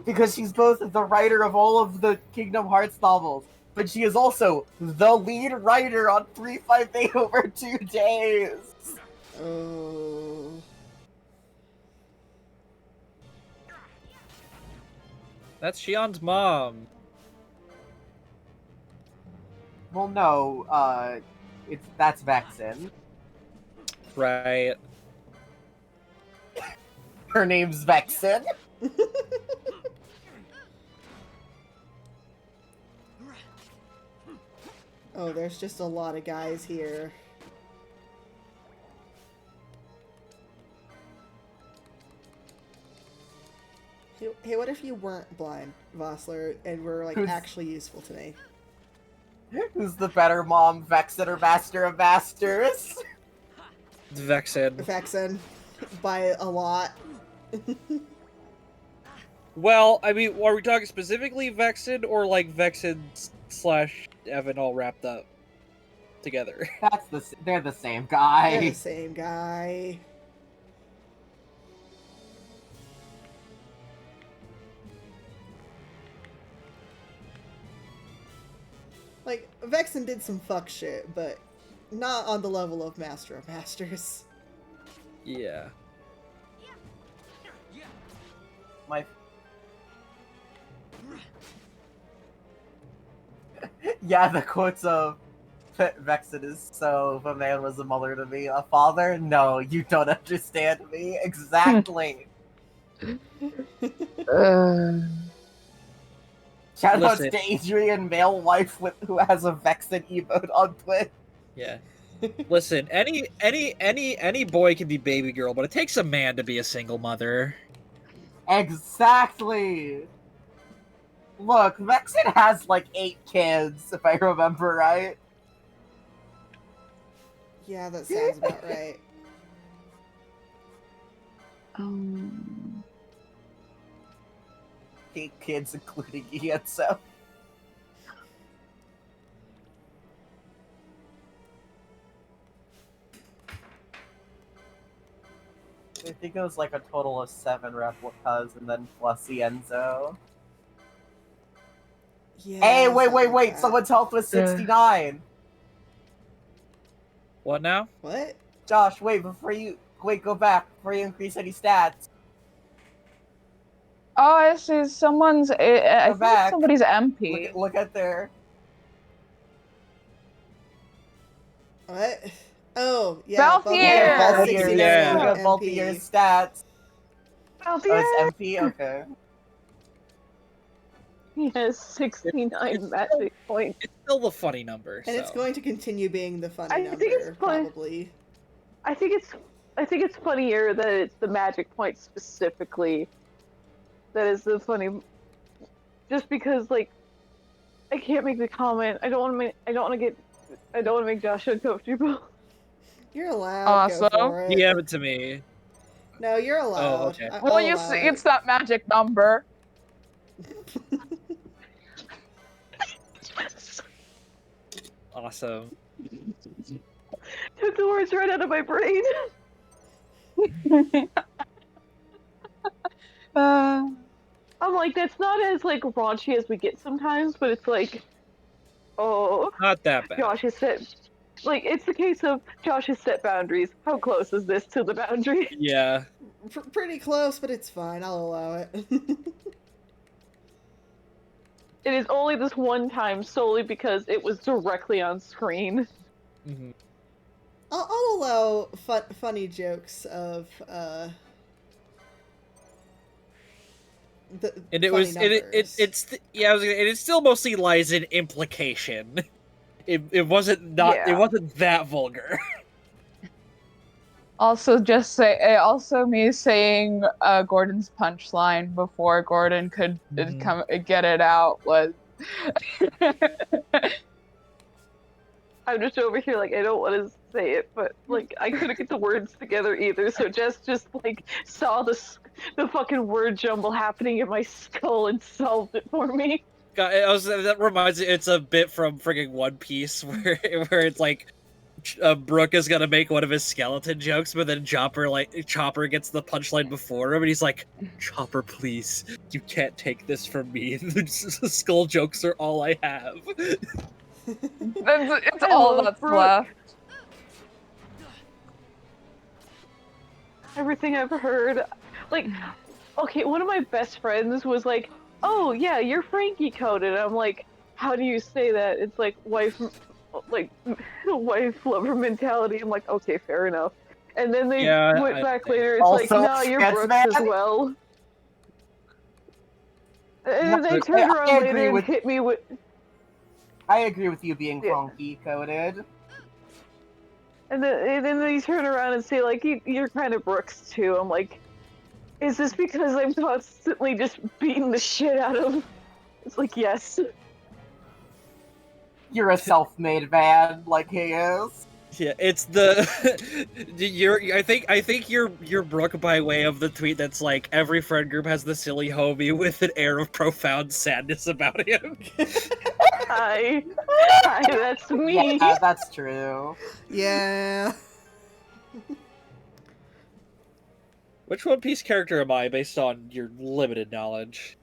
Because she's both the writer of all of the Kingdom Hearts novels, but she is also the lead writer on 358 over 2 days. Oh. That's Shion's mom. Well, no, that's Vexen. Right. Her name's Vexen. Oh, there's just a lot of guys here. Hey, what if you weren't blind, Vossler, and were like actually useful to me? Who's the better mom, Vexen or Master of Masters? Vexen. Vexen. By a lot. Well, I mean, are we talking specifically Vexen or like Vexen / Evan all wrapped up together? They're the same guy. They're the same guy. Like, Vexen did some fuck shit, but not on the level of Master of Masters. Yeah. Yeah, the quotes of Vexen is so, if a man was a mother to me, a father? No, you don't understand me. Exactly. Shout out to Adrian, male wife who has a Vexen emote on Twitch. Yeah. Listen, any boy can be baby girl, but it takes a man to be a single mother. Exactly. Look, Vexen has like 8 kids, if I remember right. Yeah, that sounds about right. 8 kids, including Ietso. I think it was like a total of 7 replicas, and then plus Enzo. Yeah, hey, wait! Someone's health was 69. What now? What? Josh, wait, before you Wait, go back before you increase any stats. Oh, I see. Someone's. I think it's back. somebody's MP. Look at their. What? Oh, yeah. Balthier! Balthier. Yeah. Look at both of your stats. Oh, it's MP? Okay. He has 69 magic points. It's still the funny number. And it's going to continue being the funny number, probably. I think it's funnier that it's the magic points specifically that is the funny. Just because, like, I can't make the comment. I don't want to make Josh uncomfortable. You're allowed. Awesome. Go for it. DM it to me. No, you're allowed. Oh, okay. Well, you see, it's that magic number. Awesome. Took the words right out of my brain. I'm like, that's not as like raunchy as we get sometimes, but it's like, oh, Not that bad. Josh has set, like, it's the case of Josh has set boundaries. How close is this to the boundary? Yeah. Pretty close, but it's fine. I'll allow it. It is only this one time solely because it was directly on screen. Mm-hmm. I'll allow funny jokes of And it was it still mostly lies in implication. It wasn't that vulgar. Also, me saying Gordon's punchline before Gordon could come get it out was. I'm just over here like I don't want to say it, but like I couldn't get the words together either. So Jess just like saw the fucking word jumble happening in my skull and solved it for me. God, that reminds me, it's a bit from friggin' One Piece where it's like. Brooke is gonna make one of his skeleton jokes, but then Chopper gets the punchline before him, and he's like, "Chopper, please, you can't take this from me. The skull jokes are all I have." It's all that's left. Everything I've heard, like, okay, one of my best friends was like, "Oh yeah, you're Frankie coded." I'm like, "How do you say that?" It's like wife lover mentality. I'm like, okay, fair enough. And then they went back later. It's like, no, you're Brooks as well. And then they turned around later and hit me with. I agree with you being funky coded. And then they turn around and say like, you're kind of Brooks too. I'm like, is this because I'm constantly just beating the shit out of? It's like, yes. You're a self-made man, like he is. Yeah, it's the I think you're Brooke by way of the tweet that's like every friend group has the silly homie with an air of profound sadness about him. Hi, that's me. Yeah, that's true. Yeah. Which One Piece character am I based on your limited knowledge?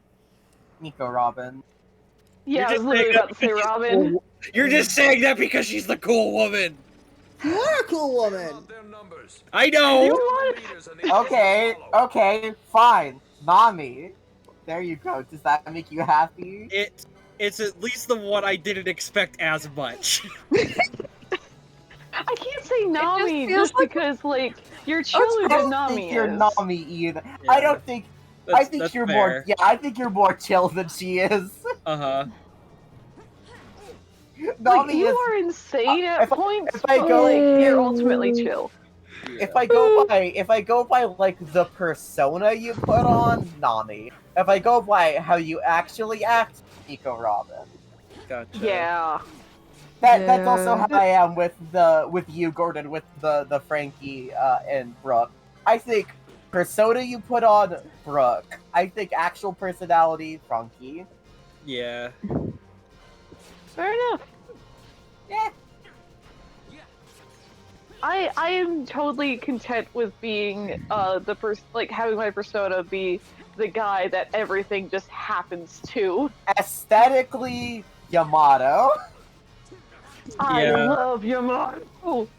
Nico Robin. Yeah, I was literally about to say Robin. You're just saying that because she's the cool woman. You are a cool woman. I know. Okay, fine. Nami. There you go. Does that make you happy? It's at least the one I didn't expect as much. I can't say Nami just because like you're chiller than Nami is. You're Nami either. Yeah. I don't think. I think you're fair. More. Yeah, I think you're more chill than she is. Like, you are insane at points, but like you're ultimately chill. If I go by like the persona you put on, Nami. If I go by how you actually act, Nico Robin. Gotcha. Yeah. That's also how I am with you, Gordon, with the Frankie and Brooke. I think persona you put on, Brooke. I think actual personality, Frankie. Yeah. Fair enough. Yeah. I am totally content with being having my persona be the guy that everything just happens to. Aesthetically, Yamato. I love Yamato.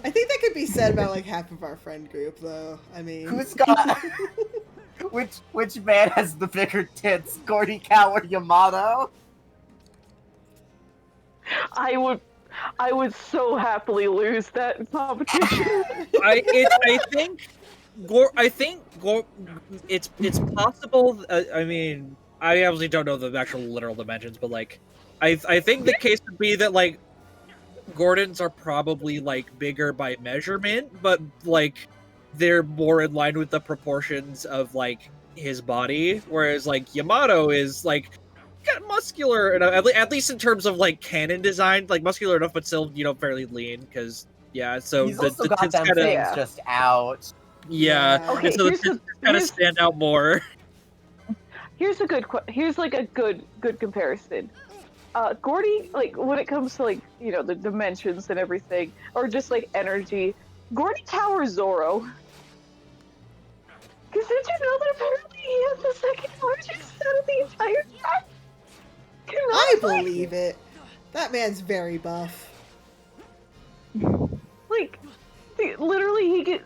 I think that could be said about like half of our friend group, though. I mean, Who's got which man has the bigger tits, Gordy Cow or Yamato? I would so happily lose that competition. I think it's possible. I mean, I obviously don't know the actual literal dimensions, but like, I think the case would be that like Gordon's are probably like bigger by measurement, but like they're more in line with the proportions of like his body, whereas like Yamato is like kind of muscular, and at least in terms of like canon design, like muscular enough, but still fairly lean. Because so He's also got tits them kind of things just out. yeah. Okay, And so the tits kind of stand out more. Here's a good here's like a good comparison. Gordy, like when it comes to like the dimensions and everything, or just like energy, Gordy towers Zoro. Because did you know that apparently he has the second largest out of the entire time? I believe it. That man's very buff. Like, literally, he gets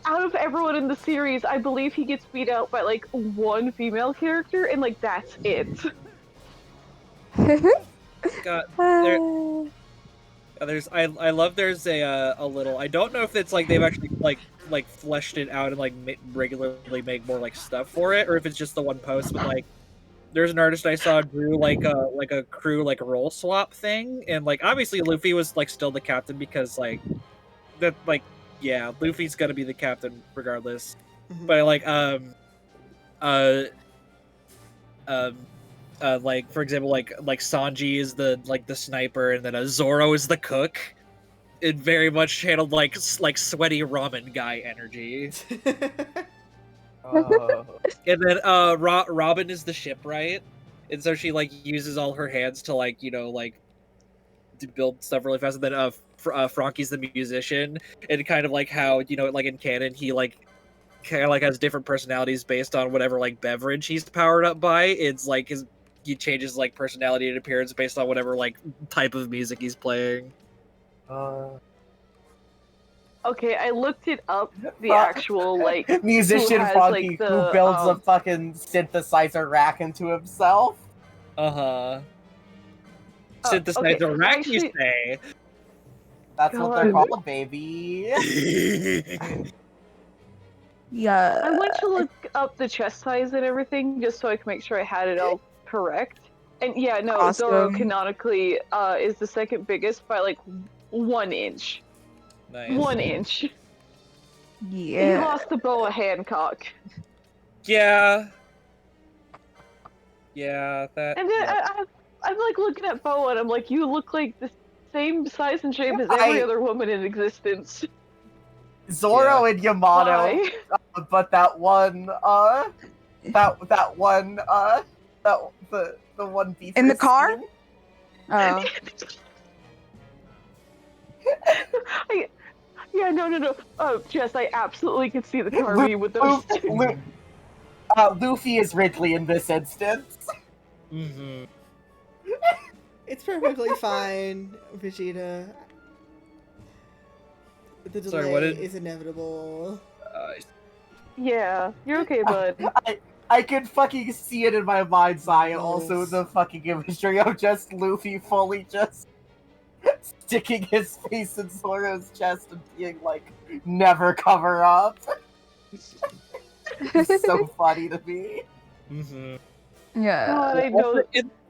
out of everyone in the series. I believe he gets beat out by like one female character, and like that's it. God, I love there's a little. I don't know if it's like they've actually like fleshed it out and like regularly make more like stuff for it, or if it's just the one post. But like, there's an artist I saw drew like a crew like role swap thing, and like obviously Luffy was like still the captain because like that like yeah, Luffy's gonna be the captain regardless. But like like for example, like Sanji is the sniper, and then Zoro is the cook. It very much channeled like sweaty ramen guy energy. And then Robin is the shipwright, and so she like uses all her hands to like like to build stuff really fast. And then Franky's the musician, and kind of like how like in canon he like kind of like has different personalities based on whatever like beverage he's powered up by. It's like he changes like personality and appearance based on whatever like type of music he's playing. Okay, I looked it up. The actual like musician who has, Franky like, the, who builds a fucking synthesizer rack into himself. Synthesizer okay, rack, actually, you say? That's what they're God. called, baby. Yeah. I went to look up the chest size and everything just so I could make sure I had it all correct. And yeah, no, Awesome. Zoro canonically is the second biggest by like 1 inch. Nice. 1 inch. Yeah. He lost to Boa Hancock. Yeah. Yeah, that. And then I'm like looking at Boa and I'm like, you look like the same size and shape as every other woman in existence. Zoro and Yamato, Why? but that one, the one beef In the car? scene. Oh. Yeah, no. Jess, I absolutely could see the Carvey with those two. Luffy is Ridley in this instance. Mm-hmm. It's perfectly fine, Vegeta. The delay Sorry, what did- is inevitable. Yeah, you're okay, bud. I could fucking see it in my mind's eye, and also the fucking imagery of just Luffy fully just sticking his face in Zoro's chest and being like, never cover up. It's so funny to me. Mm-hmm. Yeah. God, I know.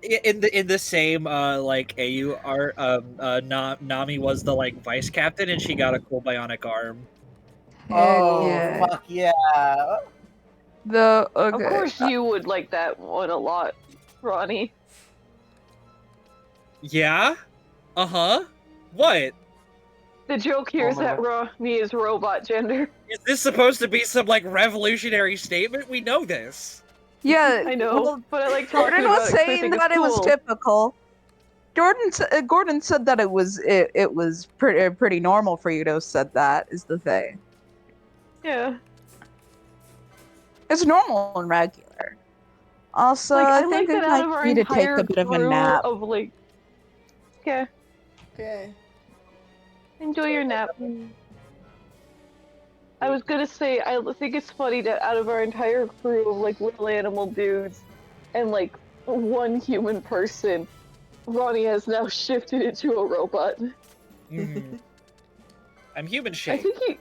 In the same like AU art, Nami was the like vice captain, and she got a cool bionic arm. Oh yeah. fuck yeah! Okay. Of course you would like that one a lot, Ronnie. Yeah. What? The joke here is that Ronnie is robot gender. Is this supposed to be some like revolutionary statement? We know this. Yeah. I know, but I like talking Gordon about was it 'cause I saying think that it's it was cool. typical. Gordon said that it was pretty normal for you to have said that, is the thing. Yeah. It's normal and regular. Also, Like, I like think that I out of our might need to take entire a bit of a crew nap. Of like, okay, Okay. enjoy your nap. I was gonna say, I think it's funny that out of our entire crew of like little animal dudes and like one human person, Ronnie has now shifted into a robot. Mm. I'm human I shaped. think he,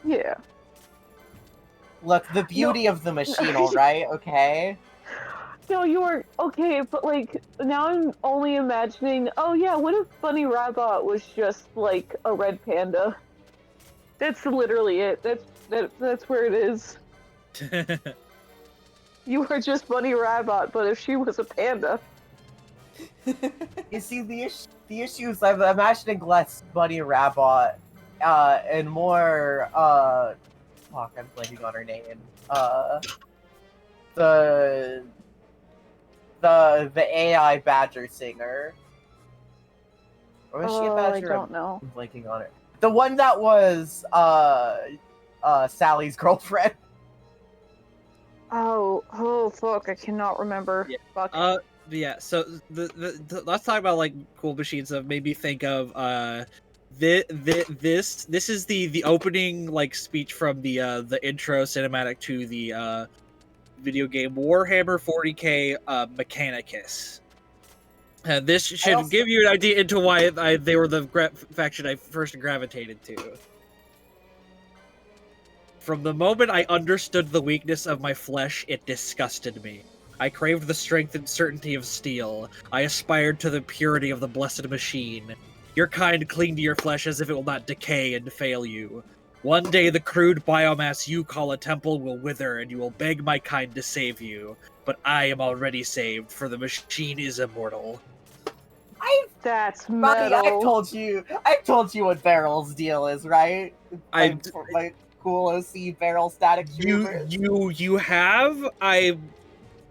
yeah. Look, the beauty of the machine, alright, okay? No, you are okay, but like now I'm only imagining. Oh yeah, what if Bunny Rabbit was just like a red panda? That's literally it. That's where it is. You are just Bunny Rabbit, but if she was a panda. You see, the issue is I'm imagining less Bunny Rabbit, and more, fuck, I'm blanking on her name. The AI Badger singer. Or was she a Badger? I don't know. I'm blanking on it. The one that was, Sally's girlfriend. Oh, fuck! I cannot remember. Yeah. Fuck. Yeah. So let's talk about like cool machines that made me think of this is the opening like speech from the intro cinematic to the video game Warhammer 40K Mechanicus. This should give you an idea into why they were the faction I first gravitated to. From the moment I understood the weakness of my flesh, it disgusted me. I craved the strength and certainty of steel. I aspired to the purity of the blessed machine. Your kind cling to your flesh as if it will not decay and fail you. One day the crude biomass you call a temple will wither and you will beg my kind to save you. But I am already saved, for the machine is immortal. That's Rocky, metal. I've told you what Barrel's deal is, right? My cool OC Barrel static troopers. You have?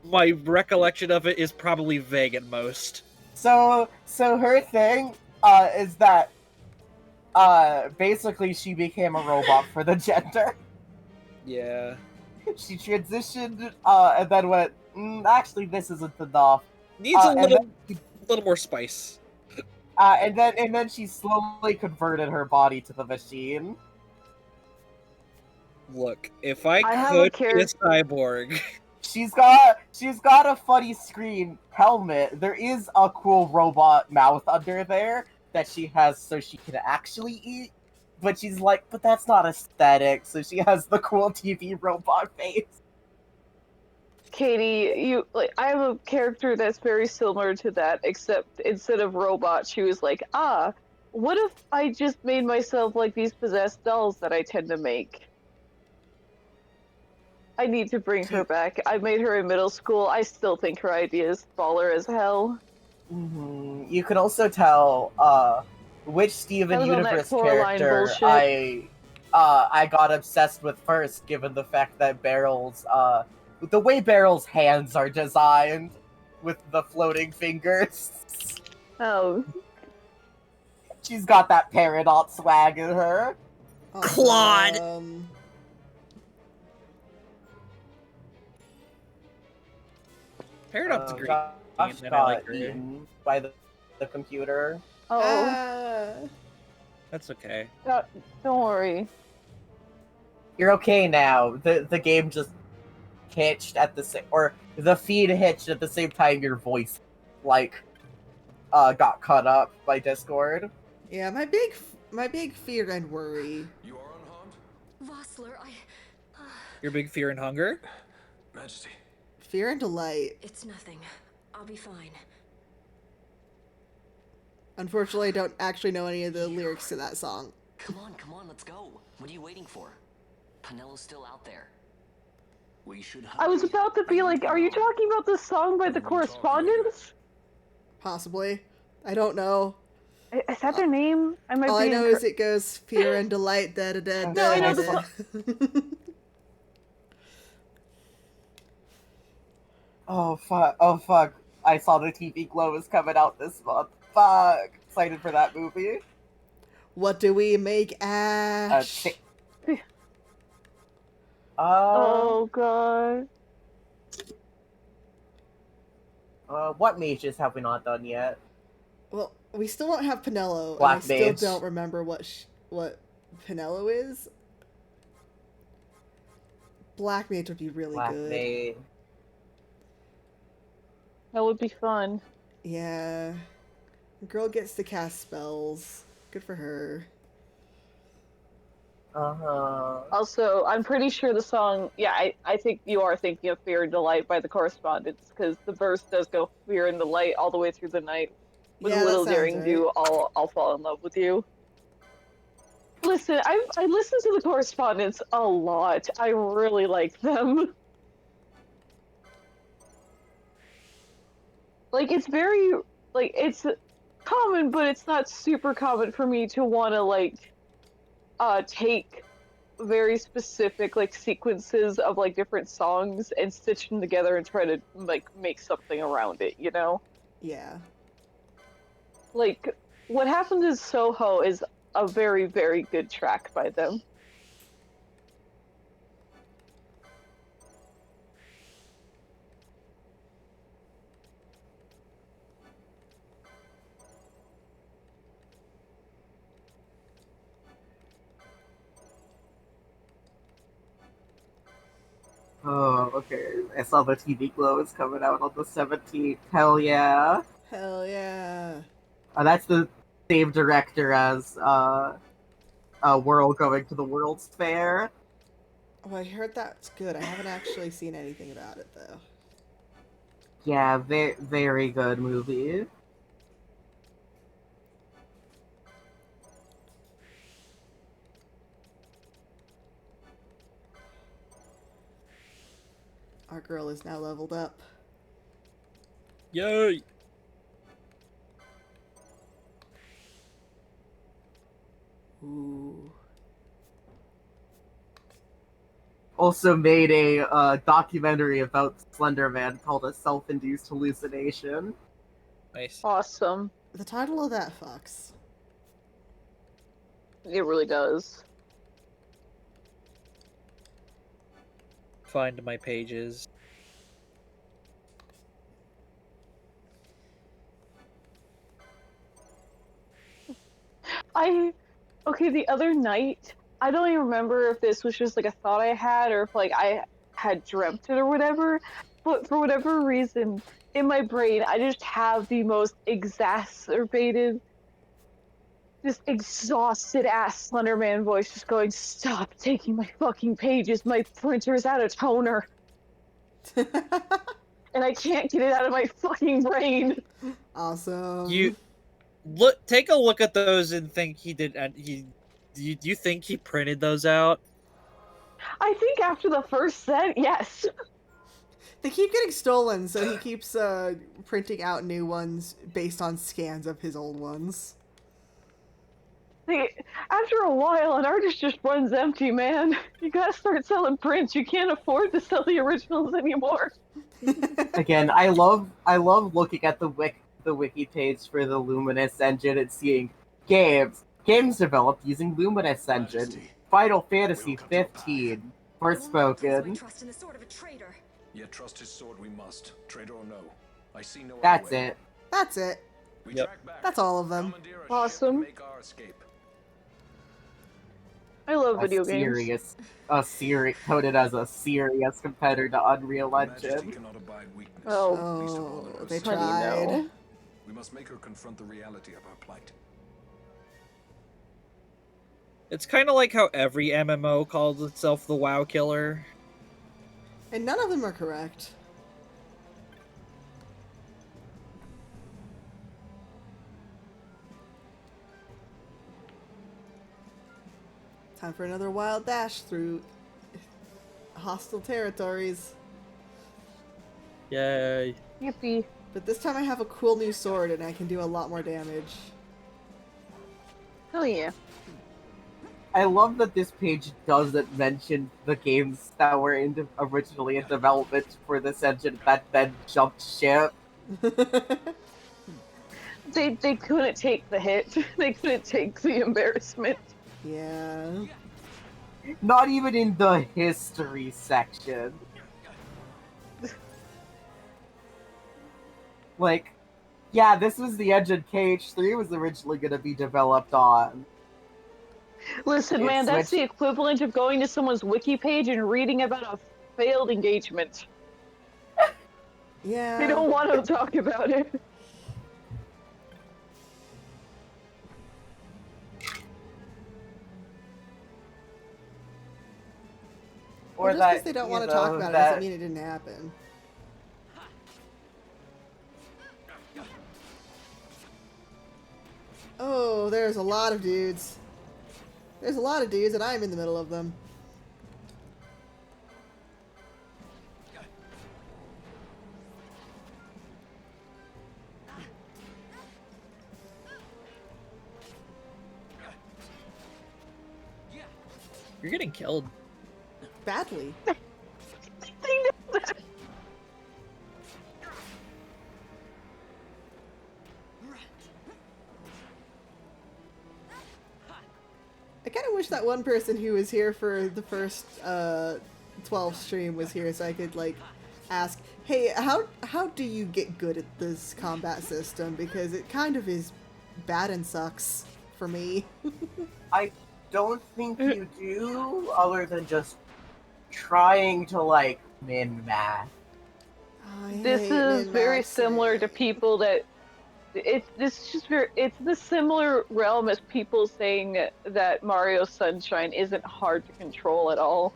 My recollection of it is probably vague at most. So her thing, is that, basically she became a robot for the gender. Yeah. She transitioned, and then went, actually this isn't enough. Needs a little more spice. And then she slowly converted her body to the machine. Look, if I have could a be a cyborg. She's got a funny screen helmet. There is a cool robot mouth under there that she has so she can actually eat. But she's like, but that's not aesthetic, so she has the cool TV robot face. Katie, I have a character that's very similar to that, except instead of robot, she was like, what if I just made myself like these possessed dolls that I tend to make? I need to bring her back. I made her in middle school. I still think her idea is baller as hell. Mm-hmm. You can also tell, which Steven Universe character I got obsessed with first, given the fact that Barrel's, the way Barrel's hands are designed, with the floating fingers. Oh. She's got that Peridot swag in her. Claude! Peridot's a great Josh and I got like her. eaten by the computer. Oh. That's okay. Don't worry. You're okay now. The game just hitched at the same, or the feed hitched at the same time your voice, like, got cut up by Discord. Yeah, my big fear and worry. You are unharmed? Vossler, Your big fear and hunger? Majesty. Fear and delight. It's nothing. I'll be fine. Unfortunately, I don't actually know any of the lyrics to that song. Come on, let's go. What are you waiting for? Penelo's still out there. We should I was about to be like, are you talking about this song by the Correspondents? Possibly. I don't know. Is that their name? I might All be I know is it goes fear and delight, da da da da. I know da. Oh fuck. I saw the TV Glow is coming out this month. Fuck. Excited for that movie. What do we make, Ash? Oh god. What mages have we not done yet? Well, we still don't have Penelo, Black and I Mage. still don't remember what Penelo is. Black Mage would be really Black good. Mage. That would be fun. Yeah. The girl gets to cast spells. Good for her. Uh-huh. Also, I'm pretty sure the song, yeah, I think you are thinking of Fear and Delight by the Correspondence, because the verse does go Fear and Delight all the way through the night. With Yeah, that little sounds daring right. do, I'll fall in love with you. Listen, I listen to the Correspondence a lot. I really like them. Like, it's very, like, it's common, but it's not super common for me to want to, like, take very specific, like, sequences of, like, different songs and stitch them together and try to, like, make something around it, you know? Yeah. Like, What Happened in Soho is a very, very good track by them. Oh, okay. I saw the TV Glow is coming out on the 17th. Hell yeah. Hell yeah. That's the same director as World Going to the World's Fair. Oh, I heard that's good. I haven't actually seen anything about it, though. Yeah, very good movie. Our girl is now leveled up. Yay! Ooh. Also made a documentary about Slender Man called A Self-Induced Hallucination. Nice. Awesome. The title of that fucks. It really does. Find my pages. Okay, the other night, I don't even remember if this was just like a thought I had or if like I had dreamt it or whatever, but for whatever reason, in my brain, I just have the most exacerbated, just exhausted ass Slenderman voice just going, "Stop taking my fucking pages, my printer is out of toner." And I can't get it out of my fucking brain. Awesome. You take a look at those and think he did. And do you think he printed those out? I think after the first set, yes. They keep getting stolen, so he keeps printing out new ones based on scans of his old ones. See, after a while, an artist just runs empty, man. You gotta start selling prints. You can't afford to sell the originals anymore. Again, I love looking at the wiki page for the Luminous engine and seeing games developed using Luminous engine. Final Fantasy XV, Forspoken. Trust in the sword of a traitor. Yet trust his sword we must, traitor or no. I see no That's other way. it. That's it. We Yep. track back. That's all of them. Commandeer a ship Awesome. and make our escape. I love video games. Coded as a serious competitor to Unreal Majesty Engine. cannot abide weakness. Oh, least of all in they herself. tried. No. We must make her confront the reality of her plight. It's kind of like how every MMO calls itself the WoW Killer. And none of them are correct. Time for another wild dash through hostile territories. Yay. Yippee. But this time I have a cool new sword and I can do a lot more damage. Hell yeah. I love that this page doesn't mention the games that were originally in development for this engine that then jumped ship. They couldn't take the hit. They couldn't take the embarrassment. Yeah. Not even in the history section. Like, yeah, this was the engine KH3 was originally going to be developed on. Listen, man, that's the equivalent of going to someone's wiki page and reading about a failed engagement. Yeah. They don't want to talk about it. Well, just because they don't want to talk about it doesn't mean it didn't happen. Oh, there's a lot of dudes. There's a lot of dudes, and I'm in the middle of them. You're getting killed. Badly. I kind of wish that one person who was here for the first 12 stream was here so I could like ask, hey, how do you get good at this combat system? Because it kind of is bad and sucks for me. I don't think you do, other than just trying to like min-math. This is very similar to people that it's the similar realm as people saying that Mario Sunshine isn't hard to control at all.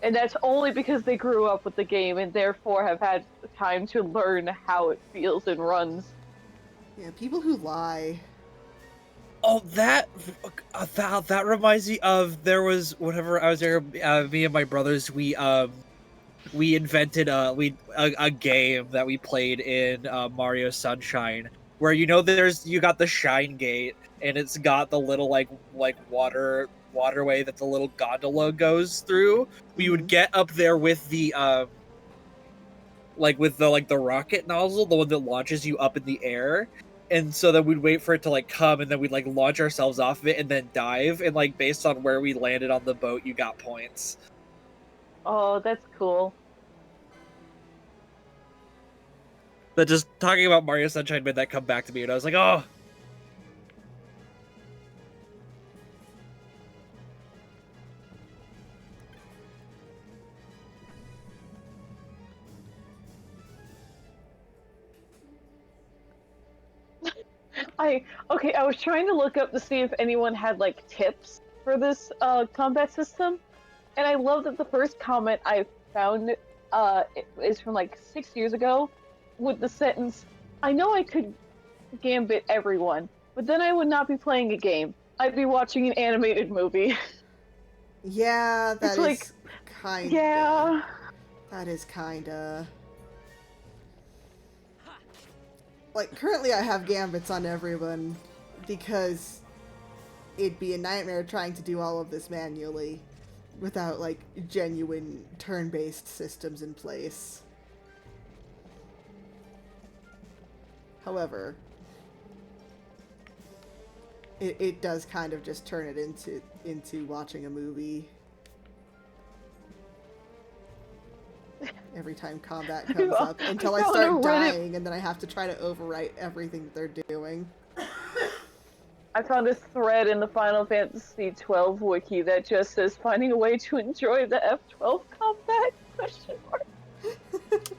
And that's only because they grew up with the game and therefore have had time to learn how it feels and runs. Yeah, people who lie. Oh, that reminds me of, there was, whenever I was there, me and my brothers, we invented a game that we played in Mario Sunshine, where you got the Shine Gate, and it's got the little like waterway that the little gondola goes through. We would get up there with the the rocket nozzle, the one that launches you up in the air. And so then we'd wait for it to like come, and then we'd like launch ourselves off of it and then dive, and like based on where we landed on the boat, you got points. Oh, that's cool. But just talking about Mario Sunshine made that come back to me, and I was like, oh. I was trying to look up to see if anyone had like tips for this combat system, and I love that the first comment I found is from like 6 years ago, with the sentence, "I know I could gambit everyone, but then I would not be playing a game. I'd be watching an animated movie." Yeah, that is like, kinda. Yeah. That is kinda. Like, currently I have gambits on everyone because it'd be a nightmare trying to do all of this manually without, like, genuine turn-based systems in place. However, it does kind of just turn it into watching a movie. Every time combat comes up, until I start dying, and then I have to try to overwrite everything that they're doing. I found a thread in the Final Fantasy XII wiki that just says, "Finding a way to enjoy the F12 combat?"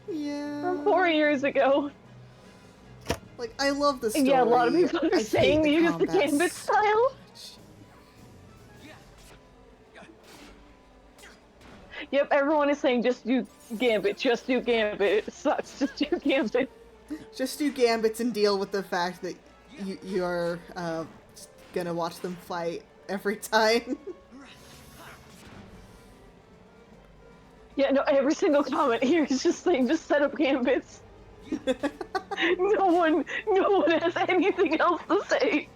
Yeah. From 4 years ago. Like, I love the story. And yeah, a lot of people are saying to use the Gambit style. Yep, everyone is saying just do Gambit, just do Gambit. It sucks, just do Gambit. Just do Gambits and deal with the fact that you're gonna watch them fight every time. Yeah, no, every single comment here is just saying just set up Gambits. No one has anything else to say.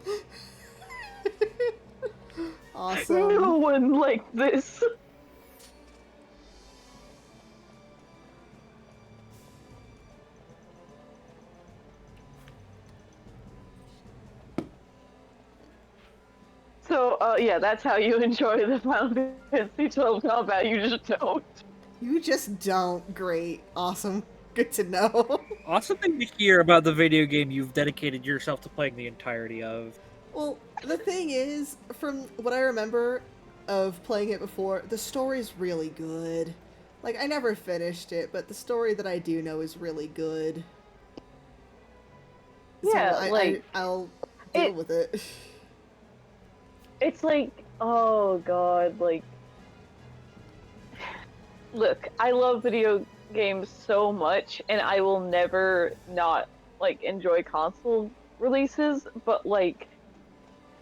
Awesome. No one like this. So, yeah, that's how you enjoy the Final Fantasy XII combat. You just don't. You just don't. Great. Awesome. Good to know. Awesome thing to hear about the video game you've dedicated yourself to playing the entirety of. Well, the thing is, from what I remember of playing it before, the story's really good. Like, I never finished it, but the story that I do know is really good. Yeah, So like I'll deal it. with it. It's like, oh god, like, look, I love video games so much, and I will never not like enjoy console releases, but like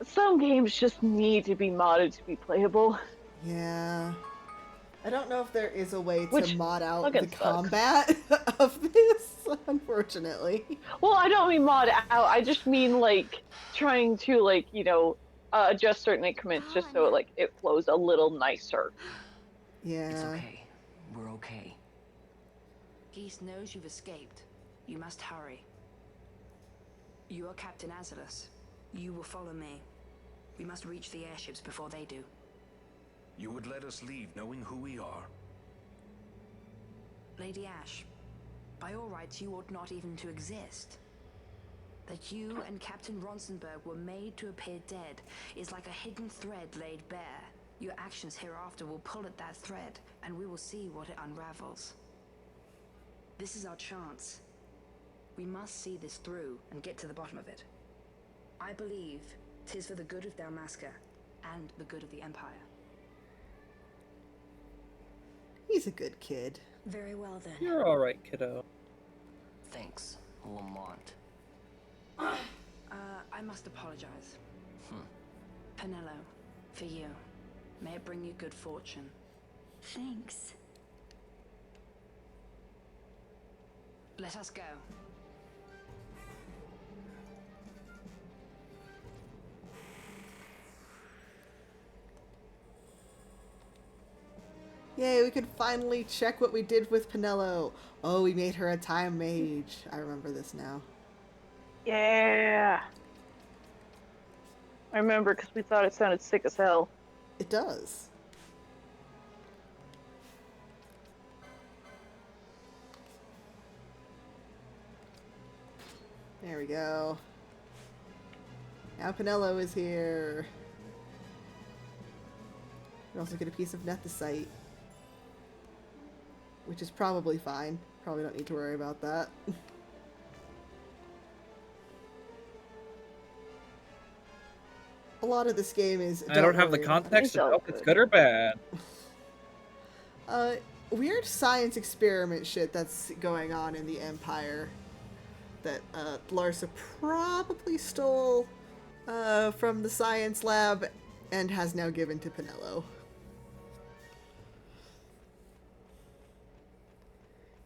some games just need to be modded to be playable. Yeah. I don't know if there is a way to Which mod out the fucking sucks. combat of this, unfortunately. Well, I don't mean mod out. I just mean like trying to like, adjust certain increments just so like it flows a little nicer. Yeah. It's okay. We're okay. Geese knows you've escaped. You must hurry. You are Captain Azalus. You will follow me. We must reach the airships before they do. You would let us leave knowing who we are? Lady Ash, by all rights you ought not even to exist. That you and Captain Ronsenberg were made to appear dead is like a hidden thread laid bare. Your actions hereafter will pull at that thread, and we will see what it unravels. This is our chance. We must see this through and get to the bottom of it. I believe 'tis for the good of Dalmasca and the good of the Empire. He's a good kid. Very well then. You're alright, kiddo. Thanks, Lamont. I must apologize. Penello, for you. May it bring you good fortune. Thanks. Let us go. Yay, we could finally check what we did with Penello. Oh, we made her a time mage. I remember this now. Yeah. I remember because we thought it sounded sick as hell. It does. There we go. Now Penello is here. We also get a piece of nethicite, which is probably fine. Probably don't need to worry about that. A lot of this game is... I don't have the worry. context to know if it's good or bad. Weird science experiment shit that's going on in the Empire that Larsa probably stole from the science lab and has now given to Penello.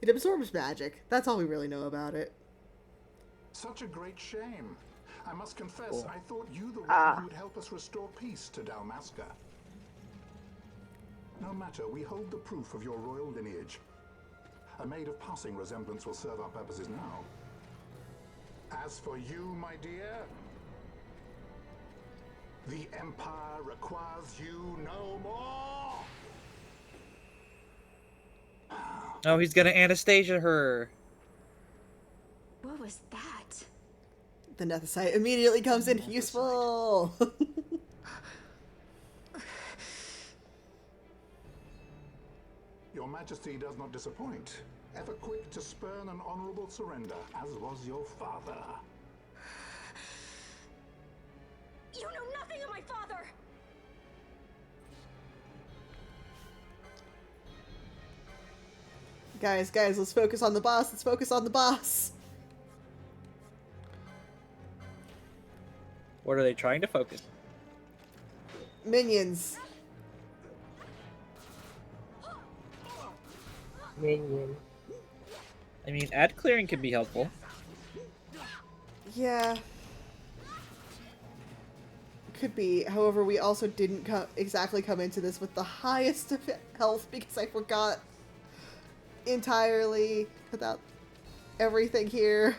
It absorbs magic. That's all we really know about it. Such a great shame. I must confess, I thought you the one who would help us restore peace to Dalmasca. No matter, we hold the proof of your royal lineage. A maid of passing resemblance will serve our purposes now. As for you, my dear, the Empire requires you no more. Oh, he's gonna Anastasia her. What was that? The nethicite immediately comes in useful. Your Majesty does not disappoint. Ever quick to spurn an honorable surrender, as was your father. You know nothing of my father! Guys, let's focus on the boss. Let's focus on the boss. What are they trying to focus? Minions. Minion. I mean, ad clearing can be helpful. Yeah. Could be. However, we also didn't exactly come into this with the highest of health because I forgot entirely about everything here.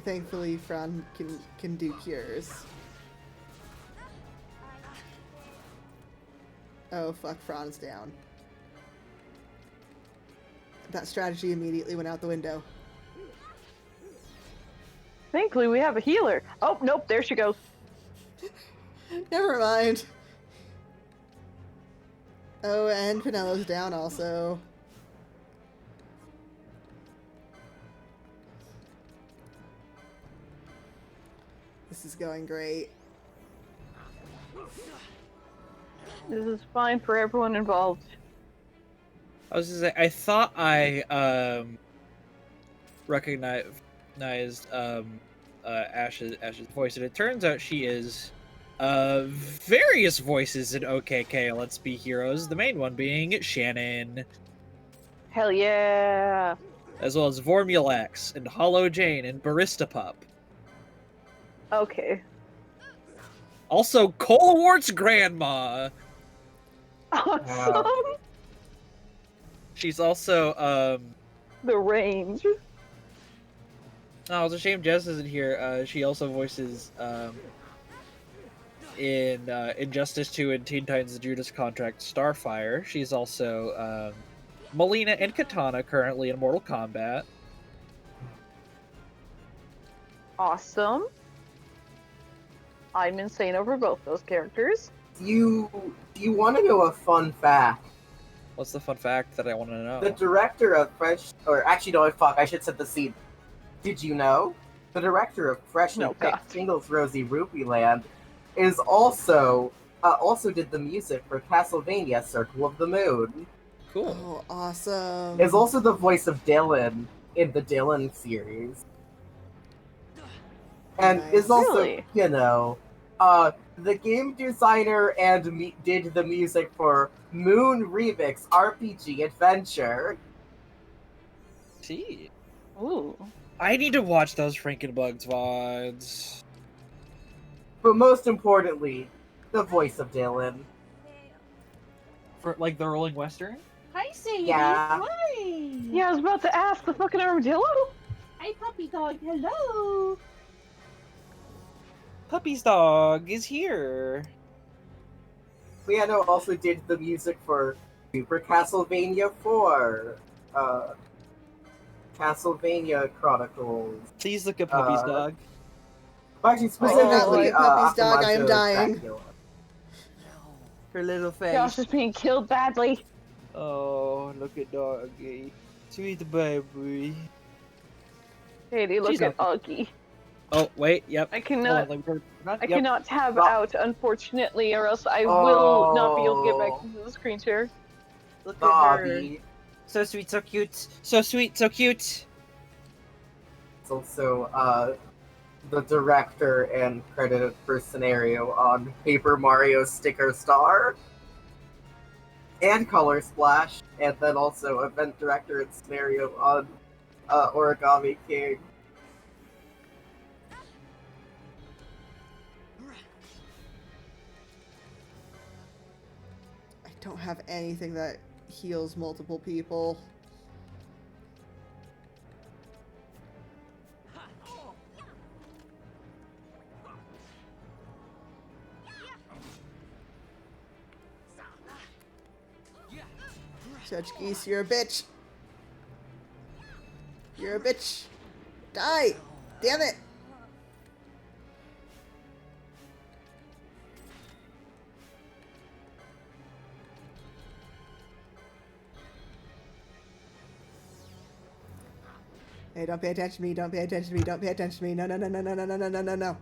Thankfully, Fran can do cures. Oh, fuck, Fran's down. That strategy immediately went out the window. Thankfully, we have a healer. Oh, nope, there she goes. Never mind. Oh, and Pinello's down also. This is going great. This is fine for everyone involved. I was gonna say, I thought I recognized Ash's voice, and it turns out she is various voices in OKK Let's Be Heroes, the main one being Shannon. Hell yeah! As well as Vormulax and Hollow Jane and Barista Pup. Okay. Also, Colewort's grandma. Awesome! She's also, The range. Oh, it's a shame Jess isn't here. She also voices, in Injustice 2 and Teen Titans The Judas Contract Starfire. She's also, Melina and Katana currently in Mortal Kombat. Awesome. I'm insane over both those characters. Do you want to know a fun fact? What's the fun fact that I want to know? The director of I should set the scene. Did you know? The director of Fresh and Picked Tingle's Rosy Rupee Land is also did the music for Castlevania Circle of the Moon. Cool. Oh, awesome. Is also the voice of Dylan in the Dylan series. And is also, Really? you know, the game designer and did the music for Moon Remix RPG Adventure. See? Ooh. I need to watch those Frankenbugs VODs. But most importantly, the voice of Dylan. For, like, the Rolling Western? Hi, Sadie. Yeah. Hi. Yeah, I was about to ask the fucking armadillo. Hi, puppy dog. Hello. Puppy's dog is here. Liano also did the music for Super Castlevania 4. Castlevania Chronicles. Please look at Puppy's dog. Actually, specifically, Puppy's dog, I am Akamajo dying. Dracula. Her little face. Josh is being killed badly. Oh, look at doggy. Sweet baby. Katie, look She's at not- Augie. Oh, wait, yep. I cannot. I Yep. cannot tab out, unfortunately, or else I will not be able to get back into the screen share. Look Bobby. So sweet, so cute. So sweet, so cute. It's also the director and credited for scenario on Paper Mario Sticker Star and Color Splash, and then also event director and scenario on Origami King. I don't have anything that heals multiple people. Judge Geese, you're a bitch. You're a bitch. Die! Damn it! Hey, don't pay attention to me, don't pay attention to me, don't pay attention to me. No, no, no, no, no, no, no, no, no, no, no.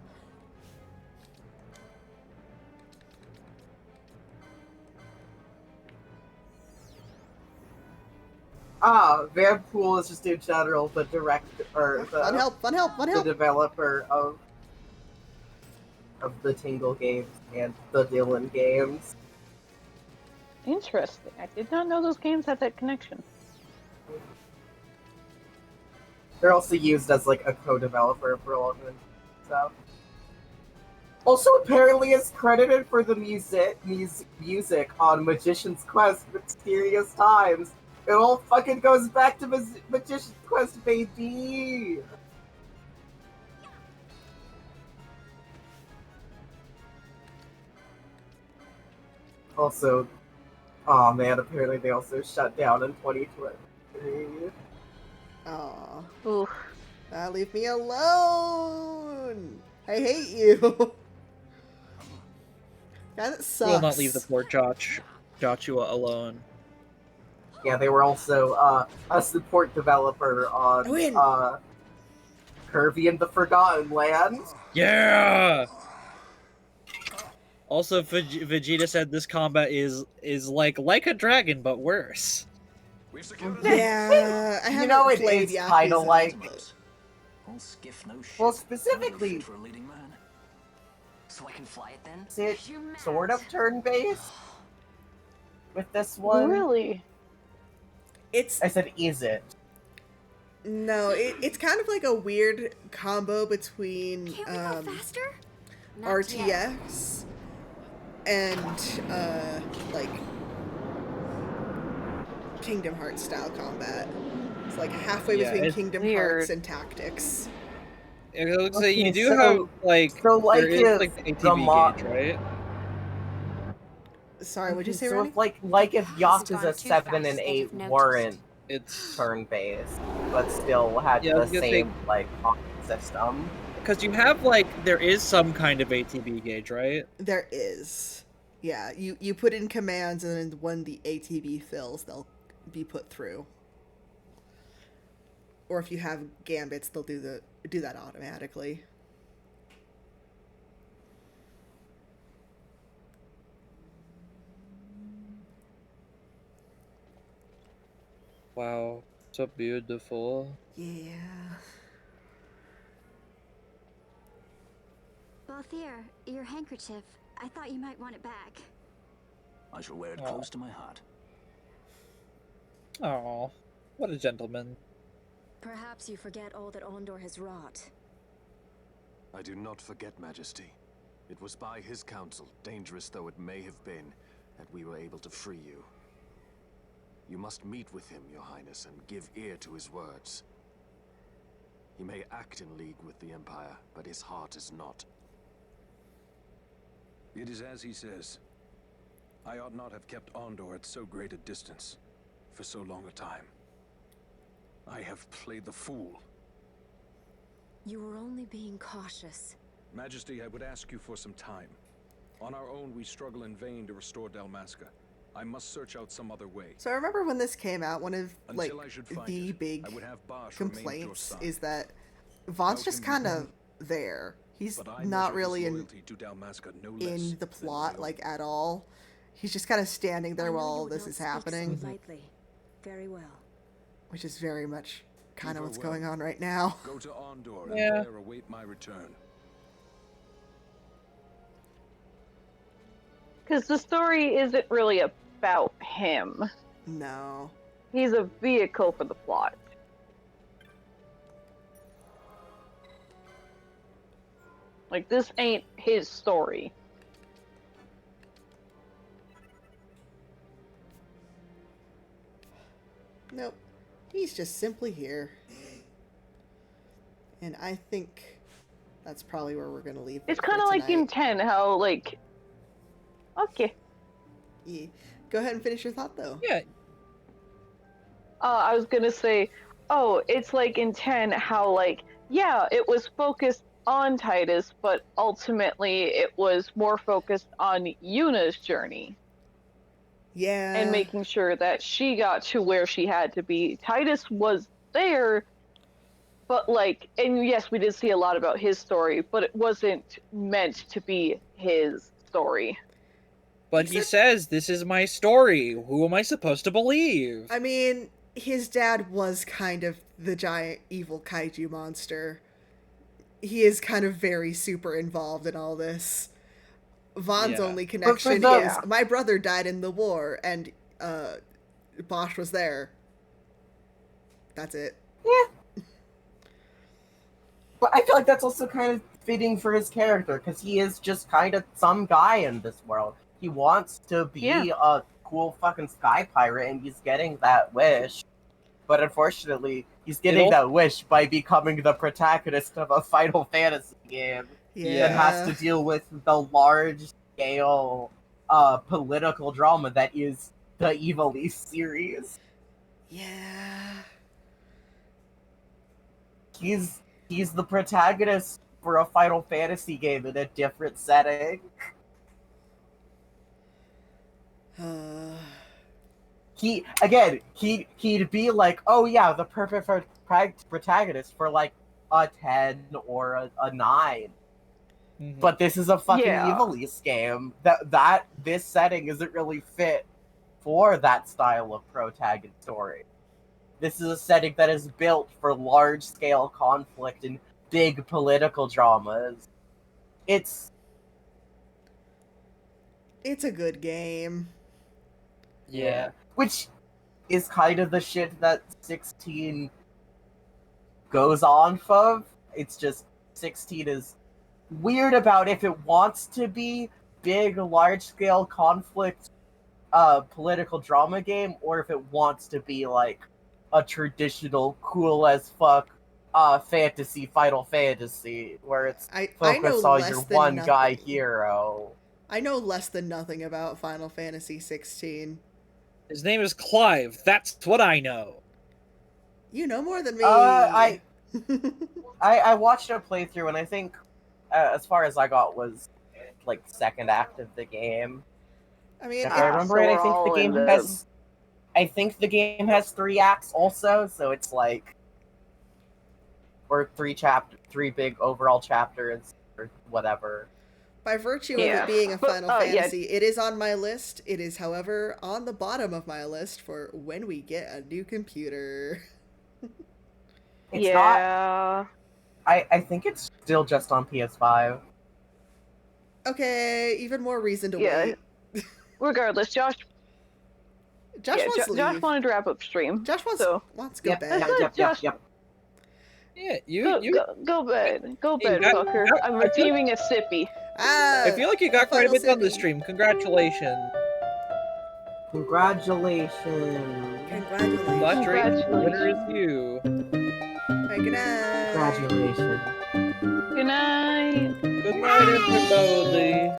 Vanpool is just in general the director, or the Fun help, fun help, fun the help! developer of the Tingle games and the Dylan games. Interesting. I did not know those games had that connection. They're also used as like a co-developer for a lot of stuff. Also, apparently, is credited for the music on Magician's Quest: Mysterious Times. It all fucking goes back to Magician's Quest, baby. Also, Oh man, apparently they also shut down in 2023. Aw. Oof. Leave me alone! I hate you! That sucks. We will not leave the poor Joshua alone. Yeah, they were also a support developer on Kirby and the Forgotten Lands. Yeah. Also, Vegeta said this combat is like a dragon but worse. Yeah, I You haven't know, it played is kind of Yakuza, like. but- All skiff, no ship. Well, Hardly specifically, fit for a leading man. So I can fly it then? is it sort of turn-based with this one? Really? It's. I said, is it? No, it's kind of like a weird combo between faster? RTS and like Kingdom Hearts style combat. It's like halfway Yeah, between it's Kingdom weird. Hearts and Tactics. It looks like Okay, you do so- have like so, like, there is if like the the ATB gauge, right? Sorry, what'd you say, So Ronnie? if, like if Yakuza gone too 7 and fast, they'd 8 have noticed. weren't It's turn-based, but still had Yeah, I the was gonna say- same like combat system. Because you have like there is some kind of ATB gauge, right? There is. Yeah, you put in commands and then when the ATB fills, they'll be put through. Or if you have gambits, they'll do that automatically. Wow, so beautiful. Yeah. Balthier, your handkerchief. I thought you might want it back. I shall wear it Oh. close to my heart. Oh, what a gentleman. Perhaps you forget all that Ondor has wrought. I do not forget, Majesty. It was by his counsel, dangerous though it may have been, that we were able to free you. You must meet with him, Your Highness, and give ear to his words. He may act in league with the Empire, but his heart is not. It is as he says. I ought not have kept Ondor at so great a distance for so long a time. I have played the fool. You were only being cautious. Majesty, I would ask you for some time. On our own, we struggle in vain to restore Dalmasca. I must search out some other way. So I remember when this came out, one of like Until I should find the it, big I would have Bosch remain at your complaints side. is that Vaughn's Without just him, kind of there. He's But I not measure his really in loyalty to Dalmasca no less the than plot my own. like at all. He's just kind of standing there I know while you all would this not is speak happening, so lightly. Very well. which is very much kind of Give her what's well. going on right now. Go to Ondor Yeah. and there await my return. Because the story isn't really about him. No. He's a vehicle for the plot. Like, this ain't his story. Nope. He's just simply here. And I think that's probably where we're going to leave it It's for kind of like in tonight. 10, how, like... Okay. Yeah. Go ahead and finish your thought, though. Yeah. I was gonna say, oh, it's like in 10, how, like, yeah, it was focused on Titus, but ultimately it was more focused on Yuna's journey. Yeah. And making sure that she got to where she had to be. Titus was there, but, like, and yes, we did see a lot about his story, but it wasn't meant to be his story. But he says, "This is my story. Who am I supposed to believe?" I mean, his dad was kind of the giant evil kaiju monster. He is kind of very super involved in all this. Vaughn's Yeah. only But connection for is my brother died in the war and Bosch was there. That's it. But I feel like that's also kind of fitting for his character, because he is just kind of some guy in this world. He wants to be a cool fucking sky pirate, and he's getting that wish. But unfortunately, he's getting that wish by becoming the protagonist of a Final Fantasy game. Yeah. That has to deal with the large-scale political drama that is the Evil East series. Yeah. He's the protagonist for a Final Fantasy game in a different setting. He'd be like, oh yeah, the perfect protagonist for like a 10 or a 9. But this is a fucking Evil East game. This setting isn't really fit for that style of protagonist story. This is a setting that is built for large-scale conflict and big political dramas. It's a good game. Yeah. Which is kind of the shit that 16 goes off of. It's just 16 is weird about if it wants to be big, large-scale conflict political drama game, or if it wants to be like a traditional cool as fuck fantasy Final Fantasy, where it's focused on your one guy hero. I know less than nothing about Final Fantasy XVI. His name is Clive. That's what I know. You know more than me. I watched a playthrough, and I think as far as I got was like second act of the game. I mean, if I remember it, I think the game has 3 acts also, so it's like, or 3 big overall chapters or whatever. By virtue of it being a Final Fantasy, it is on my list. It is, however, on the bottom of my list for when we get a new computer. It's not. I think it's still just on PS5. Okay, even more reason to wait. Regardless, Josh wants to leave. Josh wanted to wrap up stream. Josh wants to go bed. Yeah, go bed. Go bed, fucker. I'm redeeming a sippy. I feel like you got quite a bit done this stream. Congratulations. Congratulations. Congratulations. Winner is you. Right, good night. Congratulations. Good night. Good night, everybody.